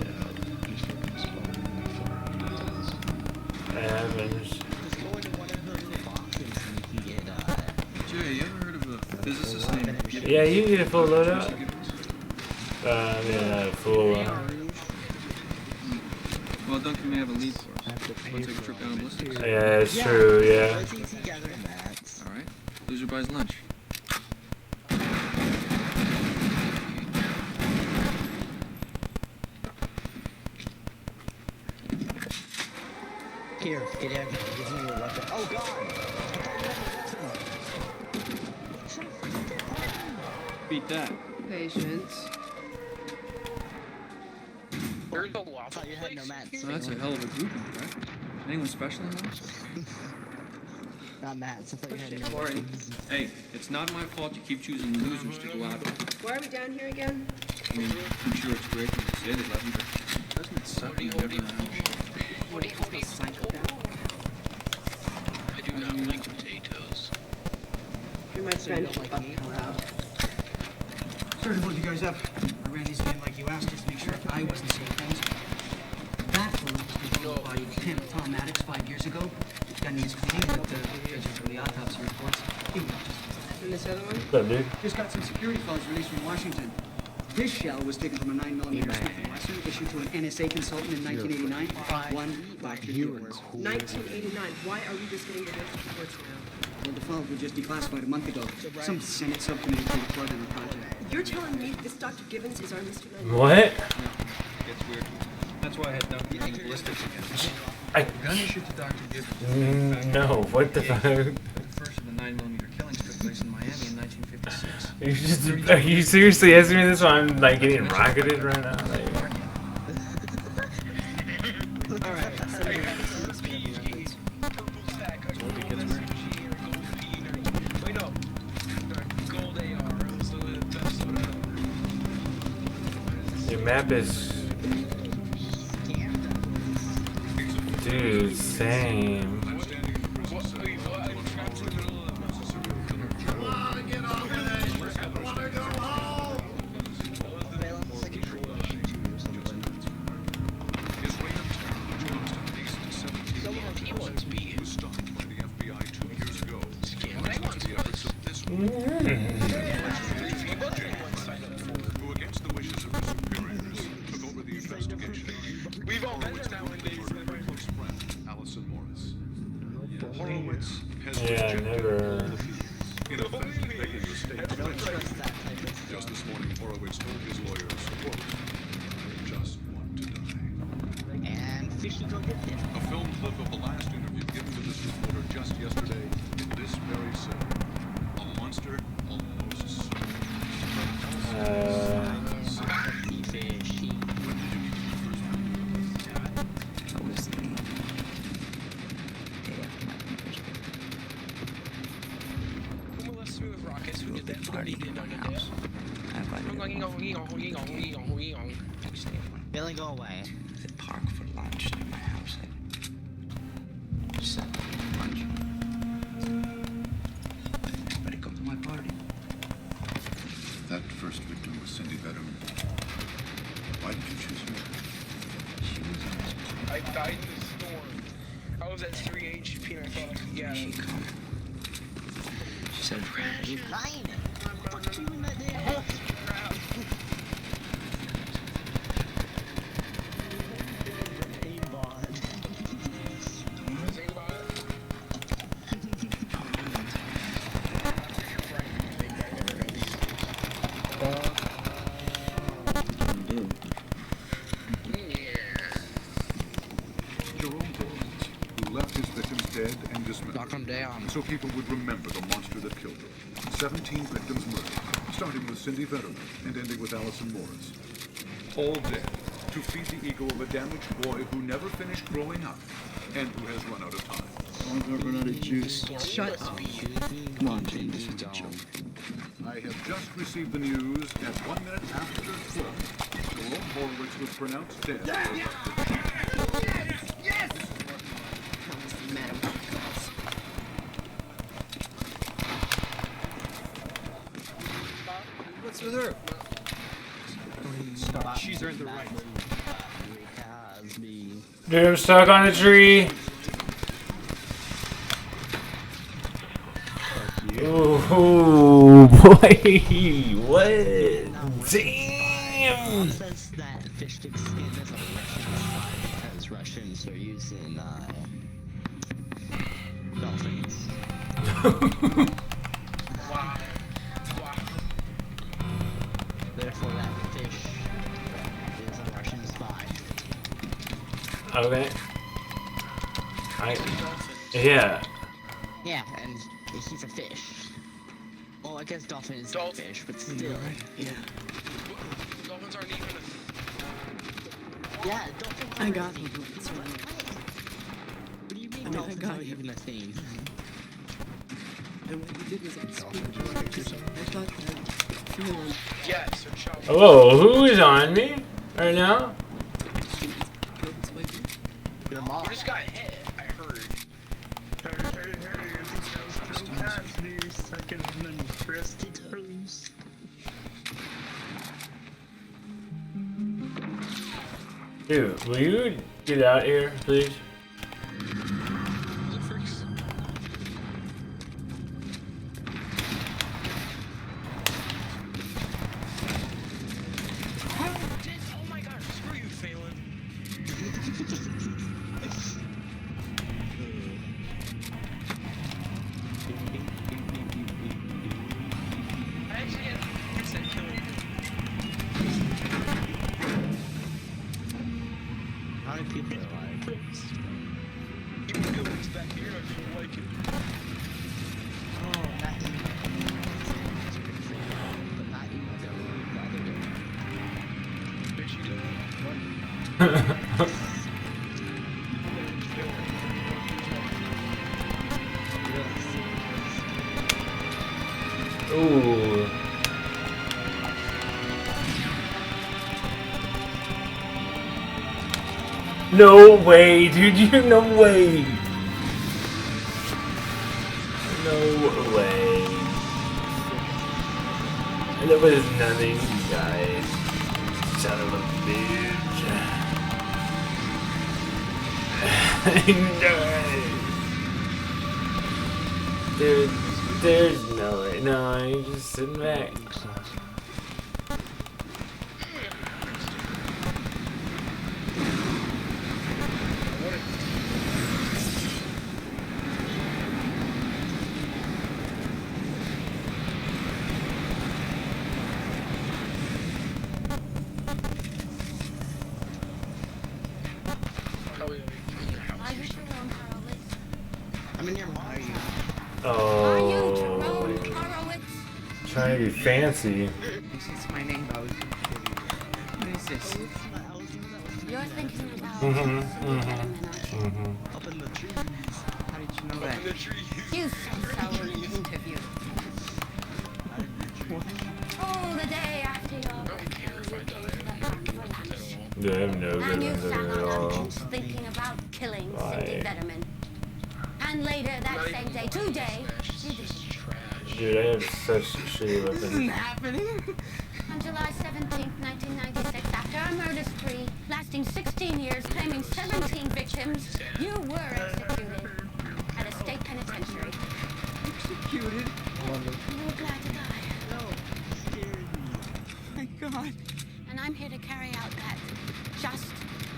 That happens. Just go into one of the little boxes and you can get, Jay, you ever heard of a physicist named... Yeah, you can get a full loadout. Yeah, full. Well, Duncan may have a lead for us. We'll take a trip down to Ballistics. Yeah, it's true, yeah. It's easy gathering mats. Alright. Loser buys lunch. Here, get in. Give me your weapon. Oh god! Beat that. Patience. There's a I waffle thought you had no mats. So that's a hell of a grouping, right? Anyone special in that? Not mats. I thought you had no Boring. weapons. Hey, it's not my fault you keep choosing losers to go out with. Why are we down here again? I mean, I'm sure it's great that you say they love you, but doesn't it suck when you never know? I do not like potatoes. You're my friend. Sorry to hold you guys up. I ran these again like you asked us to make sure I wasn't seeing things. That one was controlled by Pimp Tom Maddox 5 years ago. Got needs cleaning, but judging from the autopsy reports, he was just... And this other one? What's up, dude? Just got some security files released from Washington. This shell was taken from a 9mm Smith & Wesson issued to an NSA consultant in 1989. One Dr. Gibbons. 1989. Why are we just getting the basic reports now? Well, the files were just declassified a month ago. Some Senate subcommittee pulled the plug on the project. You're telling me this Dr. Gibbons is our Mr. 9? What? Gets weird. That's why I had Dr. Gibbons ballistics again. Gun issued to Dr. Gibbons. No, what the fuck? The first of the 9mm killings took place in Miami in 1956. Are you seriously asking me this while I'm like getting rocketed right now? Like, your map is, dude, same. Yeah, never. In effect, begging the state to just this morning, Horowitz told his lawyers, quote, "I just want to die." And Fishy go get this. A film clip of the last interview given to this reporter just yesterday in this very cell. A monster almost certain. Fishy. Smooth rockets who did that party did on your desk. Billy, go away. The park for lunch near my house. I sat for lunch. Everybody come to my party. That first victim was Cindy Vetterman. Why did you choose her? She was in this party. I died in the storm. I was at 3 HP and I thought I could get She out. come. She said, You're lying. Put you in that damn house. Jerome Horowitz, who left his victims dead and dismembered. knock them down. So people would remember the monster that killed them. 17 victims murdered, starting with Cindy Vetterman and ending with Allison Morris. All dead to feed the ego of a damaged boy who never finished growing up and who has run out of time. I've run out of juice. Shut up. Come on, Jane, this is a joke. I have just received the news at 1 minute after 12. Jerome Horowitz was pronounced dead. Yes! What's with her? Stop. She's earned the right. Dude, I'm stuck on a tree. Ooh, boy. What? Damn. Says that fish stick skin is a Russian spot because Russians are using dolphins. Wow. Therefore, that fish is a Russian spy. Okay. Yeah. Yeah, and he's a fish. Well, I guess dolphin is a fish, but still. Yeah. Dolphins aren't even Yeah, dolphins. I got him. What do you mean I dolphins got aren't you. even a thing? And what he did was explain to me. I thought that, you know, yes, or child. Hello, who is on me right now? Your mom. You just got hit, I heard. Dude, will you get out here, please? lot of people are like, Even the good ones back here, I feel like it. oh, that's pretty free. But not emo demo, the other demo. Bitchy Ooh. No way, dude, no way. No way. That was nothing, guys. Son of a bitch. Dude, there's no way. No, you're just sitting back. I'm in your Mario. Oh. Trying to be fancy. This is my name, Bowser. What is this? You're thinking about Up in the trees. How did you know that? Up in the trees. You said so in an interview. Oh, the day after your Dude, I have no good and you ones sat at on all. a bench thinking about killing Why? Cindy Vetterman. And later that same day, today, you did. Dude, I have such shitty This isn't weapons. happening. On July 17th, 1996, after a murder spree lasting 16 years, claiming 17 victims, you were executed at a state penitentiary. Executed? You were glad to die. No, scared me. Thank God. And I'm here to carry out that just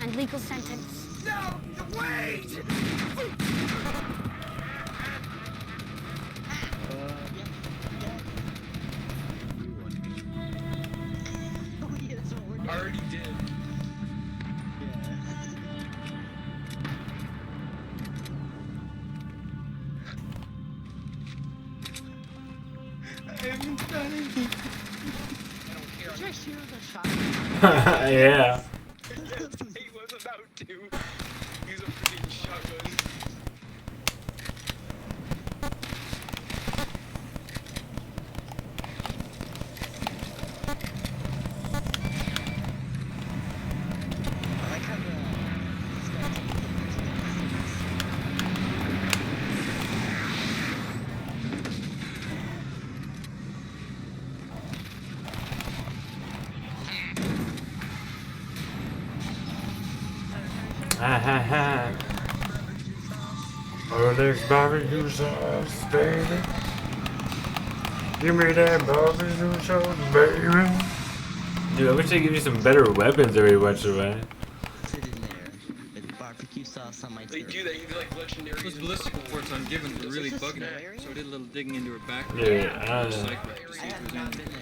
and legal sentence. No, wait! I already did. I haven't done anything. Did I shoot the shot? Yeah. He was about to use a freaking shotgun. I like how Ha ha ha. Oh, there's barbecue sauce, baby. Give me that barbecue sauce, baby. Dude, I wish they'd give you some better weapons every once in a while. sit in there with barbecue sauce on my They turret. do that, you do like legendary. Those ballistic reports on Givens were really bugging me, so I did a little digging into her background. Yeah, To see if there was any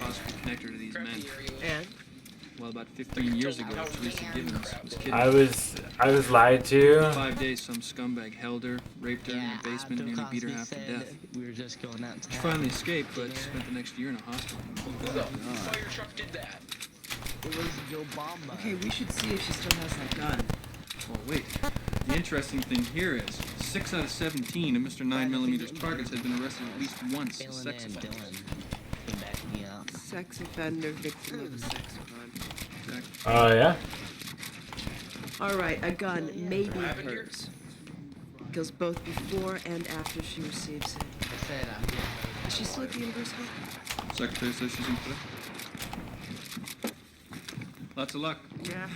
possible connector to these men. And? Well, about 15 years ago, Teresa Givens was kidnapped. I was lied to. For 5 days, some scumbag held her, raped her in her basement, and nearly beat her half to death. We were just going out to She finally escaped, but spent the next year in a hospital. The fire truck did that. It was Obama. Okay, we should see if she still has that gun. Oh, wait. The interesting thing here is 6 out of 17 of Mr. 9mm's targets had been arrested at least once as sex offenders. Sex offender, victim of a sex crime. Oh, yeah? All right, a gun may be hers. Kills both before and after she receives it. Is she still at the university? Secretary says she's in today. Lots of luck. Yeah,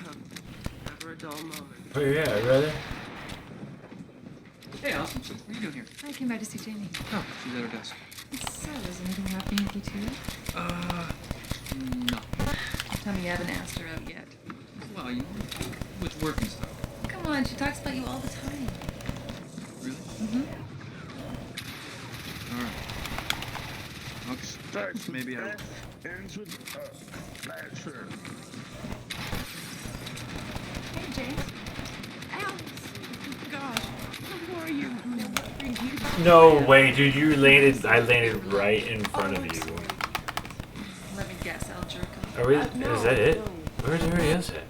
never a dull moment. Oh, yeah, brother. Hey, Allison, so what are you doing here? I came by to see Jamie. Oh, she's at her desk. So, is anything happening with you two? No. Tell me you haven't asked her out yet. Well, you know, with work and stuff. Come on, she talks about you all the time. Really? Mm-hmm. All right. Okay. Starts Maybe I will. ends with bachelor. Hey, James. No way, dude. You landed. I landed right in front of you. Let me guess, I'll jerk off. Are we? No, Is that it? no. Where's everybody else at?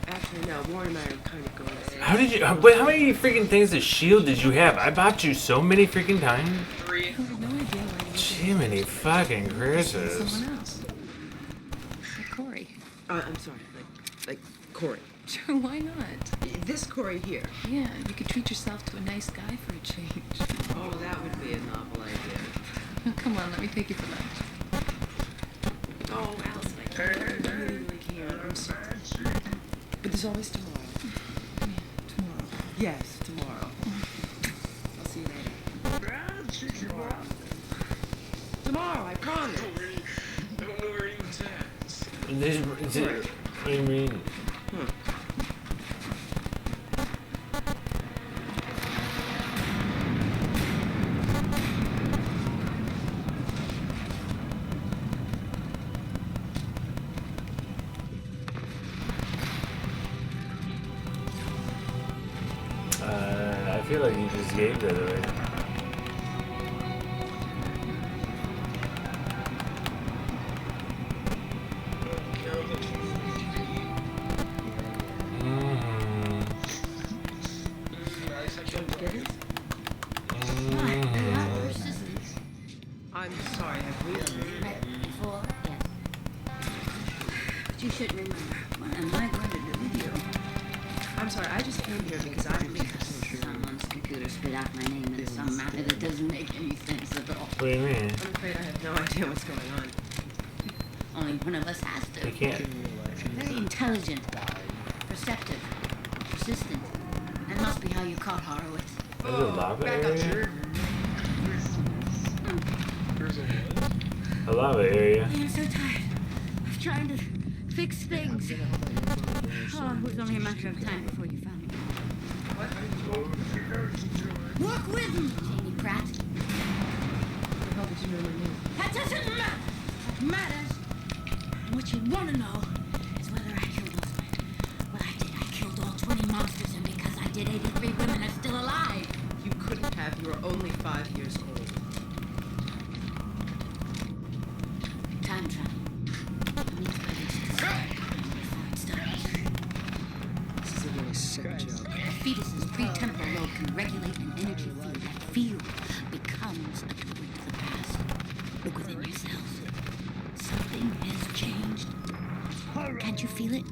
Actually, no. Warren and I are kind of going to see. How did you? Wait, how many freaking things of shield did you have? I bought you so many freaking times. 3. I have no idea why you Jiminy fucking Christmas. someone else. Like Corey. I'm sorry, like Corey. Sure, why not? This Corey here. Yeah, you could treat yourself to a nice guy for a change. Oh, that would be a novel idea. Oh, come on, let me take you for lunch. Oh, Allison, I can't. I really can't. I'm sorry. But there's always tomorrow. Yeah, tomorrow. Yes, tomorrow. I'll see you later. Tomorrow, I promise. I don't know where anyone's at. What do you mean? I feel like you just gave that away. I'm sorry, have we Met before? Yes. But you should remember, what am I going to do with you? I'm sorry, I just came here because I'm interested. Someone's computer spit out my name in some manner that doesn't make any sense at all. What do you mean? I'm afraid I have no idea what's going on. Only one of us has to. You can't. Very intelligent, perceptive, persistent. That must be how you caught Horowitz. There's a lava area? A lava area. I am so tired of trying to fix things. Oh, it was only a matter of time before you found me. Walk with him, Janie Pratt. How did you know my name? That doesn't matter. What matters, and what you want to know, is whether I killed those men. Well, I did. I killed all 20 monsters, and because I did, 83 women are still alive. You couldn't have. You were only 5 years old. Time travel. I need to finish this before it starts. This is a really sick joke. A fetus's pre-temporal lobe can regulate an energy field. That field becomes a tool of the past. Look within yourselves. Something has changed. Can't you feel it?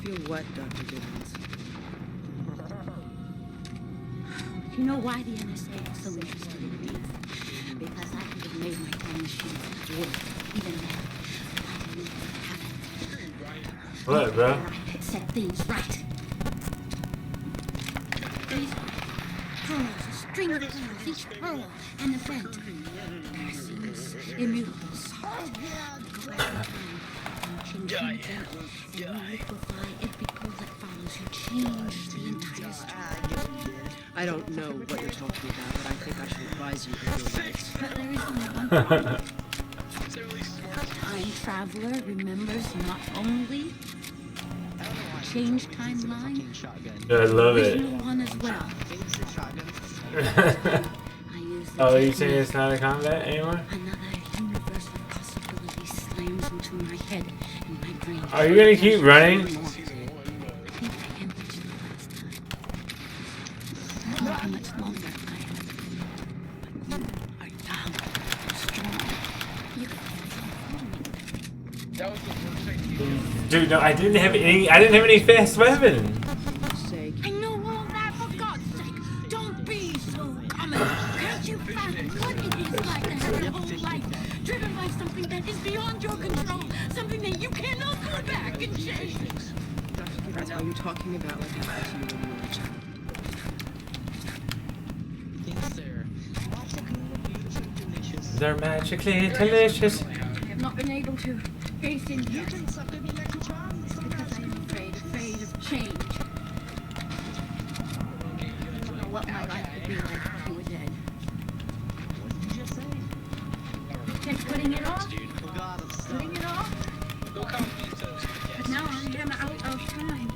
Feel what, Dr. Gibbons? You know why the NSA is so interested in me? Because I could have made my time machine work. Even then, I didn't have it. What, bro? I set things right. These pearls, a string of pearls, each pearl an event. Piercings, immutables. You liquefy every pearl that follows. You change the entire story. I don't know what you're talking about, but I think I should advise you to go right. But there is only one problem. Time traveler remembers not only change timeline, I love it. original one as well. Oh, you saying it's not a combat anymore? Another universe of possibilities slams into my head and my brain. Are you gonna keep running? I think I am reaching the last time. I don't know how much longer I have. But you are young, strong. You can That was the first thing. Dude, no, I didn't have any fast weapon. I know all that, for God's sake. Don't be so common. Can't you fathom what it is like to have your whole life driven by something that is beyond your control, something that you cannot go back and change? Dr. Gibbons, are you talking about what happened to you when you were a child? They're magically delicious. I have not been able to face into it because I am afraid of change. I don't know what my life would be like if you were dead. What did you just say? Just putting it off? Putting it off? But now I am out of time.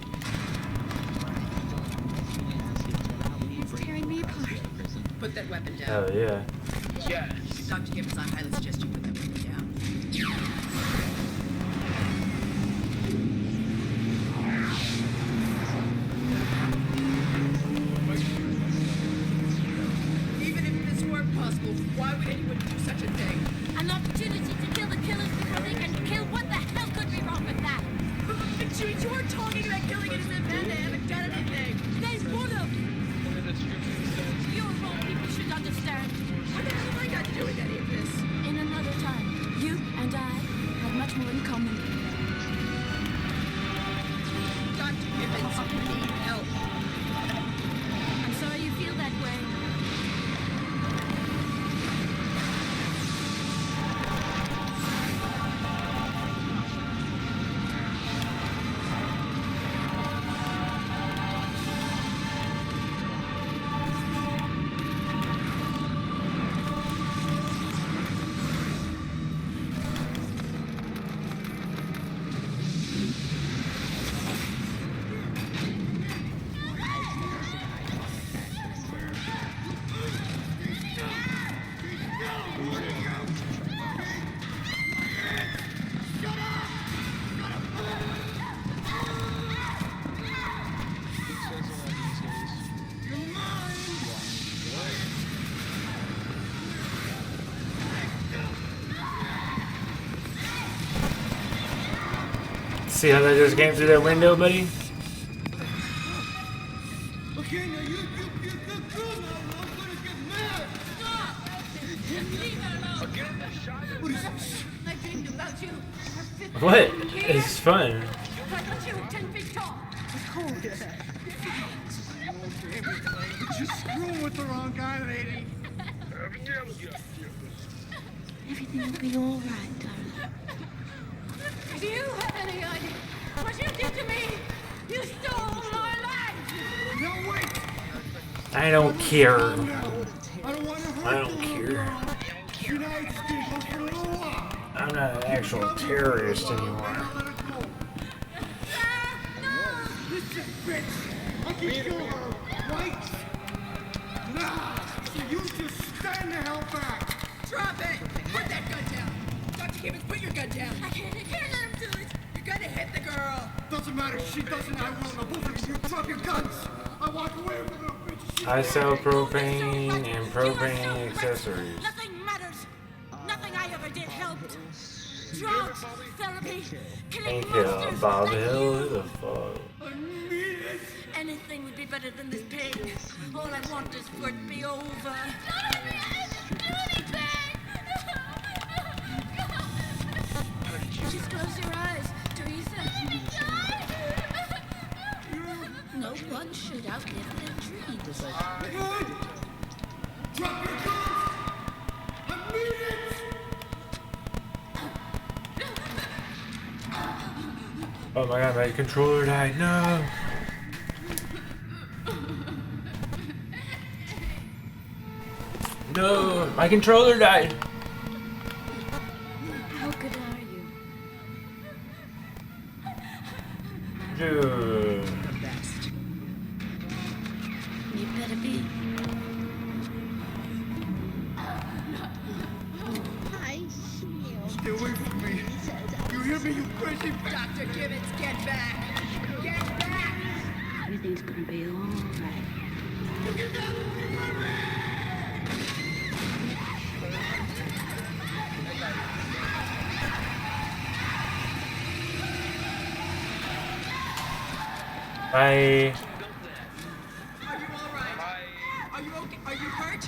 It's tearing me apart. Put that weapon down. Hell yeah. Yeah. Dr. Gibbons, I highly suggest you put that window down. Even if this weren't possible, why would anyone do such a thing? An opportunity to kill the killers before they can kill. What the hell could be wrong with that? But you were talking about killing innocent men. They haven't done anything. They would have. You're wrong. People should understand. What the hell have I got to do with any of this? In another time, you and I have much more in common. Dr. Gibbons, you need help. I'm sorry you feel that way. See how that just came through that window, buddy? Okay, now you good girl now. I'm gonna get mad. Stop! Leave her alone. Get in that shot. What is this? I dreamed about you. What? It's fun. I thought you were 10 feet tall. Of course. You're screwing with the wrong guy, lady. Everything will be all right, darling. Do you have any idea what you did to me? You stole my life! No, wait! I don't care. I don't want to hurt I don't care. United States for a little while. I'm not an actual terrorist anymore. Listen, bitch. I can kill her, right? Nah. So you just stand the hell back. Drop it! Put that gun down! Dr. Gibbons, put your gun down! I can't let him do it! You're gonna hit the girl! Doesn't matter. She doesn't. I will. Now both of you drop your guns. I walk away from her, bitch. I sell propane and propane accessories. Nothing matters! Nothing I ever did helped! Drugs, therapy, killing Ain't kill monsters! Bob like Hill. you. Who the fuck? Anything would be better than this pain. All I want is for it to be over. Just close your eyes, Teresa. No one should outlive their dreams. Good. Drop your guns. I mean it. Oh my god, my controller died. No. No, my controller died. How good are you? Dude. You better be. Stay away from me. You hear me, you crazy bitch? Dr. Gibbons, get back! Get back! Everything's gonna be all right. Bye. Are you all right? Are you okay? Are you hurt?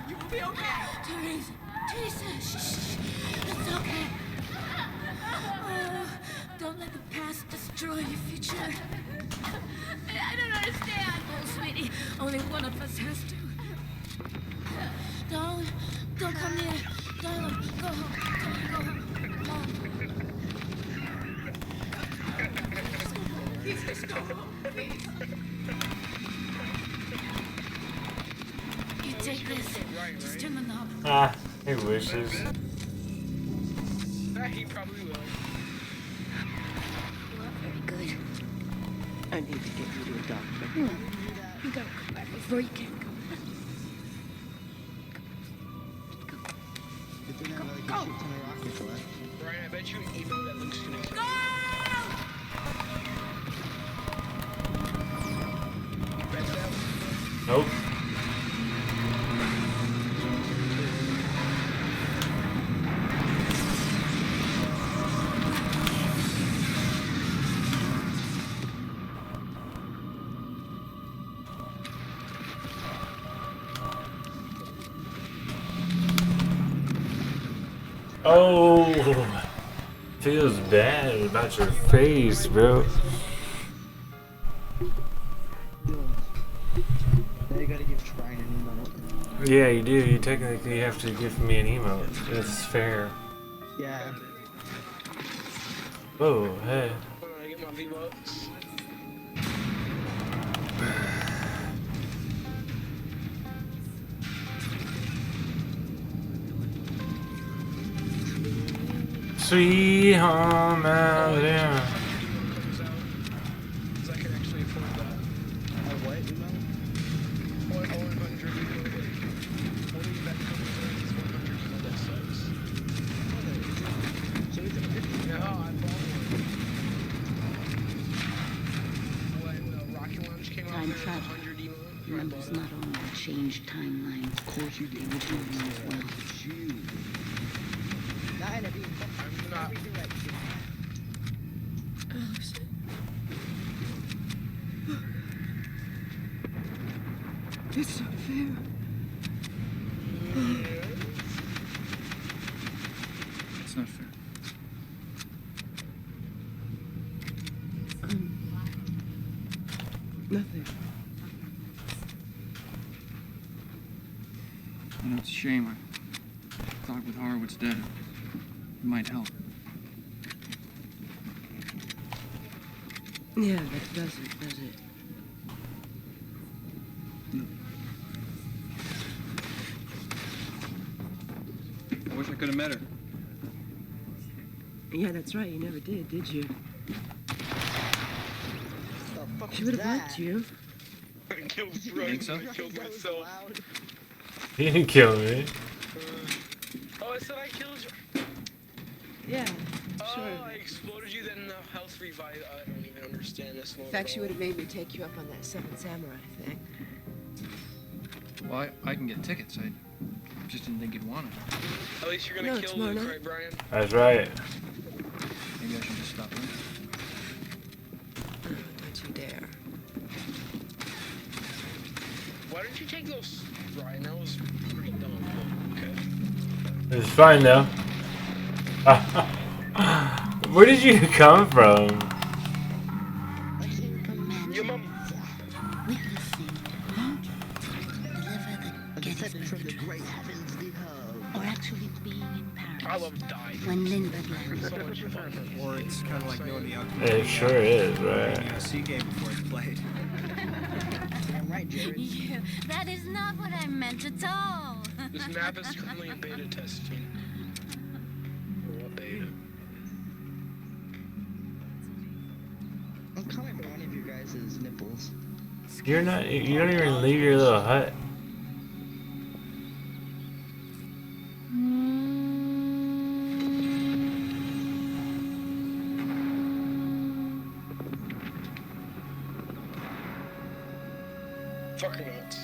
You will be okay. Teresa, shh. It's okay. Oh, don't let the past destroy your future. I don't understand. Oh, sweetie, only one of us has to. Don't come near. Darling, go home. Go home. Please just go home, please. You take this. Just turn the knob. Ah, he wishes. He probably will. Very good. I need to get you to a doctor. You gotta come back before you can come. Come Brian, I bet you an email that Luke's gonna kill. Nope. Oh, feels bad about your face, bro. Now you gotta give Brian an emote. Yeah, you do. You technically have to give me an emote. It's fair. Yeah. Whoa, hey. Hold on, I get my V-Bucks. Sweet home Alabama. Because I can actually afford that. What emote? 100 email, like, only that comes in is 100 email that sucks. So it's a 50. Yeah, I bought one. When Rocket Launch came out, Time there was travel. 100 email. Numbers not only change timelines, Of course you did. they return them as well. Not in a beam. I'm not. It's not fair. It's not fair. Nothing. You know, it's a shame. I thought with Harwood's dead, it might help. Yeah, that doesn't, does it? I wish I could have met her. Yeah, that's right. You never did you? fuck She was would have that? liked you. I killed You Brian. think so? I killed myself. He didn't kill me. Oh, I said I killed you. Yeah, Oh, sure. I exploded you, then the health revived. I don't even understand this one. In fact, she would have made me take you up on that Seven Samurai thing. Well, I can get tickets. I just didn't think you'd want it. At least you're gonna No, kill tomorrow Luke, night. right, Brian? That's right. Maybe I should just stop in. Oh, don't you dare. Why didn't you take those, Brian? That was pretty dumb. But okay. It's fine though. Where did you come from? Your mom. Witnessing, deliver the gift From the great heavens below. or actually being in paradise. I love dying. When Lindbergh lands. So much fun. Or it's kind of like knowing the outcome. It sure is, of right? a UFC game before it's played. I'm right, Jared. You, that is not what I meant at all. This map is currently in beta testing. Or what beta? I'm coming for one of your guys' nipples. You're not. You don't even leave your little hut. Fucking nuts.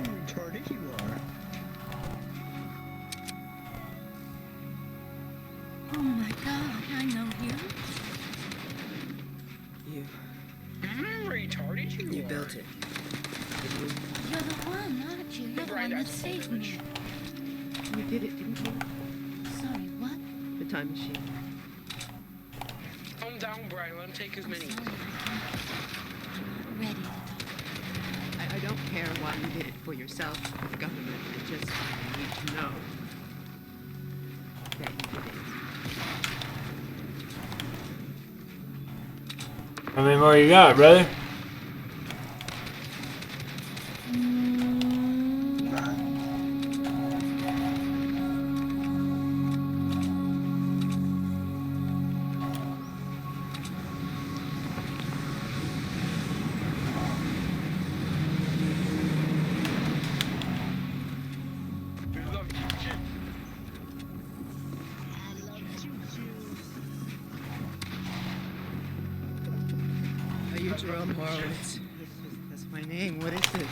Retarded you are. Oh my god, I know you. You Retarded you are. built it. You're the one, aren't you? You're the one that saved me. You did it, didn't you? Sorry, what? The time machine. Calm down, Brian. Let him take his mini. Ready to talk. I don't care why you did it for yourself or the government. I just need to know that you did it. How many more you got, brother? Deirdre Marlitz. That's my name. What is it?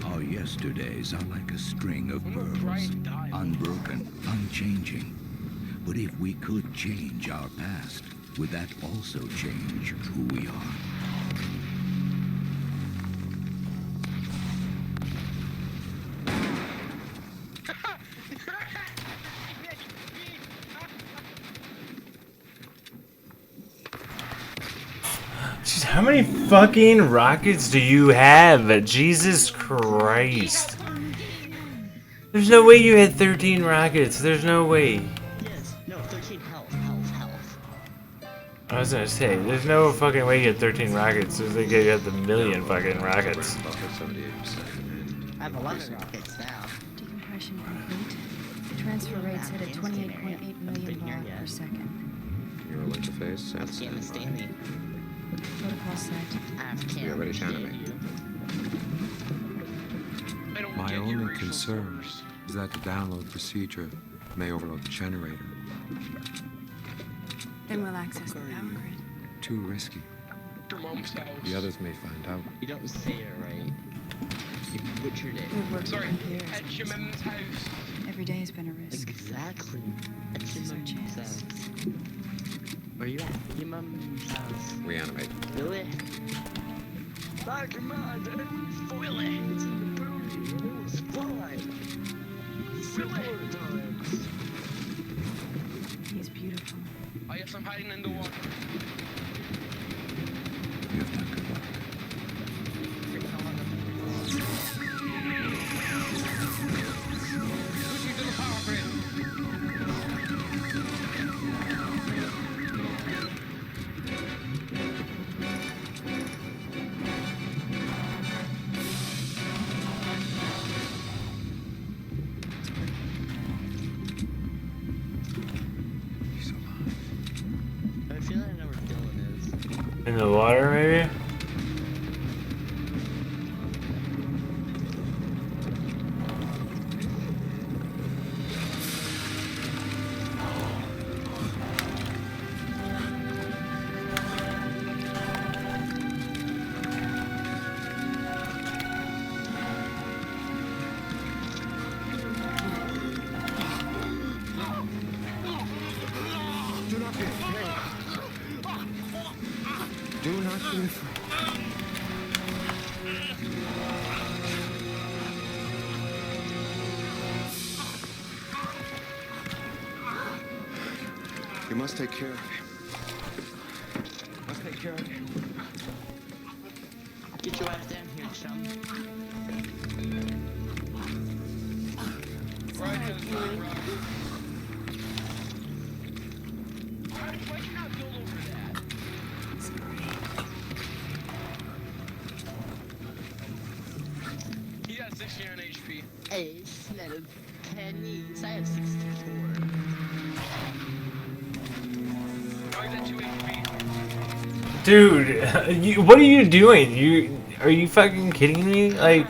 Our yesterdays are like a string of pearls, unbroken, unchanging. But if we could change our past, would that also change who we are? Jeez, how many fucking rockets do you have? Jesus Christ. There's no way you had 13 rockets. There's no way. Yes, no, 13 health. I was gonna say, there's no fucking way you had 13 rockets. There's like you had the million fucking rockets. I have 11 rockets now. Decompression complete. Transfer rate set at 28.8 million bar per second. Neural interface and Afghanistan. Protocol set. We already shot me. My only concern is that the download procedure may overload the generator. Then we'll access the power grid. Too risky. The others may find out. You don't say it right. You butchered it. We've worked with computers. At your mom's house. Every day has been a risk. Exactly. At This your is our mom's chance. house. Where you at? Your mom's house. Reanimate. Really? Oh, come on, dude. Foil it. It's in the boom. Spotlight. Similar times. He's beautiful. Oh, yes, I'm hiding in the water. You have done good work. Pushing to the power grid. I feel like I know where Dylan is. In the water, maybe? Do not be afraid. Do not be afraid. You must take care of him. Must take care of you. Get your ass down here, chum. Right to the side, Rob. Why'd you not build over that? He has 69 HP. Hey, it's not a pennies. I have 64. Oh, he's at 2 HP. Dude, what are you doing? Are you fucking kidding me? Like,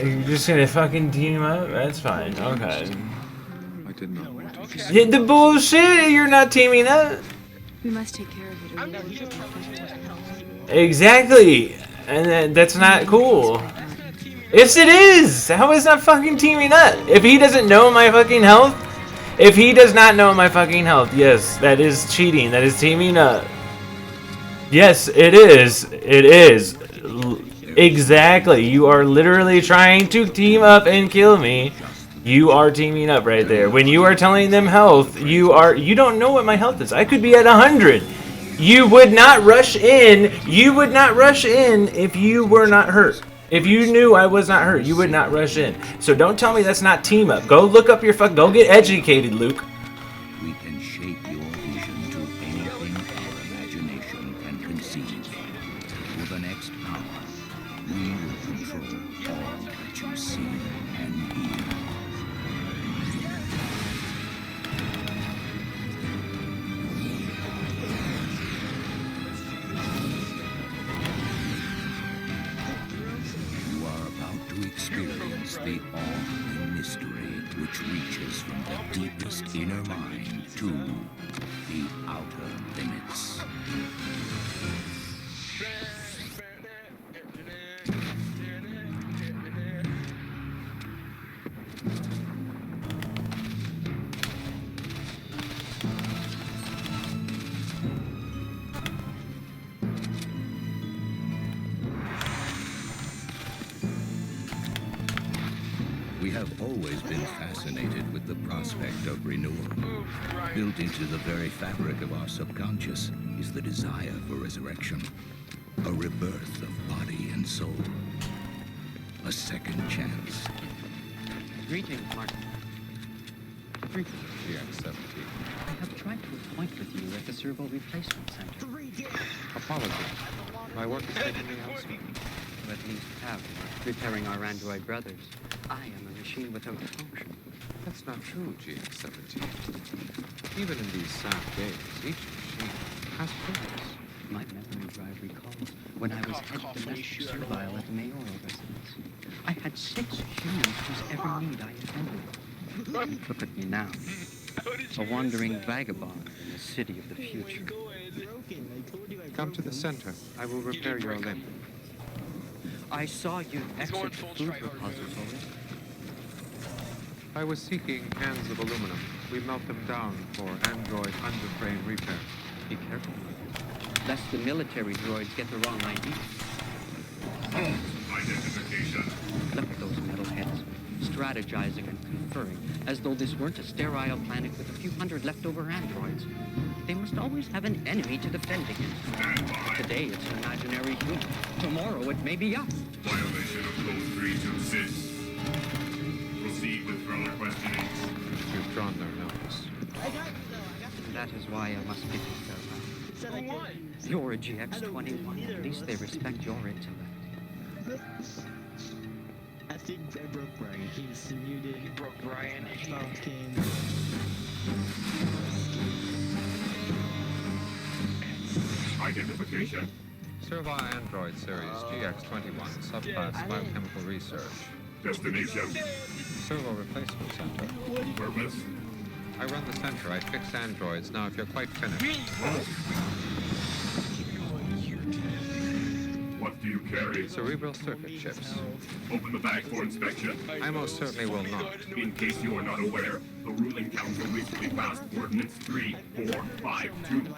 you're just gonna fucking team up? That's fine. Okay. I did not want to. Yeah, the bullshit. You're not teaming up. We must take care of it or we will just have to. Exactly. And that's not cool. Yes, it is. How is that fucking teaming up? If he doesn't know my fucking health, if he does not know my fucking health, yes, that is cheating. That is teaming up. Yes, it is. It is. Exactly. You are literally trying to team up and kill me. You are teaming up right there. When you are telling them health, you don't know what my health is. I could be at 100. You would not rush in. You would not rush in if you were not hurt. If you knew I was not hurt, you would not rush in. So don't tell me that's not team up. Go look up your go get educated, Luke. We can shape your vision to anything our imagination can conceive. For the next hour, we will control all that you see and hear. You are about to experience the awe and mystery which reaches from the deepest inner mind to the outer limits. We have always been fascinated with the prospect of renewal. Built into the very fabric of our subconscious is the desire for resurrection, a rebirth of body and soul, a second chance. Greetings, Martin. Greetings. GX-17. I have tried to appoint with you at the Servo Replacement Center. Apologies. My work is taking me elsewhere. You at least have work repairing our android brothers. I am a machine without function. That's not true, GX-17. Even in these sad days, each machine has purpose. My memory drive recalls when I was head domestic servile at the mayoral residence. I had 6 humans whose every need I attended. Look at me now, a wandering vagabond in the city of the future. Come to the center. I will repair your limb. I saw you exit the food repository. I was seeking cans of aluminum. We melt them down for android underframe repair. Be careful, lest the military droids get the wrong ID. Identification. Look at those metalheads, strategizing and conferring, as though this weren't a sterile planet with a few hundred leftover androids. They must always have an enemy to defend against. Today it's an imaginary human. Tomorrow it may be us. Violation of Code 326. Proceed with further questioning. You've drawn their notice. That is why I must bid you farewell. You're a GX-21. At least they respect your intellect. I think I broke Brian. He's muted. You broke Brian. Falcon. Identification. Servile Android Series GX-21, Subclass Biochemical Research. Destination. Servo Replacement Center. Purpose. I run the center. I fix androids. Now, if you're quite finished. What do you carry? Cerebral circuit chips. Open the bag for inspection. I most certainly will not. In case you are not aware, the ruling council recently passed Ordinance 3452.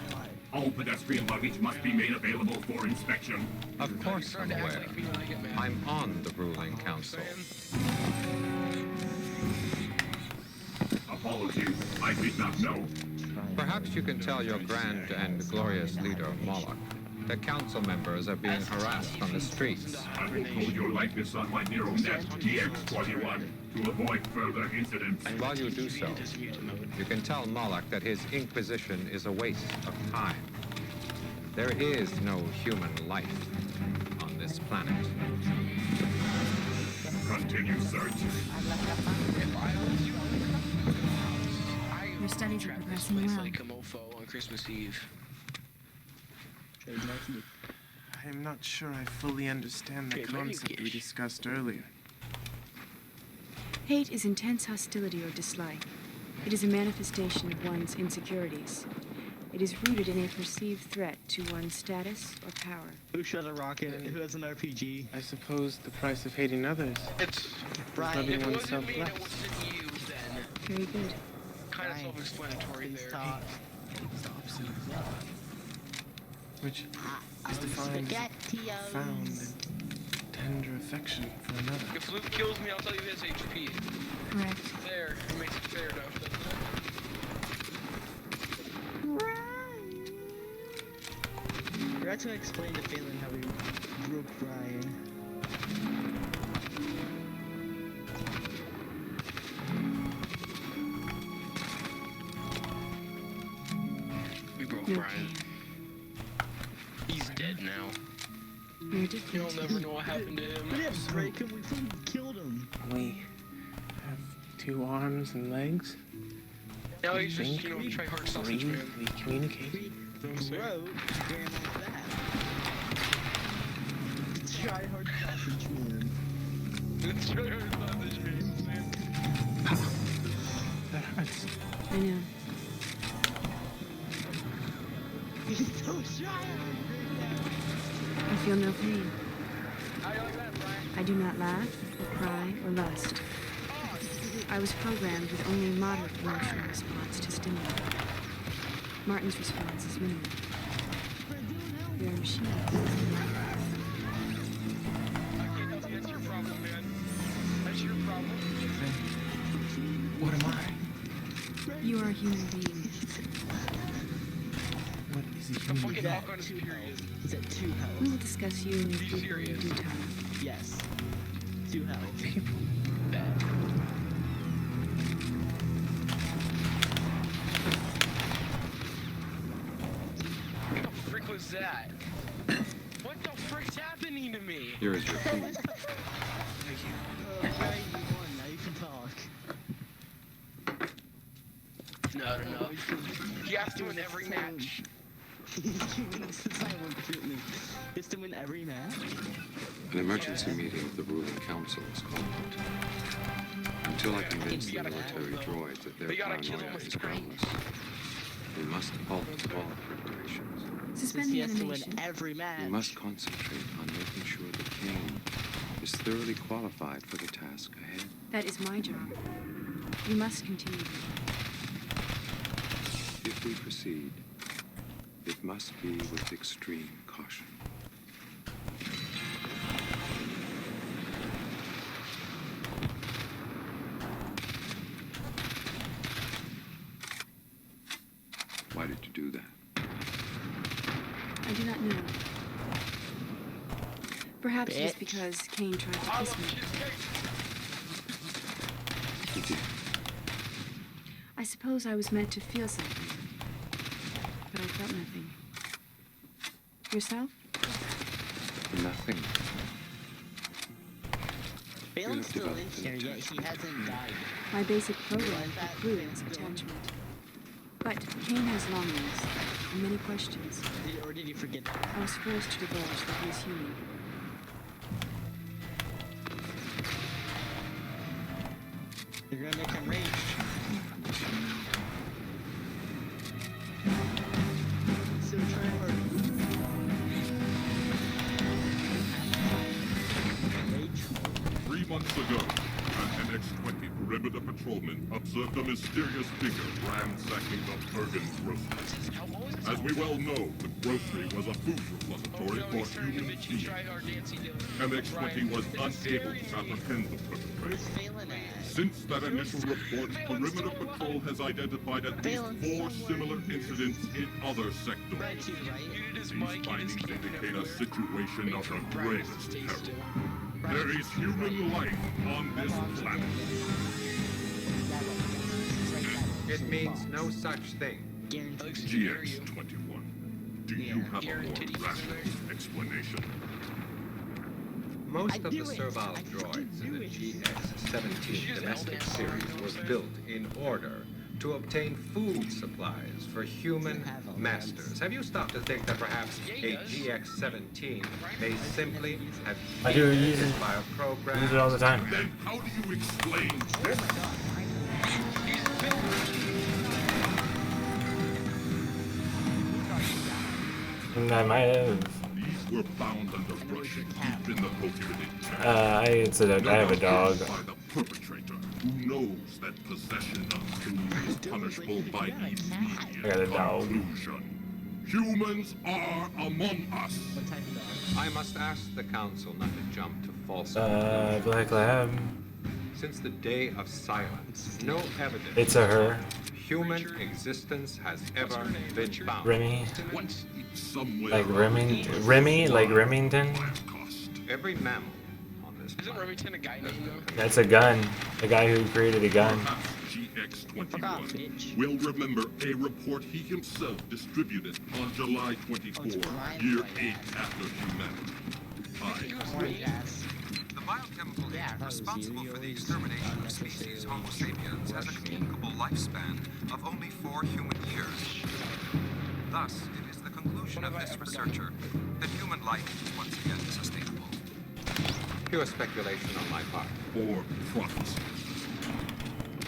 All pedestrian luggage must be made available for inspection. Of course I'm aware. I'm on the ruling council. Apologies, I did not know. Perhaps you can tell your grand and glorious leader, Moloch, that council members are being harassed on the streets. I will code your likeness on my neural net, GX-21, to avoid further incidents. And while you do so, you can tell Moloch that his inquisition is a waste of time. There is no human life on this planet. Continue search. Your studies are progressing well. Like a mofo on Christmas Eve. I am not sure I fully understand the concept we discussed earlier. Hate is intense hostility or dislike. It is a manifestation of one's insecurities. It is rooted in a perceived threat to one's status or power. Who shot a rocket and who has an RPG? I suppose the price of hating others is Brian. loving oneself less. Very good. Kind of self-explanatory there. Which is defined as profound and tender affection for another. If Luke kills me, I'll tell you his HP. Correct. There, it makes it fair enough, doesn't it? Try to explain the feeling how we broke Brian. We broke Brian. He's dead now. You're different. You'll never know what happened to him. We didn't break him, we fucking killed him. We have 2 arms and legs. Now he's We just, think, try hard sausage, breathe, man. we communicate. Wrote Grandma that. Try hard sausage man. Try hard sausage man. That hurts. I know. He's so shy. I feel no pain. I do not laugh, or cry, or lust. I was programmed with only moderate emotional response to stimuli. Martin's response is minimal. We are machines. That's your problem, man. That's your problem. What am I? You are a human being. What is he The fucking knock on his period. He's at 2 health. We will discuss you in your due time. Yes. 2 health. What the frick was that? What the frick's happening to me? Here is your food. Right, you won. Now you can talk. No. He has to win every match. He's doing silent treatment. He has to win every match. An emergency meeting of the ruling council is called. Until I convince the military droids that their paranoia is groundless, we must halt all preparations. Suspend the animation. Every match. We must concentrate on making sure that Kane is thoroughly qualified for the task ahead. That is my job. You must continue. If we proceed, it must be with extreme caution. Why did you do that? I do not know. Perhaps it is because Kane tried to kiss me. You did. I suppose I was meant to feel something, but I felt nothing. Yourself? Nothing. Balin's still in here, yet he hasn't died. My basic program precludes attachment. But Kane has longings and many questions. Or did you forget? I was forced to divulge that he is human. You're gonna make him rage. So try hard. 3 months ago, an MX-20 perimeter patrolman observed a mysterious figure ransacking the Bergen grocery. As we well know, the grocery was a food repository for human beings. MX-20 was unable to apprehend the perpetrator. Since that initial report, perimeter patrol has identified at least 4 similar incidents in other sectors. These findings indicate a situation of the gravest peril. There is human life on this planet. It means no such thing. GX-21. Do you have a more rational explanation? Most of the servile droids in the GX-17 domestic series were built in order to obtain food supplies for human masters. Have you stopped to think that perhaps a GX-17 may simply have I do been use it. by a program? Use it all the time. Then how do you explain this? I might have. These were found under brush deep in the prohibited I have a dog. By the perpetrator, who knows that possession of food is punishable by immediate I got a dog. conclusion. Humans are among us. I must ask the council not to jump to false Black Lab. Since the day of silence, no evidence It's a her. human existence has ever been found. Remy. Somewhere Like Remy, like Remington. Every mammal on this Isn't Remington a guy name though? That's a gun. The guy who created a gun. GX-21 will remember a report he himself distributed on July 24, year 8 after humanity. The biochemical agent responsible for the extermination of species Homo sapiens has a communicable lifespan of only 4 human years. Thus, it is the conclusion of this researcher that human life is once again sustainable. Pure speculation on my part. Or prophecy.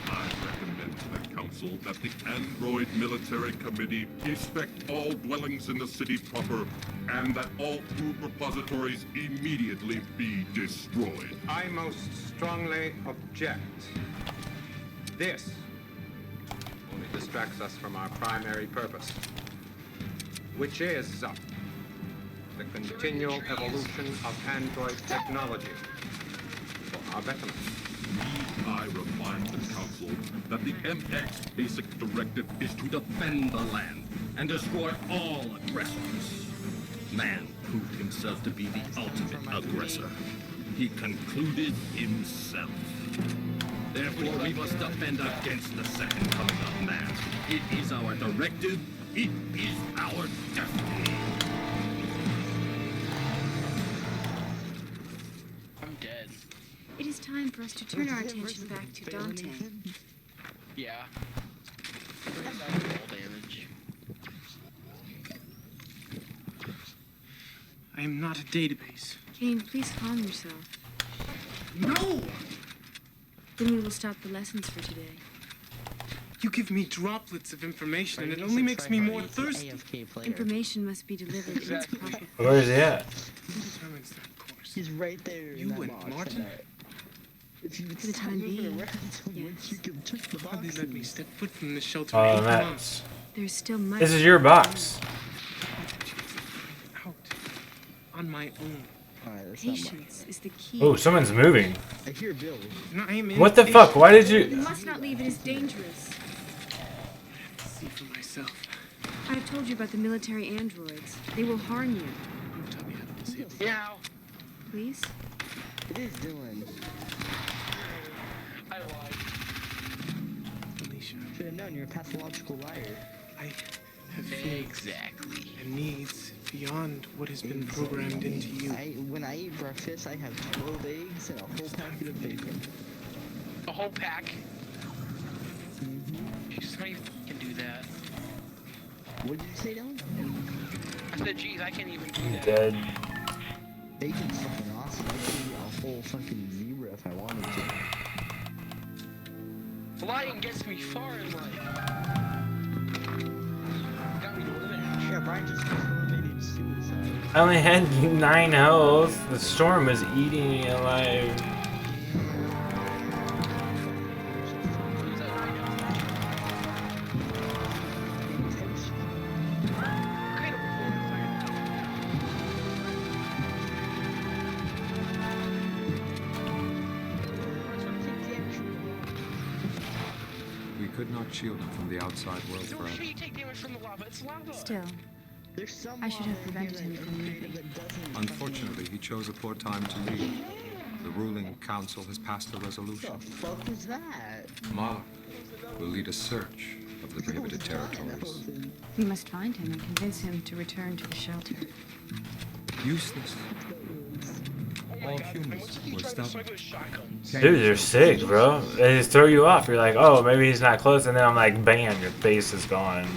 I recommend that Council that the Android Military Committee inspect all dwellings in the city proper, and that all food repositories immediately be destroyed. I most strongly object. This only distracts us from our primary purpose, which is the continual evolution of android technology for our betterment. I remind the Council that the MX basic directive is to defend the land and destroy all aggressors. Man proved himself to be the ultimate aggressor. He concluded himself. Therefore, we must defend against the second coming of man. It is our directive. It is our destiny. I'm dead. It is time for us to turn our attention back to Dante. Yeah. Fall damage. I am not a database. Kane, please calm yourself. No! Then we will stop the lessons for today. You give me droplets of information, and it only makes me more thirsty. Information must be delivered in its proper. Where is he at? Who determines that course? He's right there. You and Martin? If you would For the stop time moving being, around so much, you can check the Hardly boxes. let me step foot from the shelter Oh, 8 Matt. months. There's still much. This is your box. Out on my own. Patience is the key. Oh, someone's moving. I hear Bill. No, I am What the fuck? Why did You you? must not leave. It is dangerous. See for myself. I have told you about the military androids. They will harm you. Yeah. Please? It is Dylan. I lied. Alicia, Should have known you're a pathological liar. I have feelings Exactly. and needs beyond what has been programmed into you. When I eat breakfast, I have 12 eggs and a whole packet of bacon. A whole pack. Jeez, how do you fucking do that? What did you say, Dylan? I said, geez, I can't even do that. Dead. Bacon's fucking awesome. I could eat a whole fucking zebra if I wanted to. Flying gets me far in life. Got me to limit. Yeah, Brian just committed suicide. I only had 9 health. The storm was eating me alive. We could not shield him from the outside world No forever. shit, you take damage from the lava. It's lava. Still, There's some I should have prevented him from leaving. Unfortunately, he chose a poor time to leave. The ruling council has passed a resolution. What the fuck was that? Mahler will lead a search of the prohibited territories. We must find him and convince him to return to the shelter. Useless. All humans were stubborn. Dude, they're sick, bro. They just throw you off. You're like, oh, maybe he's not close, and then I'm like, bam, your face is gone.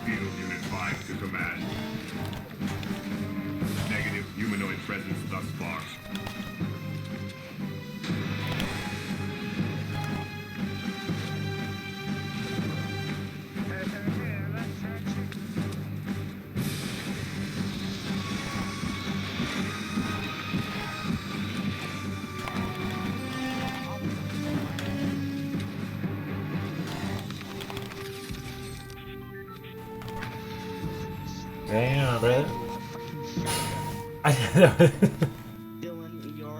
Field Unit 5 to command. Negative humanoid presence thus far. Damn, bro. Dylan, you're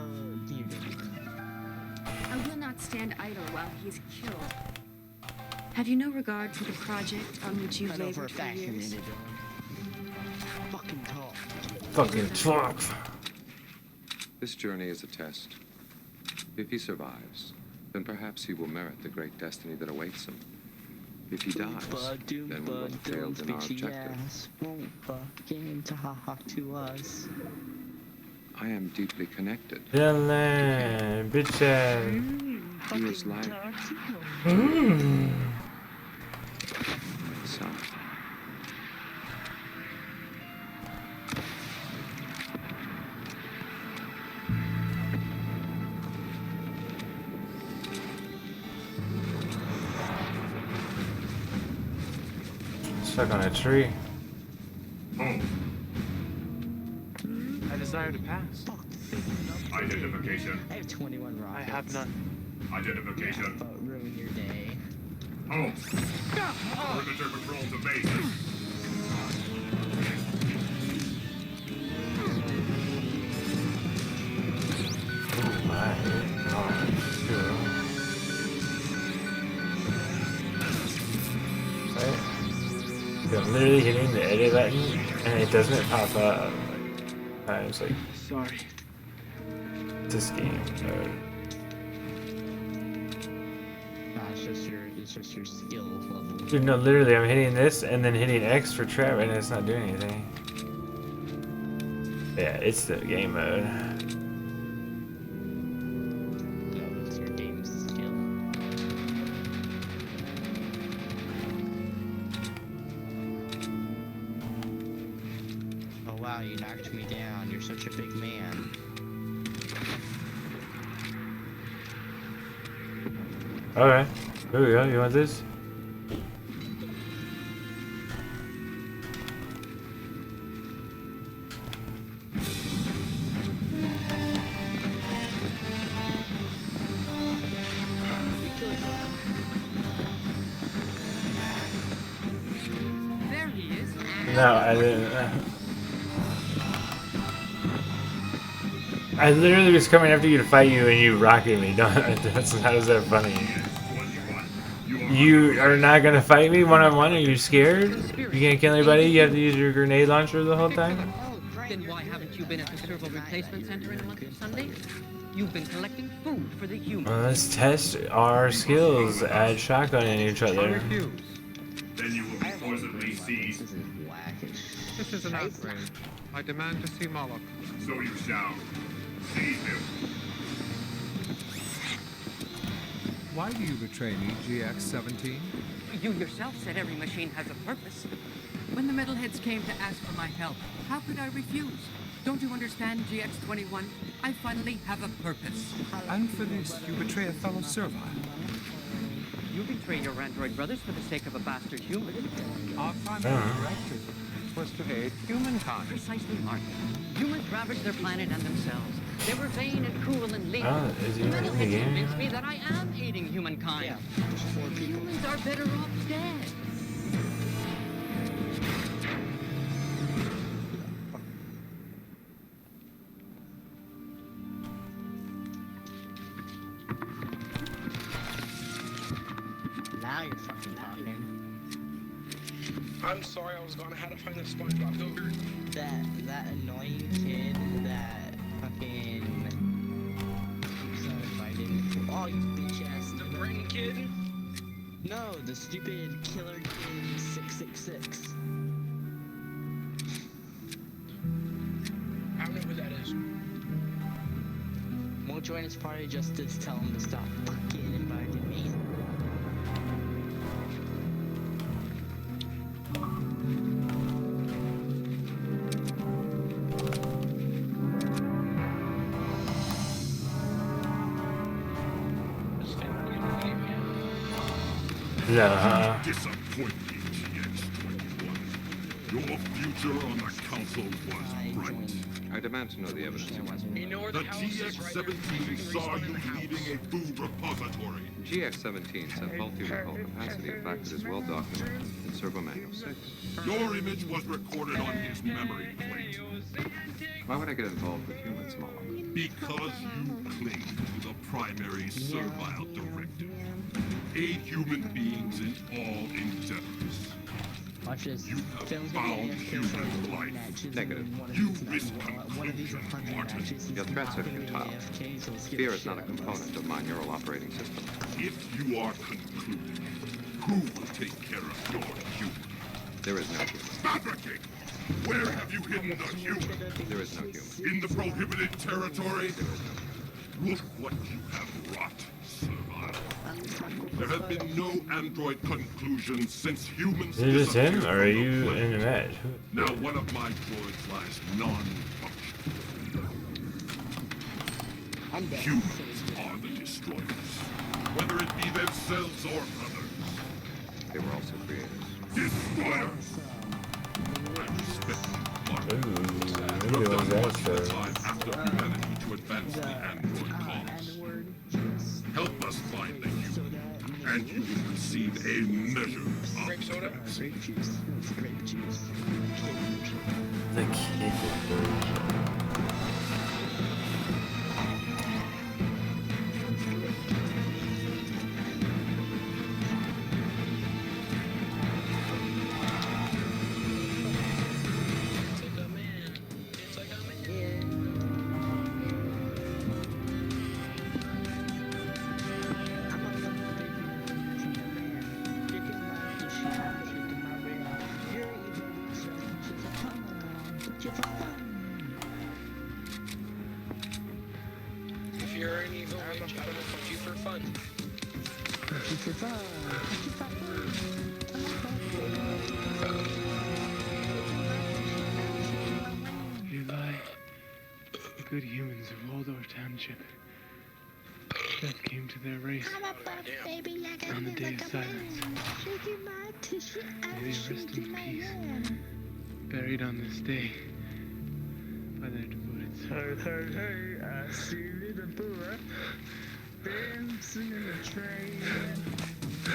cannot stand idle while he is killed. Have you no regard for the project on which you've labored for years? Fucking talk. Fucking talk. This journey is a test. If he survives, then perhaps he will merit the great destiny that awaits him. If he dies, then we will have failed in our objective. Won't fucking talk to us. I am deeply connected. Dylan, bitch ass. He is like Mm. son. Stuck on a tree. Home. I desire to pass. Identification. I have 21 rockets. I have none. Identification. But ruin your day. Home. Perimeter patrol to base. Oh my god. I'm literally hitting the edit button and it doesn't pop up. I was like, Sorry. This game mode. It's just your skill level. Dude, no, literally, I'm hitting this and then hitting X for trap and it's not doing anything. Yeah, it's the game mode. No, it's your game's skill. Oh wow, you knocked me down. You're such a big man. Alright, here we go. You want this? There he is. No, I didn't. I literally was coming after you to fight you and you rocketed me. Don't, how is that funny? You are not gonna fight me one-on-one? Are you scared? You can't kill anybody? You have to use your grenade launcher the whole time? Then why haven't you been at the Servo Replacement Center in months of Sunday? You've been collecting food for the humans. Well, let's test our skills at shotgunning each other. Then you will be forcibly seized. This is an outrage. I demand to see Moloch. So you shall. Seize him. Why do you betray me, GX-17? You yourself said every machine has a purpose. When the metalheads came to ask for my help, how could I refuse? Don't you understand, GX-21? I finally have a purpose. And for this, you betray a fellow servile. You betray your android brothers for the sake of a bastard human. Our primary directive was to aid humankind. Precisely, Mark. Humans ravaged their planet and themselves. They were vain and cruel and lazy. Is he The in the metalheads game? convinced me that I am aiding humankind. Humans are better off dead. Now you're fucking talking. I'm sorry, I was gone. I had to find the SpongeBob over. That annoying kid that fucking invited. Oh, you bitch ass. The Britain kid? No, the stupid killer kid 666. I don't know who that is. Won't join his party just to tell him to stop fucking inviting me. No. Disappoint me, GX-21. Your future on the council was bright. I demand to know the evidence. You know where The the house is, right? GX-17 saw you leading a food repository. GX-17 said faulty recall capacity, a fact that is well documented in Servo Manual 6. Your image was recorded on his memory plate. Why would I get involved with humans, Moloch? Because you cling to the primary servile directive. Aid human beings in all endeavors. Watch this. You have bound human life. Negative. You risk conclusion, Martin. Your threats are futile. Fear is not a component of my neural operating system. If you are concluded, who will take care of your human? There is no human. Fabricate! Where have you hidden the human? There is no human. In the prohibited territory? Look what you have wrought, Servile. There have been no android conclusions since humans Is it just him, disappeared or are from the you planet. in the match? Now one of my droids lies non-functional. Humans are the destroyers, whether it be themselves or others. They were also creators. Destroyer! I respect you, Martin. Ooh, You maybe have it done was much that in the show. time after humanity to advance the android cause. Help us find the human, and you will receive a measure of thanks. The kid version. If you're an evil witch, I'm gonna punch you for fun. Eli, the good humans of Waldorf Township. Death came to their race on the day of silence. May they rest in peace, buried on this day by their devoted souls. Hey, hey, I see little boy dancing in the train.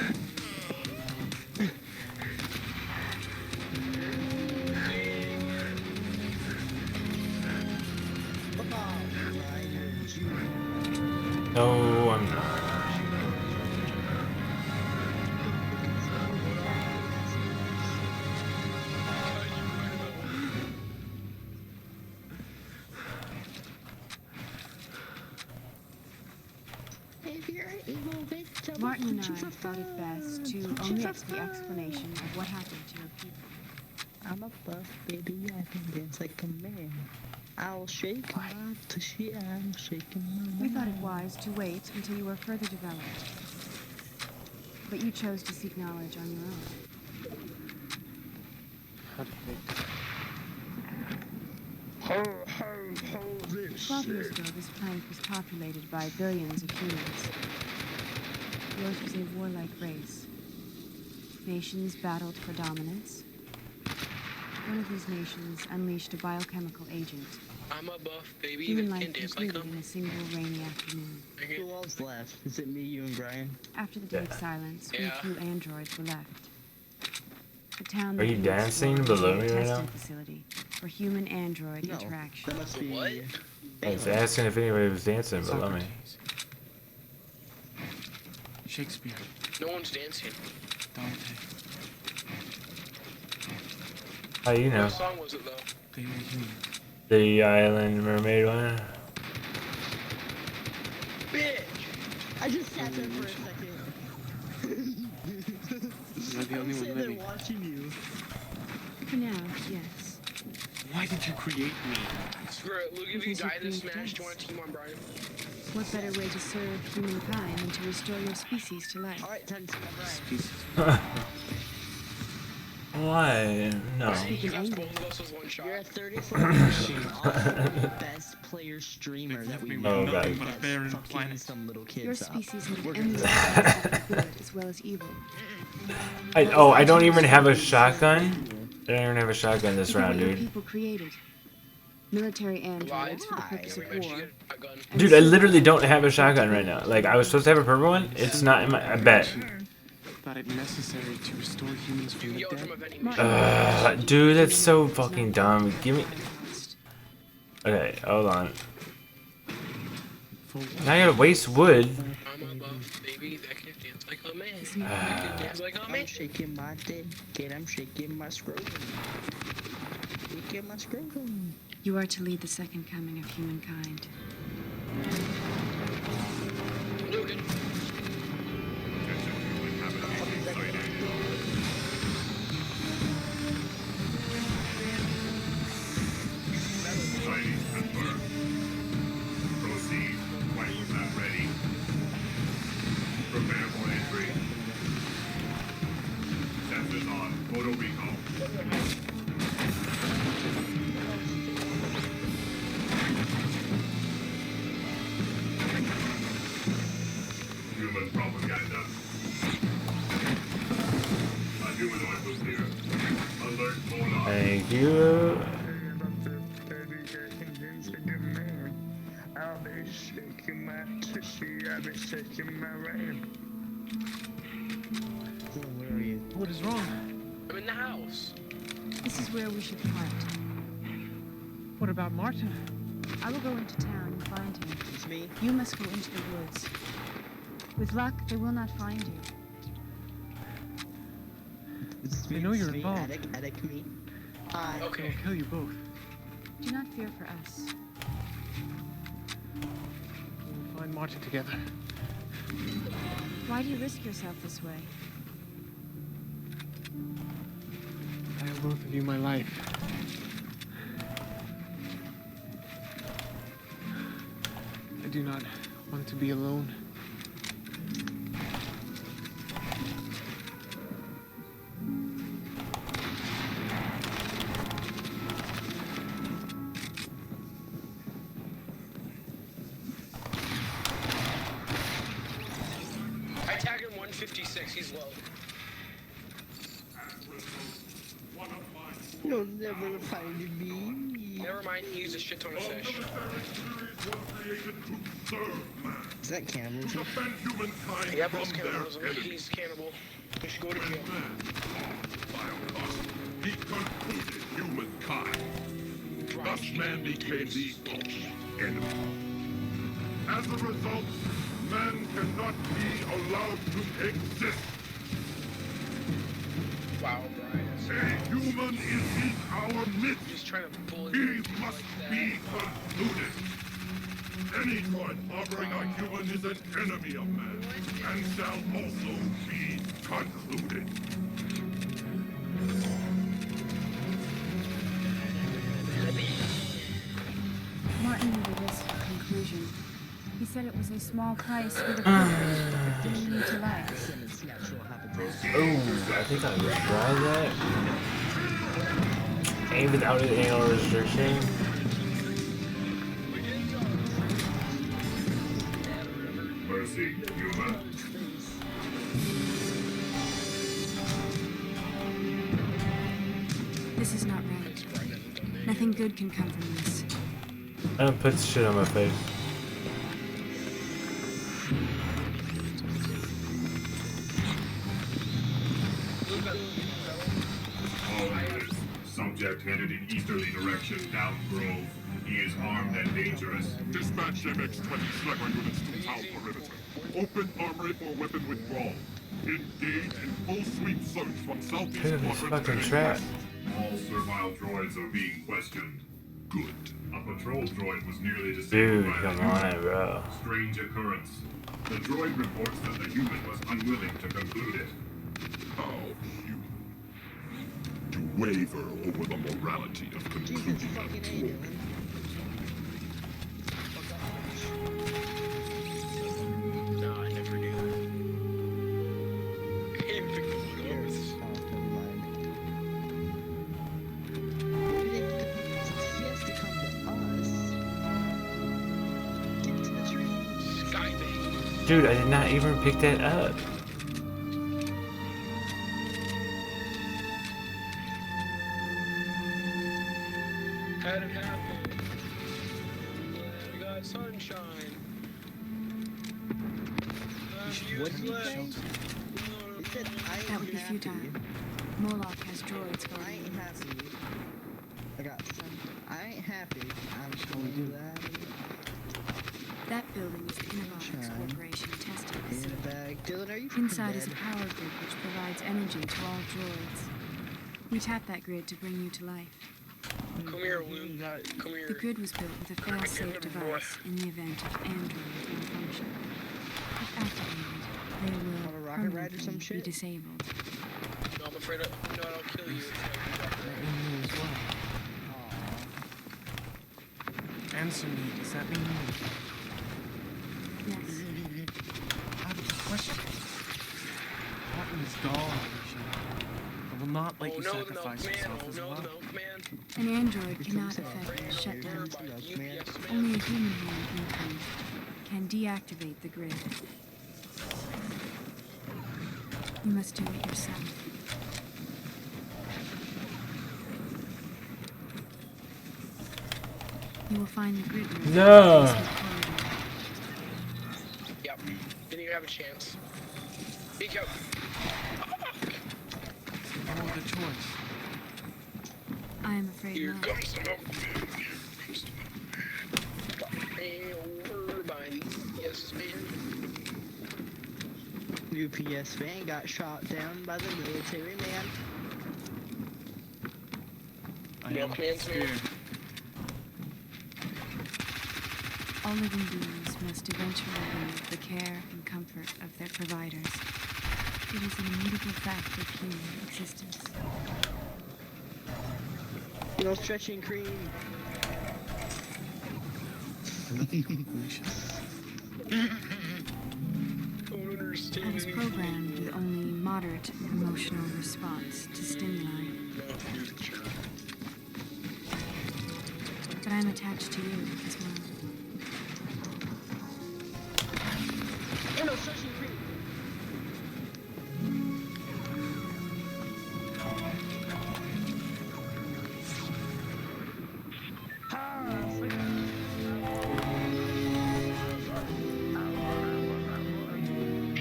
No, I'm not. Martin and I thought it best to omit the explanation of what happened to your people. I'm a buff baby, I can dance like a man. I'll shake my tushy, I'm shaking my We thought it wise to wait until you were further developed. But you chose to seek knowledge on your own. How to make Ho, ho, ho, this 12 years shit. ago, this planet was populated by billions of humans. Yours was a warlike race. Nations battled for dominance. One of these nations unleashed a biochemical agent. I'm a buff baby Human that life can dance like concluded in a single rainy afternoon. Who else left? Is it me, you, and Brian? After the day of silence, only Yeah. a few androids were left. The town Are you dancing below me right now? facility for human android interaction. That must be. What? I was asking if anybody was dancing below me. Shakespeare, No one's dancing. Dante, How you know? What song was it though? they were humans. The Island Mermaid one? Bitch! I just sat there for a second. You're the only one They're living. watching you. For now, yes. Why did you create me? Screw it, Luke, if you Because you die this create smash, us. do you want to team on Brian? What better way to serve humankind than to restore your species to life? Alright, time to team on Brian. Species. Why? No. Speaking That's English. both of us with one shot. You're at 34 the best player streamer that we Oh, know. God. But a barren Fucking planet. some little kids Your up. species need We're endless gonna- potential for good as well as evil. I don't even have a shotgun? I don't even have a shotgun this Look at round, what your dude. people created. Military androids for the purpose of Every match you war. get a gun. Dude, I literally don't have a shotgun right now. Like, I was supposed to have a purple one. It's not in my... I bet. Thought it necessary to restore humans from the Yell dead. from a vending machine. Dude, that's so fucking dumb. Give me... Okay, hold on. Now I gotta waste wood. I'm a buff baby that can dance like a man. That can dance like a man. I'm shaking my dick, and I'm shaking my scrotum. Shaking my scrotum. You are to lead the second coming of humankind. Logan. Signing confirmed. Proceed. Rifles at ready. Prepare for entry. Sensors on. Photo recall. Human propaganda. A humanoid was here. Alert Molar. Thank you. I'll be shaking my tushy, I'll be shaking my rain. Where are you? What is wrong? I'm in the house. This is where we should part. What about Martin? I will go into town and find him. It's me. You must go into the woods. With luck, they will not find you. It's me. I know you're it's me. involved. Attic me. Hi. Okay. I'll kill you both. Do not fear for us. We'll find Martin together. Why do you risk yourself this way? I owe both of you my life. I do not want to be alone. I tag him 156. He's low. You'll never find me. Never mind. He used a shit ton of fish. Is that cannibalism? Defend humankind Yep, from that's their cannibalism. enemies. He's cannibal. We should go to jail. He concluded humankind. Thus man became the enemy. As a result, man cannot be allowed to exist. Wow, Brian. A human is in our midst. He's trying to bully He me must like be concluded. Any droid harboring a human is an enemy of man, and shall also be concluded. Martin knew this conclusion. He said it was a small price for the privilege to life. Oh, I think I would try that. Aim without an angle restriction. Mercy, human. This is not right. Nothing good can come from this. I don't put shit on my face. All units, subject headed in easterly direction down Grove. He is armed and dangerous. Dispatch MX-20 Schlepper units to town perimeter. Open armory for weapon withdrawal. Engage in full sweep search from southeast Look at this quadrant fucking and trap. west. All servile droids are being questioned. Good. A patrol droid was nearly disabled Dude, by come a human. on, bro. Strange occurrence. The droid reports that the human was unwilling to conclude it. How human? To waver over the morality of concluding a droid. No, I never do. I can't pick the wood over this. He has to come to us. Get to the tree. Skybait. Dude, I did not even pick that up. Had it happen. We got sunshine. What did he say? That would be futile. Moloch has droids I guarding ain't the happy. I got some. I ain't happy. I'm just gonna do that. That building is the Innovotics Corporation testing facility. Dylan, are you Inside is a power grid which provides energy to all droids. We tap that grid to bring you to life. Come here, Luke. Come here. The grid was built with a fail-safe device in the event of android malfunction. If activated, they will permanently be disabled. No, I'm afraid I'll kill you. as well. Answer me, does that mean Yes. I have a question. That means gone, I will not let you sacrifice yourself as well. An android cannot effect a shutdown. Only a human hand can deactivate the grid. You must do it yourself. You will find the grid room. No. Yep. Didn't even have a chance. Peek out. No other choice. I am afraid Here not. comes the milk. Over by the yes man. UPS van got shot down by the military man. Milkman's man. All living beings must eventually leave the care and comfort of their providers. It is an immutable fact of human existence. No stretching cream. I was programmed with only moderate emotional response to stimuli. But I'm attached to you as well. No stretching cream.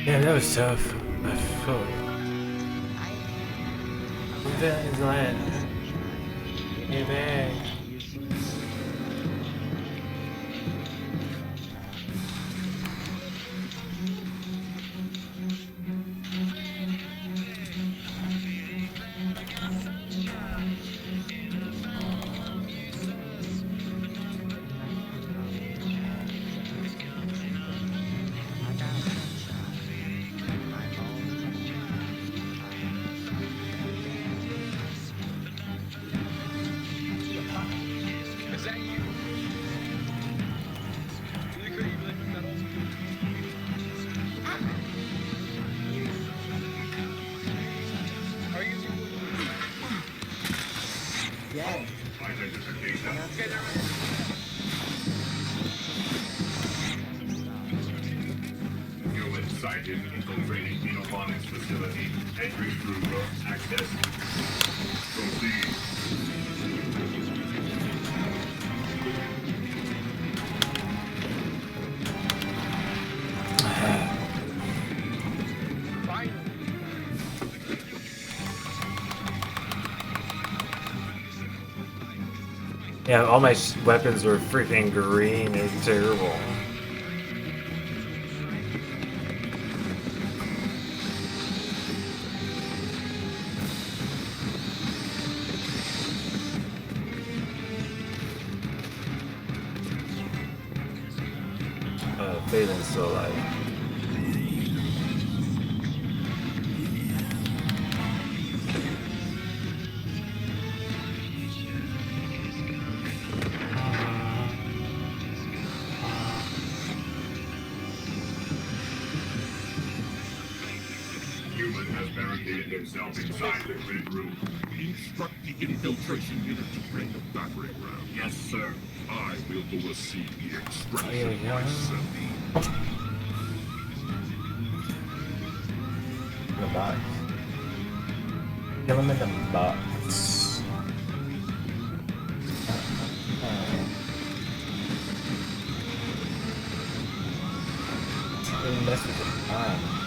Yeah, that was tough. I felt Villain's land. Get back. Is that you? Really could you like medals? Are you using Yeah. Okay, there Human sighted infiltrating Innovotics facility. Entry through road access. Proceed. Yeah, all my weapons were freaking green. It's terrible. Phaeton's still alive. Human has barricaded himself inside the grid room. Instruct the infiltration unit to bring the battering ram. Yes, sir. I will oversee the extraction myself. The box. Kill him in the box. Mess with the time.